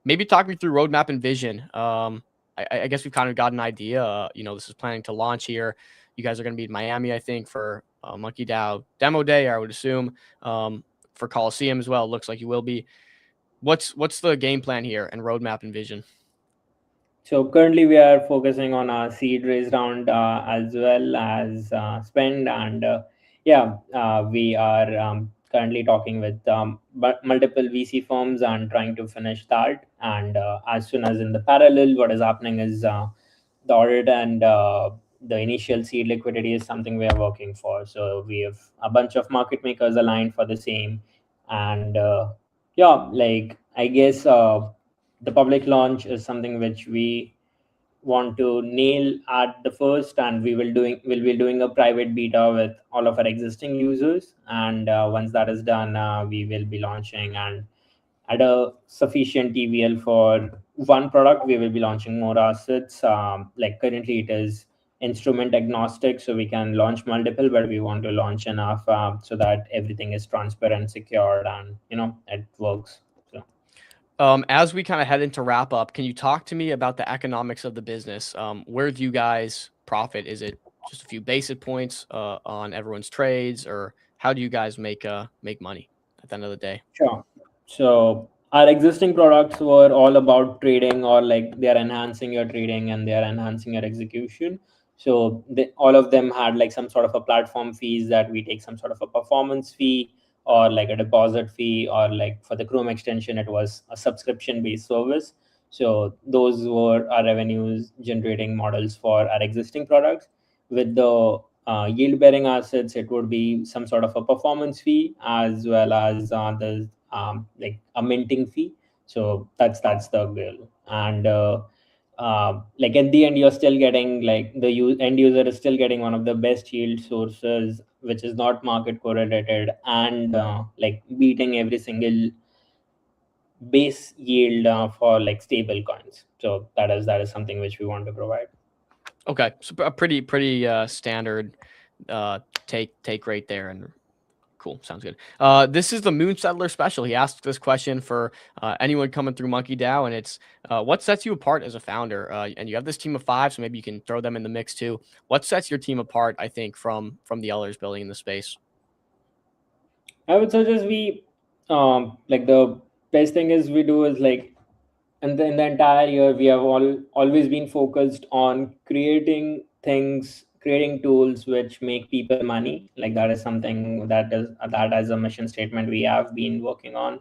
Maybe talk me through roadmap and vision. I guess we've kind of got an idea. This is planning to launch here. You guys are going to be in Miami, I think, for MonkeDAO demo day, I would assume. For Coliseum as well, it looks like you will be. What's the game plan here and roadmap and vision? So currently we are focusing on our seed raise round as well as spend, and we are currently talking with multiple VC firms and trying to finish that. And as soon as in the parallel, what is happening is the audit and the initial seed liquidity is something we are working for. So we have a bunch of market makers aligned for the same, and like I guess the public launch is something which we want to nail at the first, and we'll be doing a private beta with all of our existing users. And once that is done, we will be launching, and at a sufficient TVL for one product, we will be launching more assets. Like currently it is instrument agnostic, so we can launch multiple, but we want to launch enough so that everything is transparent, secured, and it works. So as we kind of head into wrap up, can you talk to me about the economics of the business? Where do you guys profit? Is it just a few basis points on everyone's trades, or how do you guys make money at the end of the day? sure. So our existing products were all about trading, or like they are enhancing your trading and they are enhancing your execution. So all of them had like some sort of a platform fees that we take some sort of a performance fee, or like a deposit fee, or like for the Chrome extension, it was a subscription based service. So those were our revenues generating models for our existing products. With the yield bearing assets, it would be some sort of a performance fee, as well as the like a minting fee. So that's the goal. And like at the end, you're still getting like end user is still getting one of the best yield sources, which is not market correlated, and like beating every single base yield for like stable coins. So that is something which we want to provide. Okay, so a pretty standard take rate there, and cool, sounds good. This is the Moon Settler special. He asked this question for anyone coming through MonkeDAO, and it's what sets you apart as a founder? And you have this team of 5, so maybe you can throw them in the mix too. What sets your team apart, I think, from the others building in the space? I would suggest we like the best thing is we do is like in the entire year we have always been focused on creating tools which make people money. Like that is something that as a mission statement we have been working on.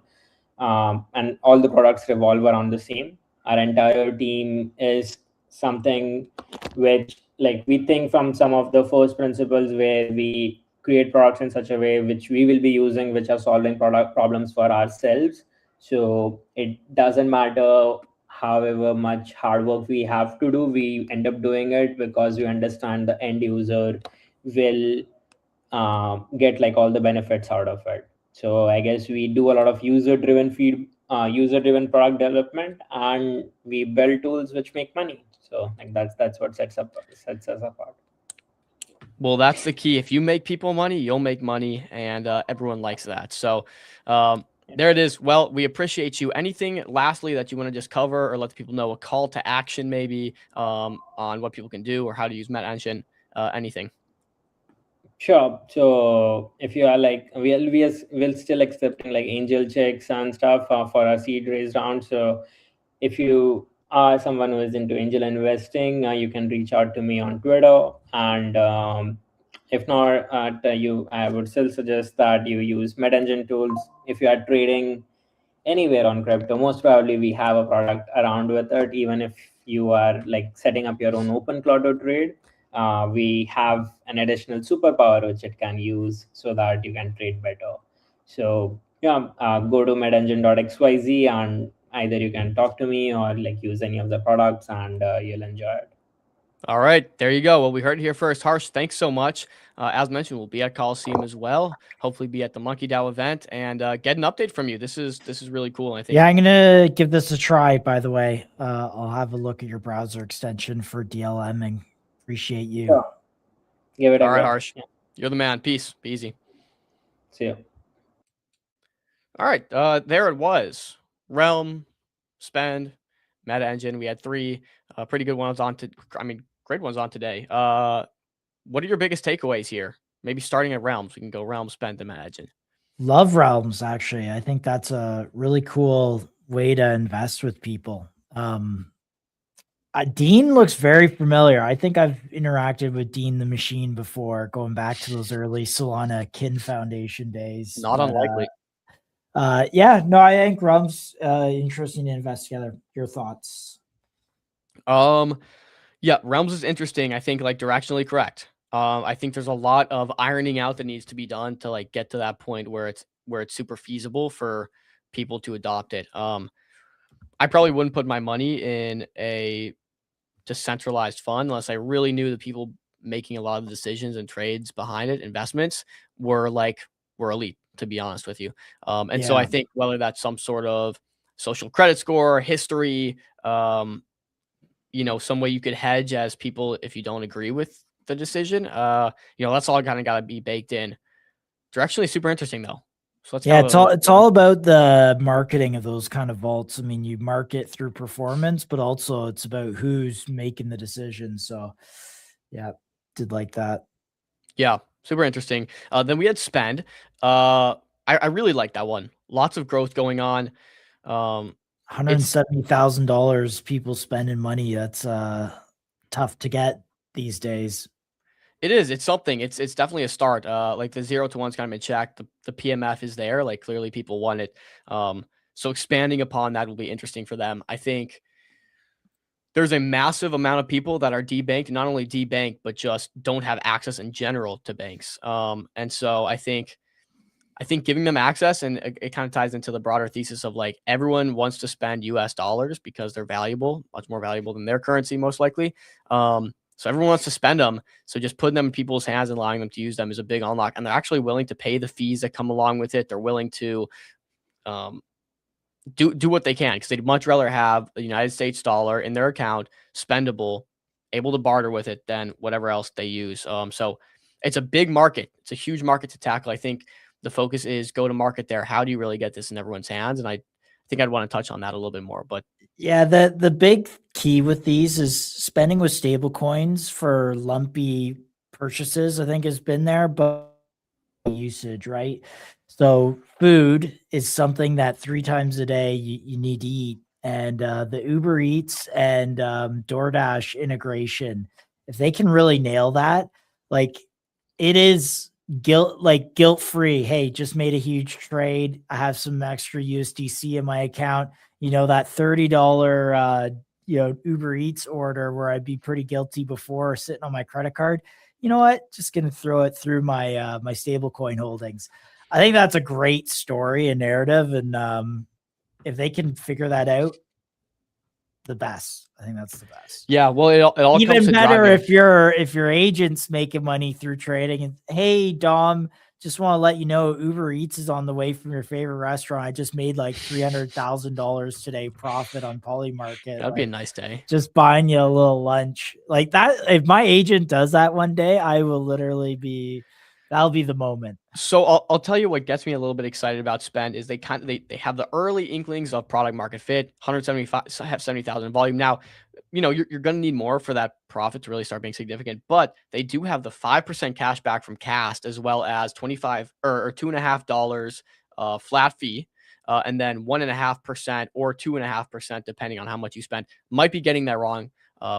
And all the products revolve around the same. Our entire team is something which like we think from some of the first principles, where we create products in such a way which we will be using, which are solving product problems for ourselves. So it doesn't matter however much hard work we have to do, we end up doing it because we understand the end user will get like all the benefits out of it. So I guess we do a lot of user driven product development, and we build tools which make money. So like that's what sets us apart. Well, that's the key. If you make people money, you'll make money, and everyone likes that. So there it is. Well, we appreciate you. Anything lastly that you want to just cover or let the people know, a call to action maybe on what people can do or how to use MetaEngine, anything? Sure. So if you are like, we'll still accepting like angel checks and stuff for our seed raise round. So if you are someone who is into angel investing, you can reach out to me on Twitter. And if not, I would still suggest that you use MetaEngine tools. If you are trading anywhere on crypto, most probably we have a product around with it. Even if you are like setting up your own open to trade, we have an additional superpower which it can use so that you can trade better. So yeah, go to medengine.xyz and either you can talk to me or like use any of the products, and you'll enjoy it. All right, there you go. Well, we heard it here first. Harsh, thanks so much. As mentioned, we'll be at Coliseum as well. Hopefully, be at the MonkeDAO event and get an update from you. This is really cool. I think. Yeah, I'm gonna give this a try. By the way, I'll have a look at your browser extension for DLMing. Appreciate you. Sure. Give it. All right, Harsh. Yeah. You're the man. Peace. Be easy. See you. All right. There it was. Realm, Spend, MetaEngine. We had 3 pretty good ones on great ones on today. What are your biggest takeaways here? Maybe starting at Realms. We can go Realm, Spend, and MetaEngine. Love Realms, actually. I think that's a really cool way to invest with people. Dean looks very familiar. I think I've interacted with Dean the Machine before, going back to those early Solana Kin Foundation days. Not unlikely. Yeah, no, I think Realms interesting to invest together. Your thoughts? Yeah, Realms is interesting. I think like directionally correct. I think there's a lot of ironing out that needs to be done to like get to that point where it's super feasible for people to adopt it. I probably wouldn't put my money in a to centralized fund unless I really knew the people making a lot of the decisions and trades behind it, investments were elite, to be honest with you. And so I think whether that's some sort of social credit score, history, some way you could hedge as people if you don't agree with the decision, that's all kind of got to be baked in. Directionally super interesting though. So let's it's all about the marketing of those kind of vaults. I mean, you market through performance, but also it's about who's making the decision. So yeah, did like that. Yeah, super interesting. Then we had spend. I really like that one. Lots of growth going on. $170,000 people spending money. That's tough to get these days. It is. It's something. It's definitely a start. Like the 0 to 1's kind of been checked. The PMF is there. Like clearly people want it. So expanding upon that will be interesting for them. I think there's a massive amount of people that are debanked, not only debanked, but just don't have access in general to banks. And so I think giving them access, and it kind of ties into the broader thesis of like everyone wants to spend US dollars because they're valuable, much more valuable than their currency, most likely. So everyone wants to spend them. So just putting them in people's hands and allowing them to use them is a big unlock. And they're actually willing to pay the fees that come along with it. They're willing to do what they can because they'd much rather have the United States dollar in their account, spendable, able to barter with it than whatever else they use. So it's a big market. It's a huge market to tackle. I think the focus is go to market there. How do you really get this in everyone's hands? And I think I'd want to touch on that a little bit more, but yeah, the big key with these is spending with stable coins for lumpy purchases, I think has been there, but usage, right? So food is something that 3 times a day you need to eat. And the Uber Eats and DoorDash integration, if they can really nail that, like it is guilt-free. Hey, just made a huge trade. I have some extra USDC in my account. That $30 Uber Eats order where I'd be pretty guilty before sitting on my credit card. You know what? Just gonna throw it through my my stable coin holdings. I think that's a great story and narrative, and if they can figure that out, the best. I think that's the best. Yeah, well, it all even comes to better driving. if your agent's making money through trading. And hey, Dom, just want to let you know Uber Eats is on the way from your favorite restaurant. I just made like $300,000 today profit on Polymarket. That'd be a nice day. Just buying you a little lunch like that. If my agent does that one day, I will literally be. That'll be the moment. So I'll tell you what gets me a little bit excited about spend is they have the early inklings of product market fit, 170,000 volume. Now, you're going to need more for that profit to really start being significant, but they do have the 5% cash back from Cast as well as $25 or $2.50 flat fee. And then 1.5% or 2.5%, depending on how much you spend. Might be getting that wrong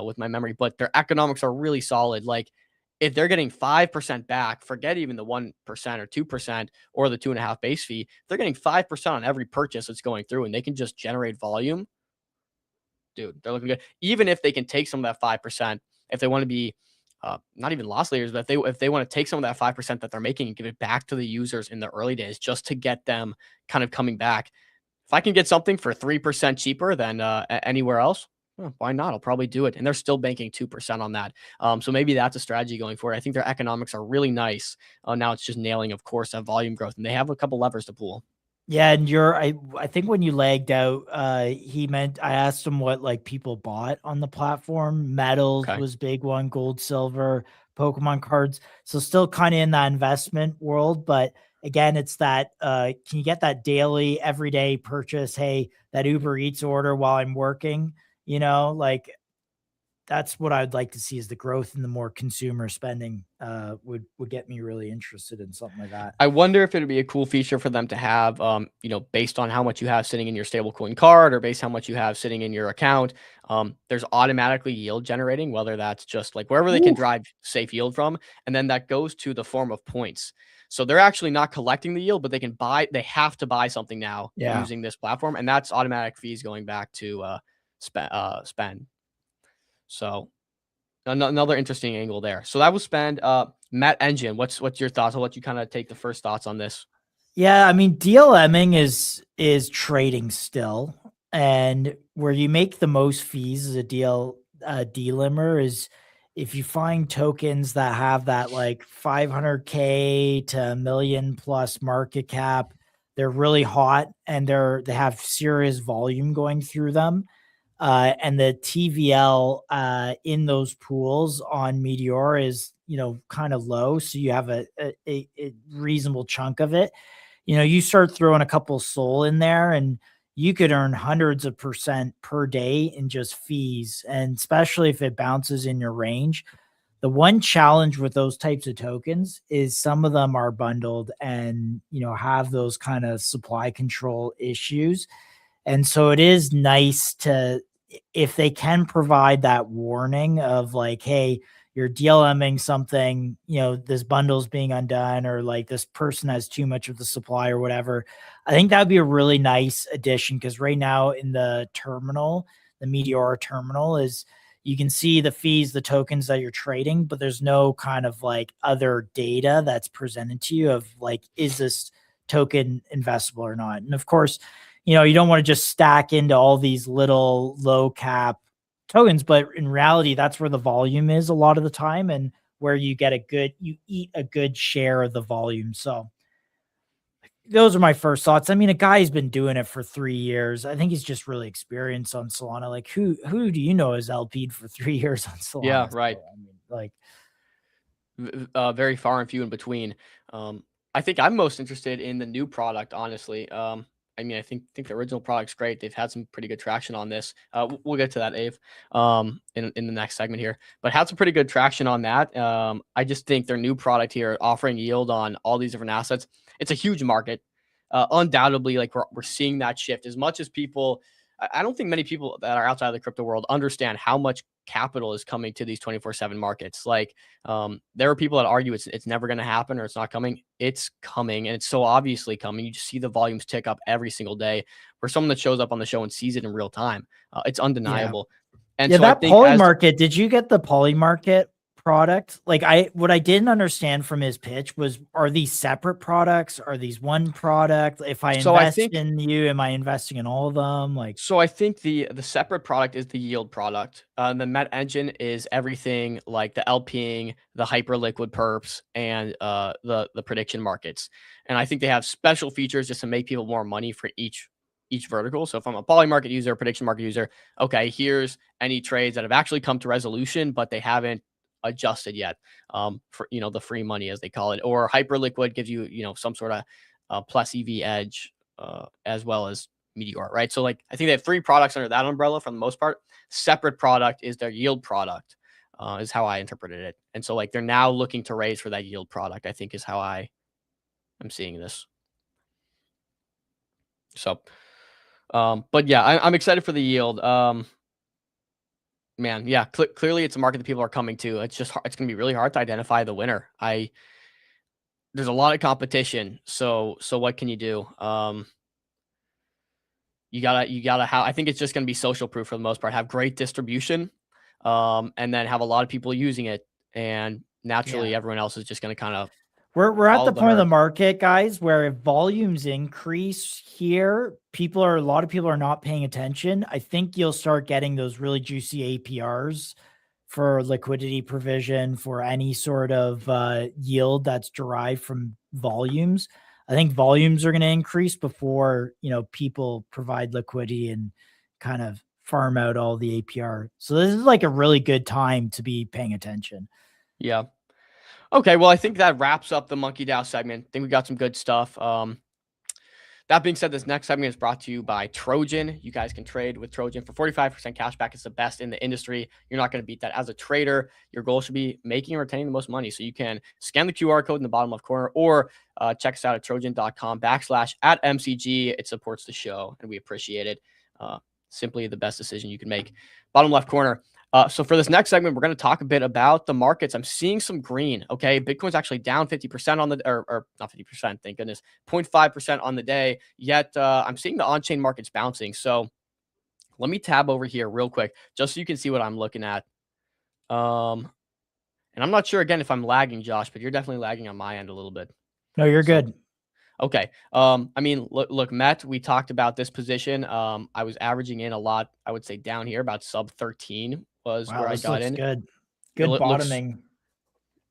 with my memory, but their economics are really solid. Like, if they're getting 5% back, forget even the 1% or 2% or the 2.5 base fee. They're getting 5% on every purchase that's going through, and they can just generate volume. Dude, they're looking good. Even if they can take some of that 5%, if they want to be not even loss leaders, but if they want to take some of that 5% that they're making and give it back to the users in the early days, just to get them kind of coming back. If I can get something for 3% cheaper than anywhere else, why not? I'll probably do it. And they're still banking 2% on that. So maybe that's a strategy going forward. I think their economics are really nice. Now it's just nailing, of course, that volume growth. And they have a couple levers to pull. Yeah. And I think when you lagged out, I asked him what like people bought on the platform. Metals was big one, gold, silver, Pokemon cards. So still kind of in that investment world. But again, it's that, can you get that daily, everyday purchase? Hey, that Uber Eats order while I'm working. Like that's what I'd like to see is the growth in the more consumer spending would get me really interested in something like that. I wonder if it would be a cool feature for them to have, based on how much you have sitting in your stablecoin card or based on how much you have sitting in your account. There's automatically yield generating, whether that's just like wherever they can drive safe yield from. And then that goes to the form of points. So they're actually not collecting the yield, but they have to buy something now using this platform. And that's automatic fees going back to spend. So another interesting angle there. So that was spend. Matt Engine, what's your thoughts? I'll let you kind of take the first thoughts on this. Yeah, I mean, DLMing is trading still, and where you make the most fees is a delimiter is if you find tokens that have that like 500K to $1 million plus market cap, they're really hot and they have serious volume going through them. And the TVL in those pools on Meteor is, kind of low. So you have a reasonable chunk of it. You start throwing a couple SOL in there and you could earn hundreds of % per day in just fees. And especially if it bounces in your range. The one challenge with those types of tokens is some of them are bundled and, have those kind of supply control issues. And so it is nice to, if they can provide that warning of like, hey, you're DLMing something, this bundle's being undone, or like this person has too much of the supply or whatever. I think that would be a really nice addition, because right now in the terminal, the Meteor terminal is, you can see the fees, the tokens that you're trading, but there's no kind of like other data that's presented to you of like, is this token investable or not? And of course, you don't want to just stack into all these little low cap tokens, but in reality, that's where the volume is a lot of the time, and where you eat a good share of the volume. So those are my first thoughts. I mean, a guy's been doing it for 3 years. I think he's just really experienced on Solana. Like who do you know has LP'd for 3 years on Solana? Yeah, right. So, I mean, like very far and few in between. I think I'm most interested in the new product, honestly. I think the original product's great. They've had some pretty good traction on this. We'll get to that, Ave, in the next segment here. But had some pretty good traction on that. I just think their new product here, offering yield on all these different assets, it's a huge market. Undoubtedly, like we're seeing that shift. As much as people, I don't think many people that are outside of the crypto world understand how much capital is coming to these 24/7 markets. Like there are people that argue it's never going to happen or it's not coming. It's coming, and it's so obviously coming. You just see the volumes tick up every single day. For someone that shows up on the show and sees it in real time, it's undeniable. Yeah. And so that poly market, did you get the poly market product? Like what I didn't understand from his pitch was, are these separate products? Are these one product? If I invest in you, am I investing in all of them? Like, so I think the separate product is the yield product. The Met Engine is everything like the LPing, the hyper liquid perps, and the prediction markets. And I think they have special features just to make people more money for each vertical. So if I'm a poly market user, prediction market user, okay, here's any trades that have actually come to resolution, but they haven't adjusted yet, for the free money, as they call it. Or hyper liquid gives you some sort of plus EV edge, as well as Meteor, right? So like I think they have 3 products under that umbrella for the most part. Separate product is their yield product, is how I interpreted it. And so like they're now looking to raise for that yield product, I think, is how I am seeing this. So but yeah, I'm excited for the yield. Man, yeah, clearly it's a market that people are coming to. It's just it's going to be really hard to identify the winner. There's a lot of competition. So what can you do? You gotta have, I think it's just going to be social proof for the most part, have great distribution, and then have a lot of people using it. And naturally everyone else is just going to kind of, we're at the point of the market, guys, where if volumes increase here, a lot of people are not paying attention. I think you'll start getting those really juicy APRs for liquidity provision, for any sort of yield that's derived from volumes. I think volumes are going to increase before, people provide liquidity and kind of farm out all the APR. So this is like a really good time to be paying attention. Yeah. Okay, well, I think that wraps up the MonkeDAO segment. I think we got some good stuff. That being said, this next segment is brought to you by Trojan. You guys can trade with Trojan for 45% cash back. It's the best in the industry. You're not going to beat that. As a trader, your goal should be making and retaining the most money. So you can scan the QR code in the bottom left corner, or check us out at trojan.com/@MCG. It supports the show, and we appreciate it. Simply the best decision you can make. Bottom left corner. So for this next segment, we're going to talk a bit about the markets. I'm seeing some green. Okay. Bitcoin's actually down 50% on the, or not 50%, thank goodness, 0.5% on the day. Yet I'm seeing the on-chain markets bouncing. So let me tab over here real quick, just so you can see what I'm looking at. And I'm not sure again if I'm lagging, Josh, but you're definitely lagging on my end a little bit. No, you're good. Okay. I mean, look, Met, we talked about this position. I was averaging in a lot, I would say down here about sub 13 was Wow, where I this got looks in. good. Good looks bottoming.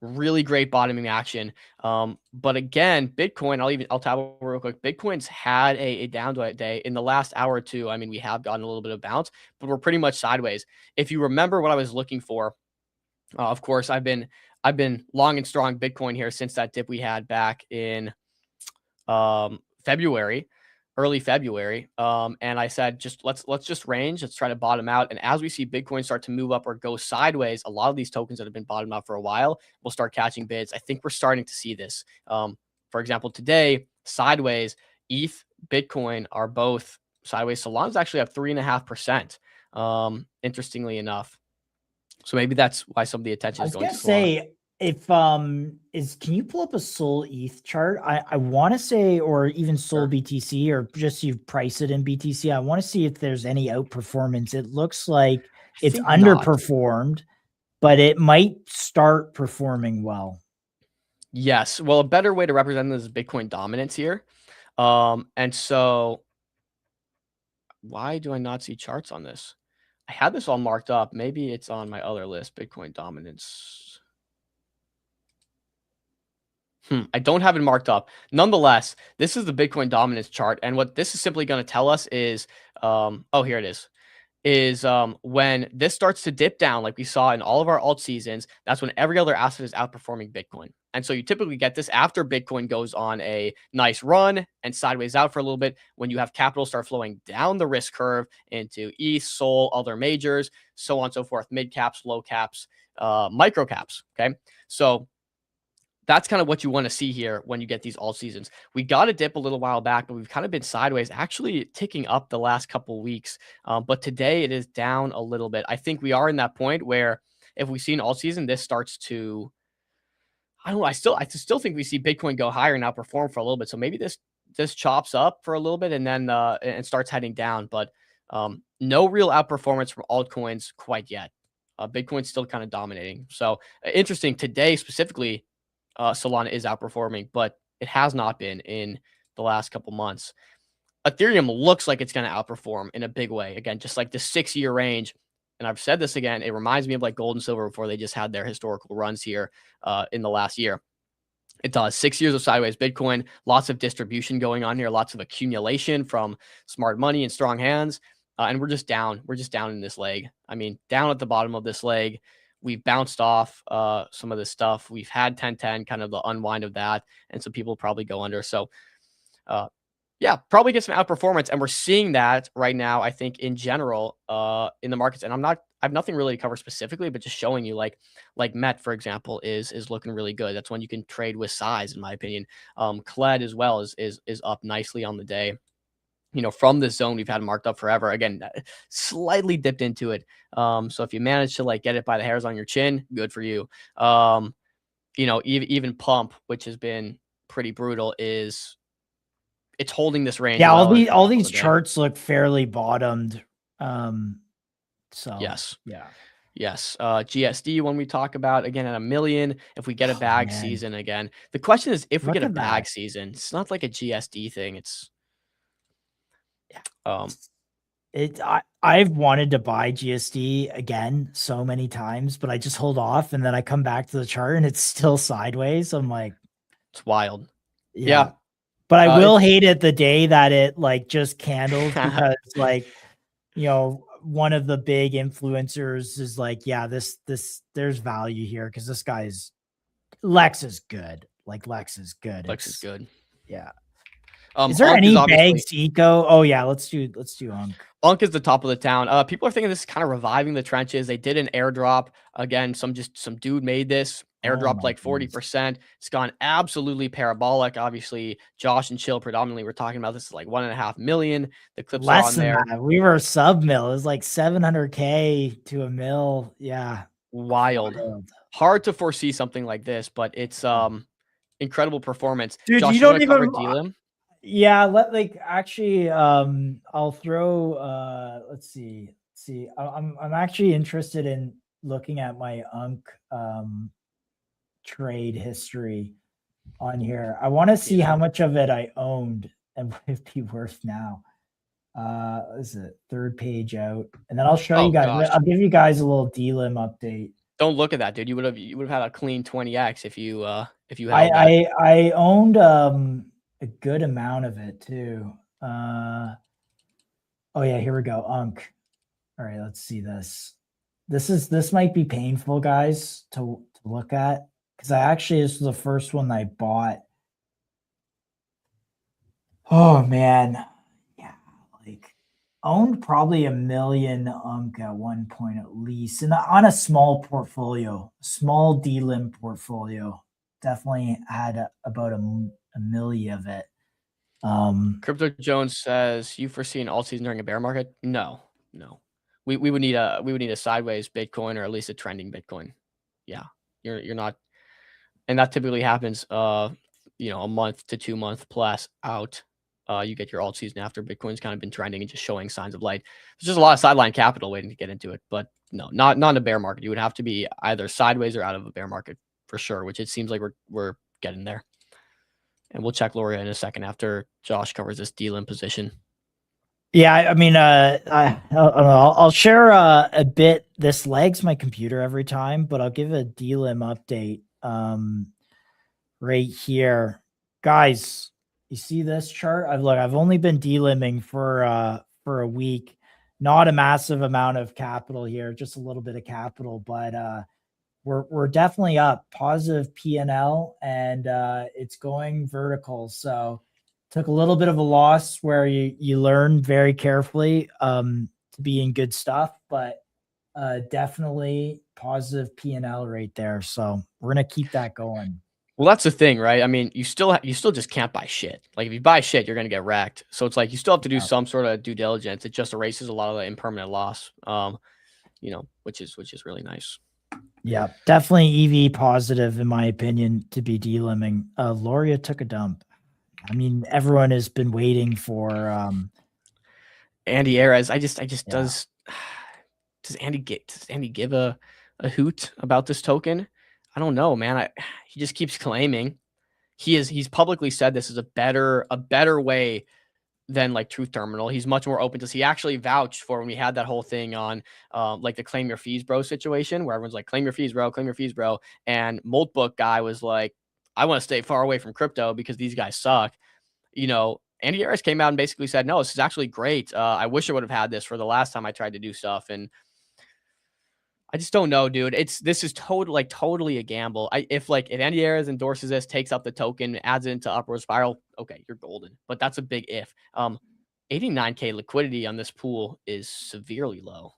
really great bottoming action. But again, Bitcoin, I'll tap over real quick. Bitcoin's had a down day in the last hour or two. I mean, we have gotten a little bit of bounce, but we're pretty much sideways. If you remember what I was looking for, of course, I've been long and strong Bitcoin here since that dip we had back in February, early February. And I said, let's just range. Let's try to bottom out. And as we see Bitcoin start to move up or go sideways, a lot of these tokens that have been bottomed out for a while will start catching bids. I think we're starting to see this. For example, today, sideways, ETH, Bitcoin are both sideways. Solana's actually up 3.5%. Interestingly enough. So maybe that's why some of the attention is going to Solana. Say, if can you pull up a Sol ETH chart? I want to say, or even Sol BTC, or just you price it in BTC. I want to see if there's any outperformance. It looks like it's underperformed, but it might start performing well. Yes. Well, a better way to represent this is Bitcoin dominance here. And so why do I not see charts on this? I had this all marked up. Maybe it's on my other list, Bitcoin dominance. I don't have it marked up. Nonetheless, this is the Bitcoin dominance chart. And what this is simply going to tell us is, oh, here it is when this starts to dip down, like we saw in all of our alt seasons, that's when every other asset is outperforming Bitcoin. And so you typically get this after Bitcoin goes on a nice run and sideways out for a little bit, when you have capital start flowing down the risk curve into ETH, Sol, other majors, so on and so forth, mid caps, low caps, micro caps. Okay. So that's kind of what you want to see here when you get these alt seasons. We got a dip a little while back, but we've kind of been sideways, actually ticking up the last couple of weeks. But today it is down a little bit. I think we are in that point where if we see an alt season, this starts to, I don't know. I still think we see Bitcoin go higher and outperform for a little bit. So maybe this chops up for a little bit and then and starts heading down. But no real outperformance from altcoins quite yet. Bitcoin's still kind of dominating. So interesting today specifically. Solana is outperforming, but it has not been in the last couple months. Ethereum looks like it's going to outperform in a big way. Again, just like the 6-year range. And I've said this again, it reminds me of like gold and silver before they just had their historical runs here in the last year. It does 6 years of sideways Bitcoin, lots of distribution going on here, lots of accumulation from smart money and strong hands. And we're just down. We're just down in this leg. I mean, down at the bottom of this leg. We've bounced off some of this stuff. We've had 1010, kind of the unwind of that. And so people probably go under. So yeah, probably get some outperformance. And we're seeing that right now, I think, in general in the markets. And I have nothing really to cover specifically, but just showing you like Met, for example, is looking really good. That's when you can trade with size, in my opinion. CLED as well is up nicely on the day. You know, from this zone we've had marked up forever. Again, slightly dipped into it. So if you manage to like get it by the hairs on your chin, good for you. You know, even Pump, which has been pretty brutal, it's holding this range. Yeah, all these charts look fairly bottomed. So yes. Yeah. Yes. GSD, when we talk about again at 1 million, if we get a bag season again. The question is if we get a bag season, it's not like a GSD thing. It's I've wanted to buy GSD again so many times, but I just hold off and then I come back to the chart and it's still sideways. I'm like, it's wild. Yeah. But I will hate it the day that it like just candles because like, you know, one of the big influencers is like, yeah, this there's value here because this guy's Lex is good. Like Lex is good. Lex is good. Yeah. Is there any bags eco? Oh yeah, let's do Unk is the top of the town. People are thinking this is kind of reviving the trenches. They did an airdrop again. Some dude made this airdropped like 40%. It's gone absolutely parabolic. Obviously, Josh and Chill predominantly were talking about this is like 1.5 million. The clips are on there. That. We were sub mil. It was like 700K to $1 million. Yeah, wild. Hard to foresee something like this, but it's incredible performance. Dude, Josh, you don't even. DLM? Yeah, I'll throw let's see. I'm actually interested in looking at my Unk trade history on here. I want to see how much of it I owned and what it'd be worth now. Is it third page out? And then I'll show Oh, you guys. gosh. I'll give you guys a little DLIM update. Don't look at that, dude. You would have had a clean 20x if you held that. I owned a good amount of it too. Oh yeah, here we go. Unk. All right, let's see this. This might be painful, guys, to look at, because this was the first one I bought. Oh man, yeah, like owned probably 1 million Unk at one point at least, and on a small portfolio, small DLIM portfolio. Definitely had about a million of it. Crypto Jones says, "You foresee an alt season during a bear market?" No. We would need a sideways Bitcoin, or at least a trending Bitcoin. Yeah, you're not, and that typically happens. A month to 2 month plus out. You get your alt season after Bitcoin's kind of been trending and just showing signs of light. There's just a lot of sideline capital waiting to get into it, but no, not in a bear market. You would have to be either sideways or out of a bear market for sure, which it seems like we're getting there. And we'll check Loria in a second after Josh covers this DLIM position. Yeah, I mean, I'll share a bit. This lags my computer every time, but I'll give a DLIM update right here, guys. You see this chart? I've only been DLIMing for a week. Not a massive amount of capital here, just a little bit of capital, but we're definitely up, positive P&L, and it's going vertical. So took a little bit of a loss where you learn very carefully to be in good stuff, but definitely positive P&L right there. So we're gonna keep that going. Well, that's the thing, right? I mean, you still just can't buy shit. Like if you buy shit, you're gonna get wrecked. So it's like you still have to do some sort of due diligence. It just erases a lot of the impermanent loss. Which is really nice. Yeah, definitely EV positive in my opinion to be DLIMing. Loria took a dump. I mean, everyone has been waiting for Andy Ares. Does Andy give a hoot about this token? I don't know, man. He just keeps claiming he's publicly said this is a better way than like Truth Terminal. He's much more open to this. He actually vouched for when we had that whole thing on like the claim your fees, bro situation where everyone's like, claim your fees, bro. And Moltbook guy was like, I want to stay far away from crypto because these guys suck. Andy Harris came out and basically said, no, this is actually great. I wish I would have had this for the last time I tried to do stuff. And I just don't know, dude. This is totally a gamble. If Andy Harris endorses this, takes up the token, adds it into upward spiral, okay, you're golden. But that's a big if. 89K liquidity on this pool is severely low.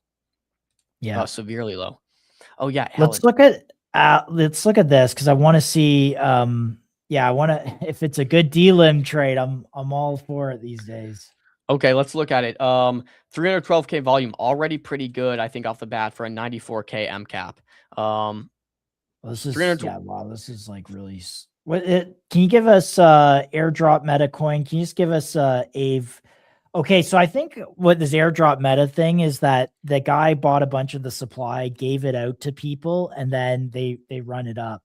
Yeah, severely low. Oh yeah. Let's look at this because I want to see. If it's a good DLIM trade, I'm all for it these days. Okay, let's look at it. 312K volume, already pretty good, I think, off the bat for a 94K MCAP. This is like really. Can you give us airdrop meta coin? Can you just give us AVE? Okay, so I think what this airdrop meta thing is that the guy bought a bunch of the supply, gave it out to people, and then they run it up.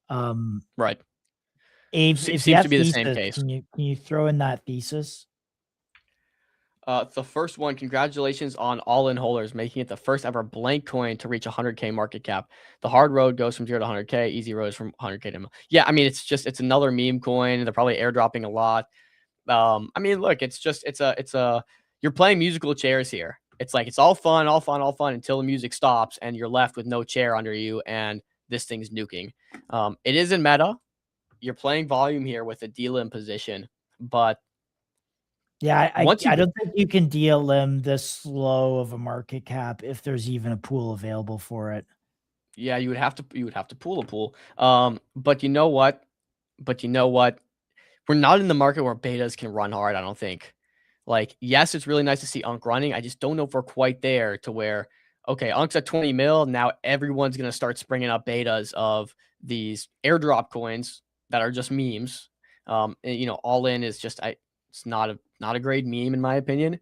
Right. AVE seems to be the same case. Can you throw in that thesis? The first one, congratulations on all-in holders, making it the first ever blank coin to reach 100K market cap. The hard road goes from 0 to 100K, easy road is from 100K to yeah. I mean, it's another meme coin. They're probably airdropping a lot. I mean, look, you're playing musical chairs here. It's like it's all fun until the music stops and you're left with no chair under you and this thing's nuking. It is in meta. You're playing volume here with a DLIM position, but yeah, I don't think you can DLIM this low of a market cap if there's even a pool available for it. Yeah, you would have to pool a pool. But you know what? We're not in the market where betas can run hard, I don't think. Like, yes, it's really nice to see Unk running. I just don't know if we're quite there to where, okay, Unk's at 20 mil. Now everyone's going to start springing up betas of these airdrop coins that are just memes. All in is just, it's not a great meme in my opinion.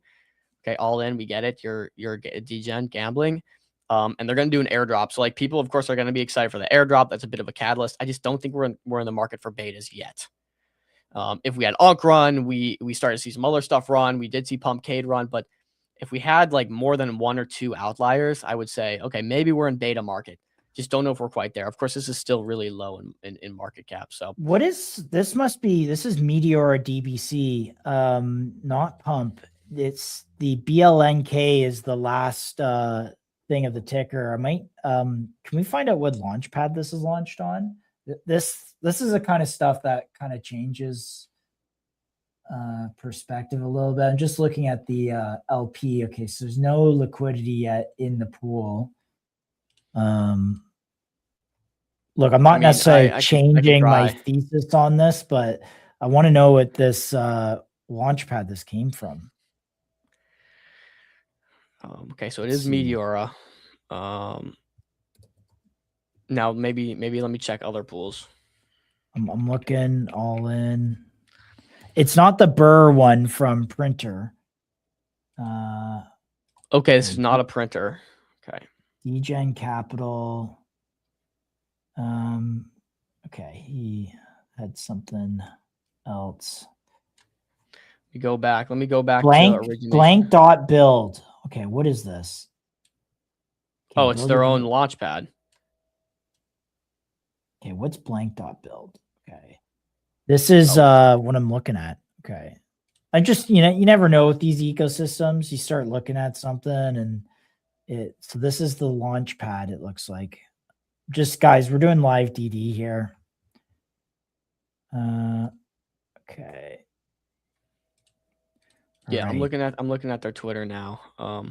Okay, all in, we get it. You're degen gambling. And they're going to do an airdrop. So like people, of course, are going to be excited for the airdrop. That's a bit of a catalyst. I just don't think we're in the market for betas yet. If we had Unk run, we started to see some other stuff run. We did see Pumpcade run, but if we had like more than 1 or 2 outliers, I would say, okay, maybe we're in beta market. Just don't know if we're quite there. Of course, this is still really low in market cap. So what is this? This is Meteor DBC, not Pump. It's the BLNK is the last thing of the ticker. I might can we find out what launchpad this is launched on? This is the kind of stuff that kind of changes perspective a little bit. I'm just looking at the LP. Okay, so there's no liquidity yet in the pool. Look, I'm not necessarily changing my thesis on this, but I want to know what this launchpad this came from. Okay, so it is Meteora. Now maybe let me check other pools. I'm looking all in. It's not the Burr one from Printer. Okay, this is not a Printer. Okay. DGen Capital. Okay, he had something else. We go back. Let me go back blank, to origination. Blank dot build. Okay, what is this? Okay, it's their own launchpad. Okay, what's blank dot build? Okay. This is what I'm looking at. Okay. I just, you never know with these ecosystems. You start looking at something and so this is the launch pad, it looks like. Just guys, we're doing live DD here. Okay. Yeah, right. I'm looking at their Twitter now. I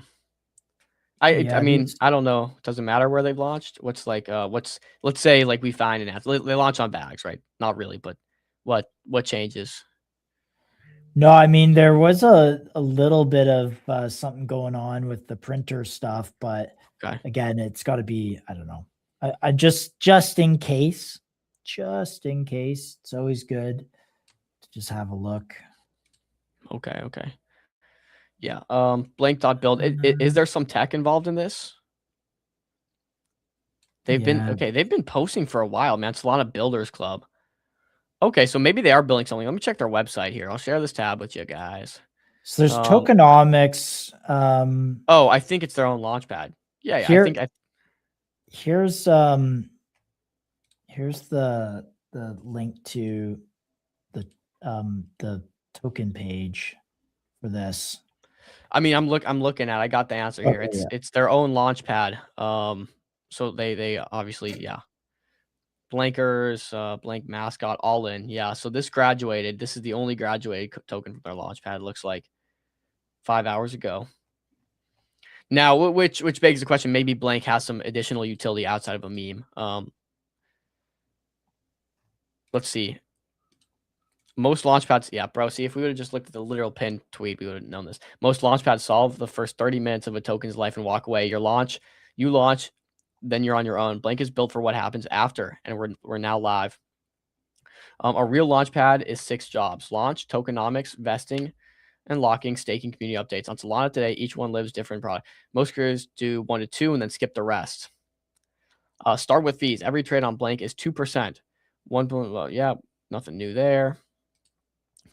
mean, I don't know. It doesn't matter where they've launched. What's like let's say like we find an app. They launch on bags, right? Not really, but what changes? No, I mean there was a little bit of something going on with the Printer stuff, but again, it's got to be, I don't know. I just in case, it's always good to just have a look. Okay. Yeah. Blank dot build. Is there some tech involved in this? They've been posting for a while, man. Solana Builders Club. Okay, so maybe they are building something. Let me check their website here. I'll share this tab with you guys. So there's tokenomics. Oh, I think it's their own launchpad. Yeah. Here's the link to the token page for this. I mean, I'm looking at. I got the answer here. It's their own launchpad. So they obviously blankers, blank mascot, all in. Yeah. So this graduated. This is the only graduated token from their launchpad. It looks like 5 hours ago. Now, which begs the question, maybe blank has some additional utility outside of a meme. Let's see. Most launchpads, yeah, bro. See, if we would have just looked at the literal pinned tweet, we would have known this. Most launchpads solve the first 30 minutes of a token's life and walk away. You launch, then you're on your own. Blank is built for what happens after, and we're now live. A real launchpad is 6 jobs: launch, tokenomics, vesting, and locking, staking, community updates. On Solana today, each one lives different product. Most creators do 1 to 2 and then skip the rest. Start with fees. Every trade on blank is 2%. Yeah, nothing new there.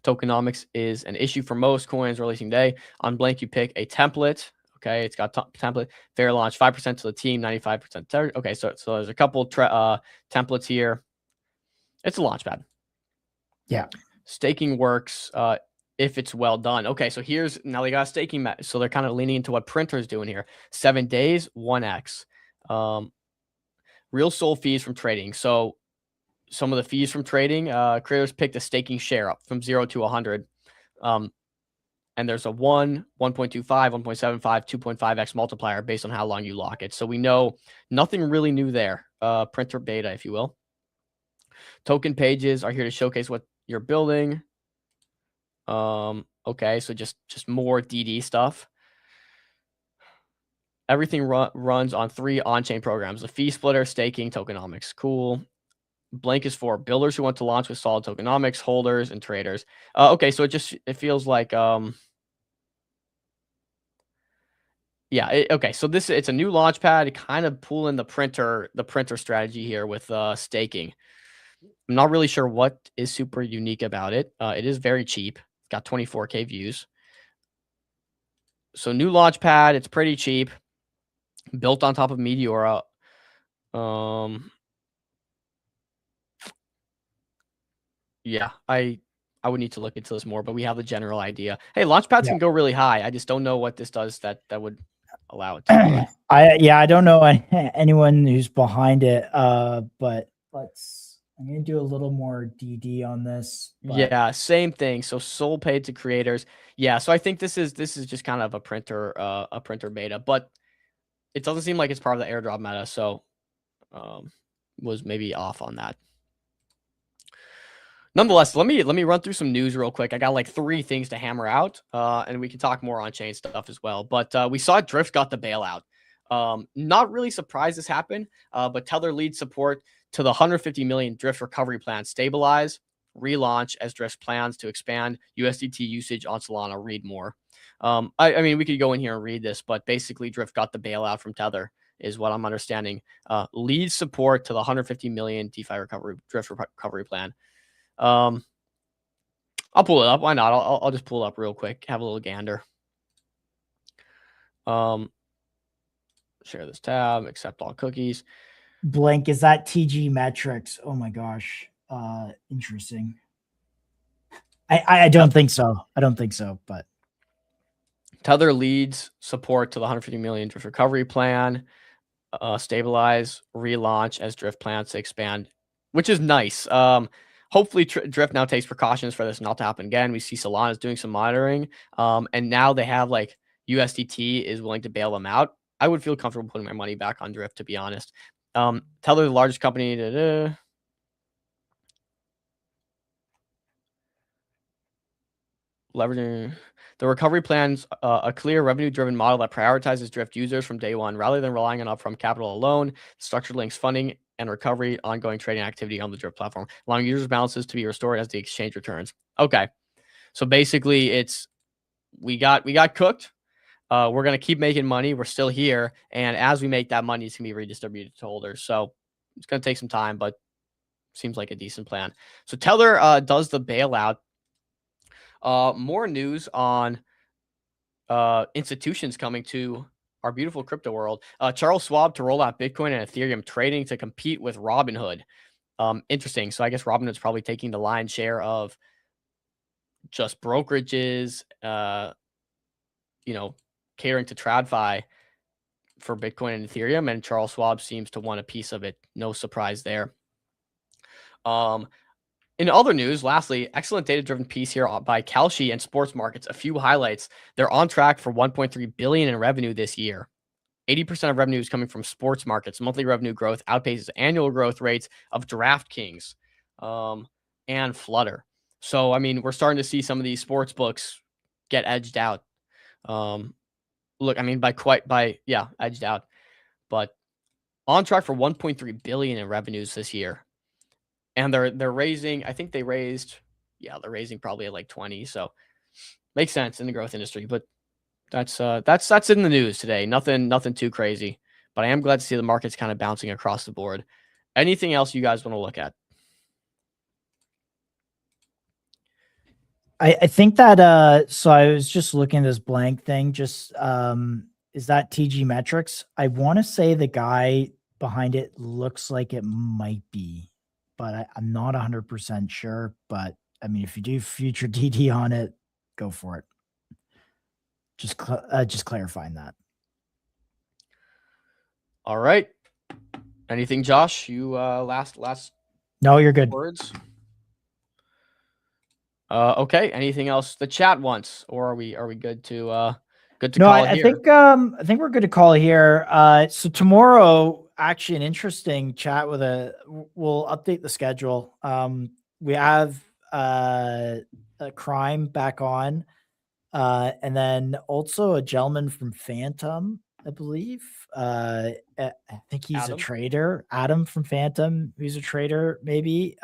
Tokenomics is an issue for most coins releasing day. On blank, you pick a template. Okay, it's got template. Fair launch, 5% to the team, 95%. Okay, so there's a couple templates here. It's a launchpad. Yeah. Staking works if it's well done. Okay, so now they got a staking. So they're kind of leaning into what Printer's doing here. 7 days, 1x. Real SOL fees from trading. So some of the fees from trading, creators pick the staking share up from 0 to 100. And there's a 1, 1.25, 1.75, 2.5x multiplier based on how long you lock it. So we know nothing really new there. Printer beta, if you will. Token pages are here to showcase what you're building. Okay, so just more DD stuff. Everything runs on 3 on-chain programs: the fee splitter, staking, tokenomics. Cool. Blank is for builders who want to launch with solid tokenomics, holders, and traders. Okay, so it feels like okay. So it's a new launch pad, kind of pulling the printer strategy here with staking. I'm not really sure what is super unique about it. It is very cheap. It's got 24K views. So new launch pad, it's pretty cheap. Built on top of Meteora. Yeah, I would need to look into this more, but we have the general idea. Hey, launch pads can go really high. I just don't know what this does that would allow it to. I don't know anyone who's behind it. But I'm gonna do a little more DD on this. Yeah, same thing. So Sol paid to creators. Yeah, so I think this is just kind of a printer beta, but it doesn't seem like it's part of the airdrop meta, so was maybe off on that. Nonetheless, let me run through some news real quick. I got like 3 things to hammer out, and we can talk more on chain stuff as well. But we saw Drift got the bailout. Not really surprised this happened, but Tether leads support to the 150 million Drift recovery plan stabilize, relaunch as Drift plans to expand USDT usage on Solana. Read more. I mean, we could go in here and read this, but basically Drift got the bailout from Tether is what I'm understanding. Leads support to the 150 million DeFi Drift recovery plan. I'll pull it up. Why not? I'll just pull it up real quick. Have a little gander. Share this tab. Accept all cookies. Blink, is that TG metrics? Oh my gosh. Interesting. I don't think so. I don't think so. But Tether leads support to the 150 million Drift recovery plan. Stabilize, relaunch as Drift plans to expand, which is nice. Hopefully Drift now takes precautions for this not to happen again. We see Solana is doing some monitoring, and now they have like USDT is willing to bail them out. I would feel comfortable putting my money back on Drift, to be honest. Tether, the largest company, leveraging the recovery plans, a clear revenue-driven model that prioritizes Drift users from day one, rather than relying on upfront capital alone. Structured links funding and recovery, ongoing trading activity on the Drift platform, allowing users' balances to be restored as the exchange returns. Okay, so basically, it's we got cooked. We're gonna keep making money. We're still here, and as we make that money, it's gonna be redistributed to holders. So it's gonna take some time, but seems like a decent plan. So Tether does the bailout. More news on institutions coming to our beautiful crypto world. Charles Schwab to roll out Bitcoin and Ethereum trading to compete with Robinhood. Interesting. So I guess Robinhood's probably taking the lion's share of just brokerages, catering to TradFi for Bitcoin and Ethereum, and Charles Schwab seems to want a piece of it. No surprise there. In other news, lastly, excellent data-driven piece here by Kalshi and Sports Markets. A few highlights. They're on track for 1.3 billion in revenue this year. 80% of revenue is coming from sports markets. Monthly revenue growth outpaces annual growth rates of DraftKings and Flutter. So, I mean, we're starting to see some of these sports books get edged out. Edged out. But on track for 1.3 billion in revenues this year. And they're raising, I think they're raising probably at like 20. So makes sense in the growth industry. But that's in the news today. Nothing too crazy. But I am glad to see the markets kind of bouncing across the board. Anything else you guys want to look at? I think that so I was just looking at this blank thing. Just is that TG metrics? I want to say the guy behind it looks like it might be, but I'm not 100% sure. But I mean, if you do future DD on it, go for it. Just clarifying that. All right. Anything, Josh? You last. No, you're good. Words. Okay. Anything else the chat wants, or are we good to call it here? I think we're good to call it here. So tomorrow, actually, an interesting chat we'll update the schedule. We have a Crime back on, and then also a gentleman from Phantom, I believe. I think he's a trader. Adam from Phantom, who's a trader, maybe.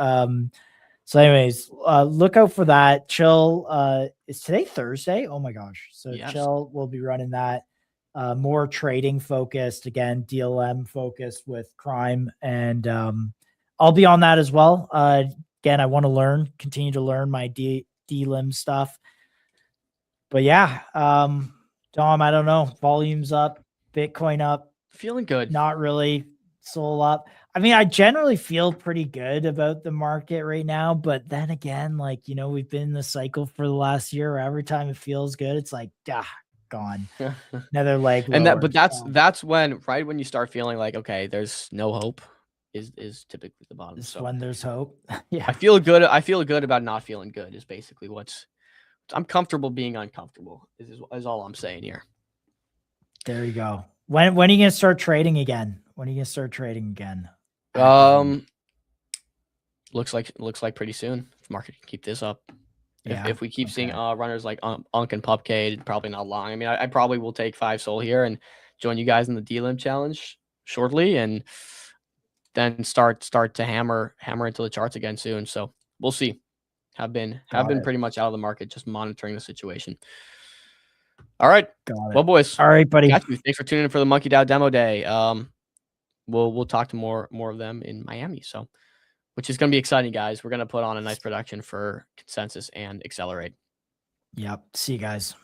So anyways, look out for that. Chill. Is today Thursday? Oh my gosh. So yes. Chill will be running that. More trading focused, again, DLM focused with Crime. And I'll be on that as well. Again, I want to continue to learn my DLIM stuff. But yeah, Dom, I don't know. Volume's up, Bitcoin up. Feeling good. Not really. Sol up. I mean, I generally feel pretty good about the market right now, but then again, like, you know, we've been in the cycle for the last year where every time it feels good, it's like, gone. Another leg. And that's when, right when you start feeling like, okay, there's no hope, is typically the bottom. So when there's hope. Yeah. I feel good about not feeling good is basically I'm comfortable being uncomfortable is all I'm saying here. There you go. When are you gonna start trading again? Looks like pretty soon. If market can keep this up. Yeah, if we keep seeing runners like Unk and Pupcade, probably not long. I mean, I probably will take 5 Sol here and join you guys in the DLIM challenge shortly, and then start to hammer into the charts again soon. So we'll see. Have been pretty much out of the market, just monitoring the situation. All right. Well, boys. All right, buddy. Thanks for tuning in for the MonkeDAO demo day. We'll talk to more of them in Miami. So, which is going to be exciting, guys. We're going to put on a nice production for Consensus and Accelerate. Yep. See you guys.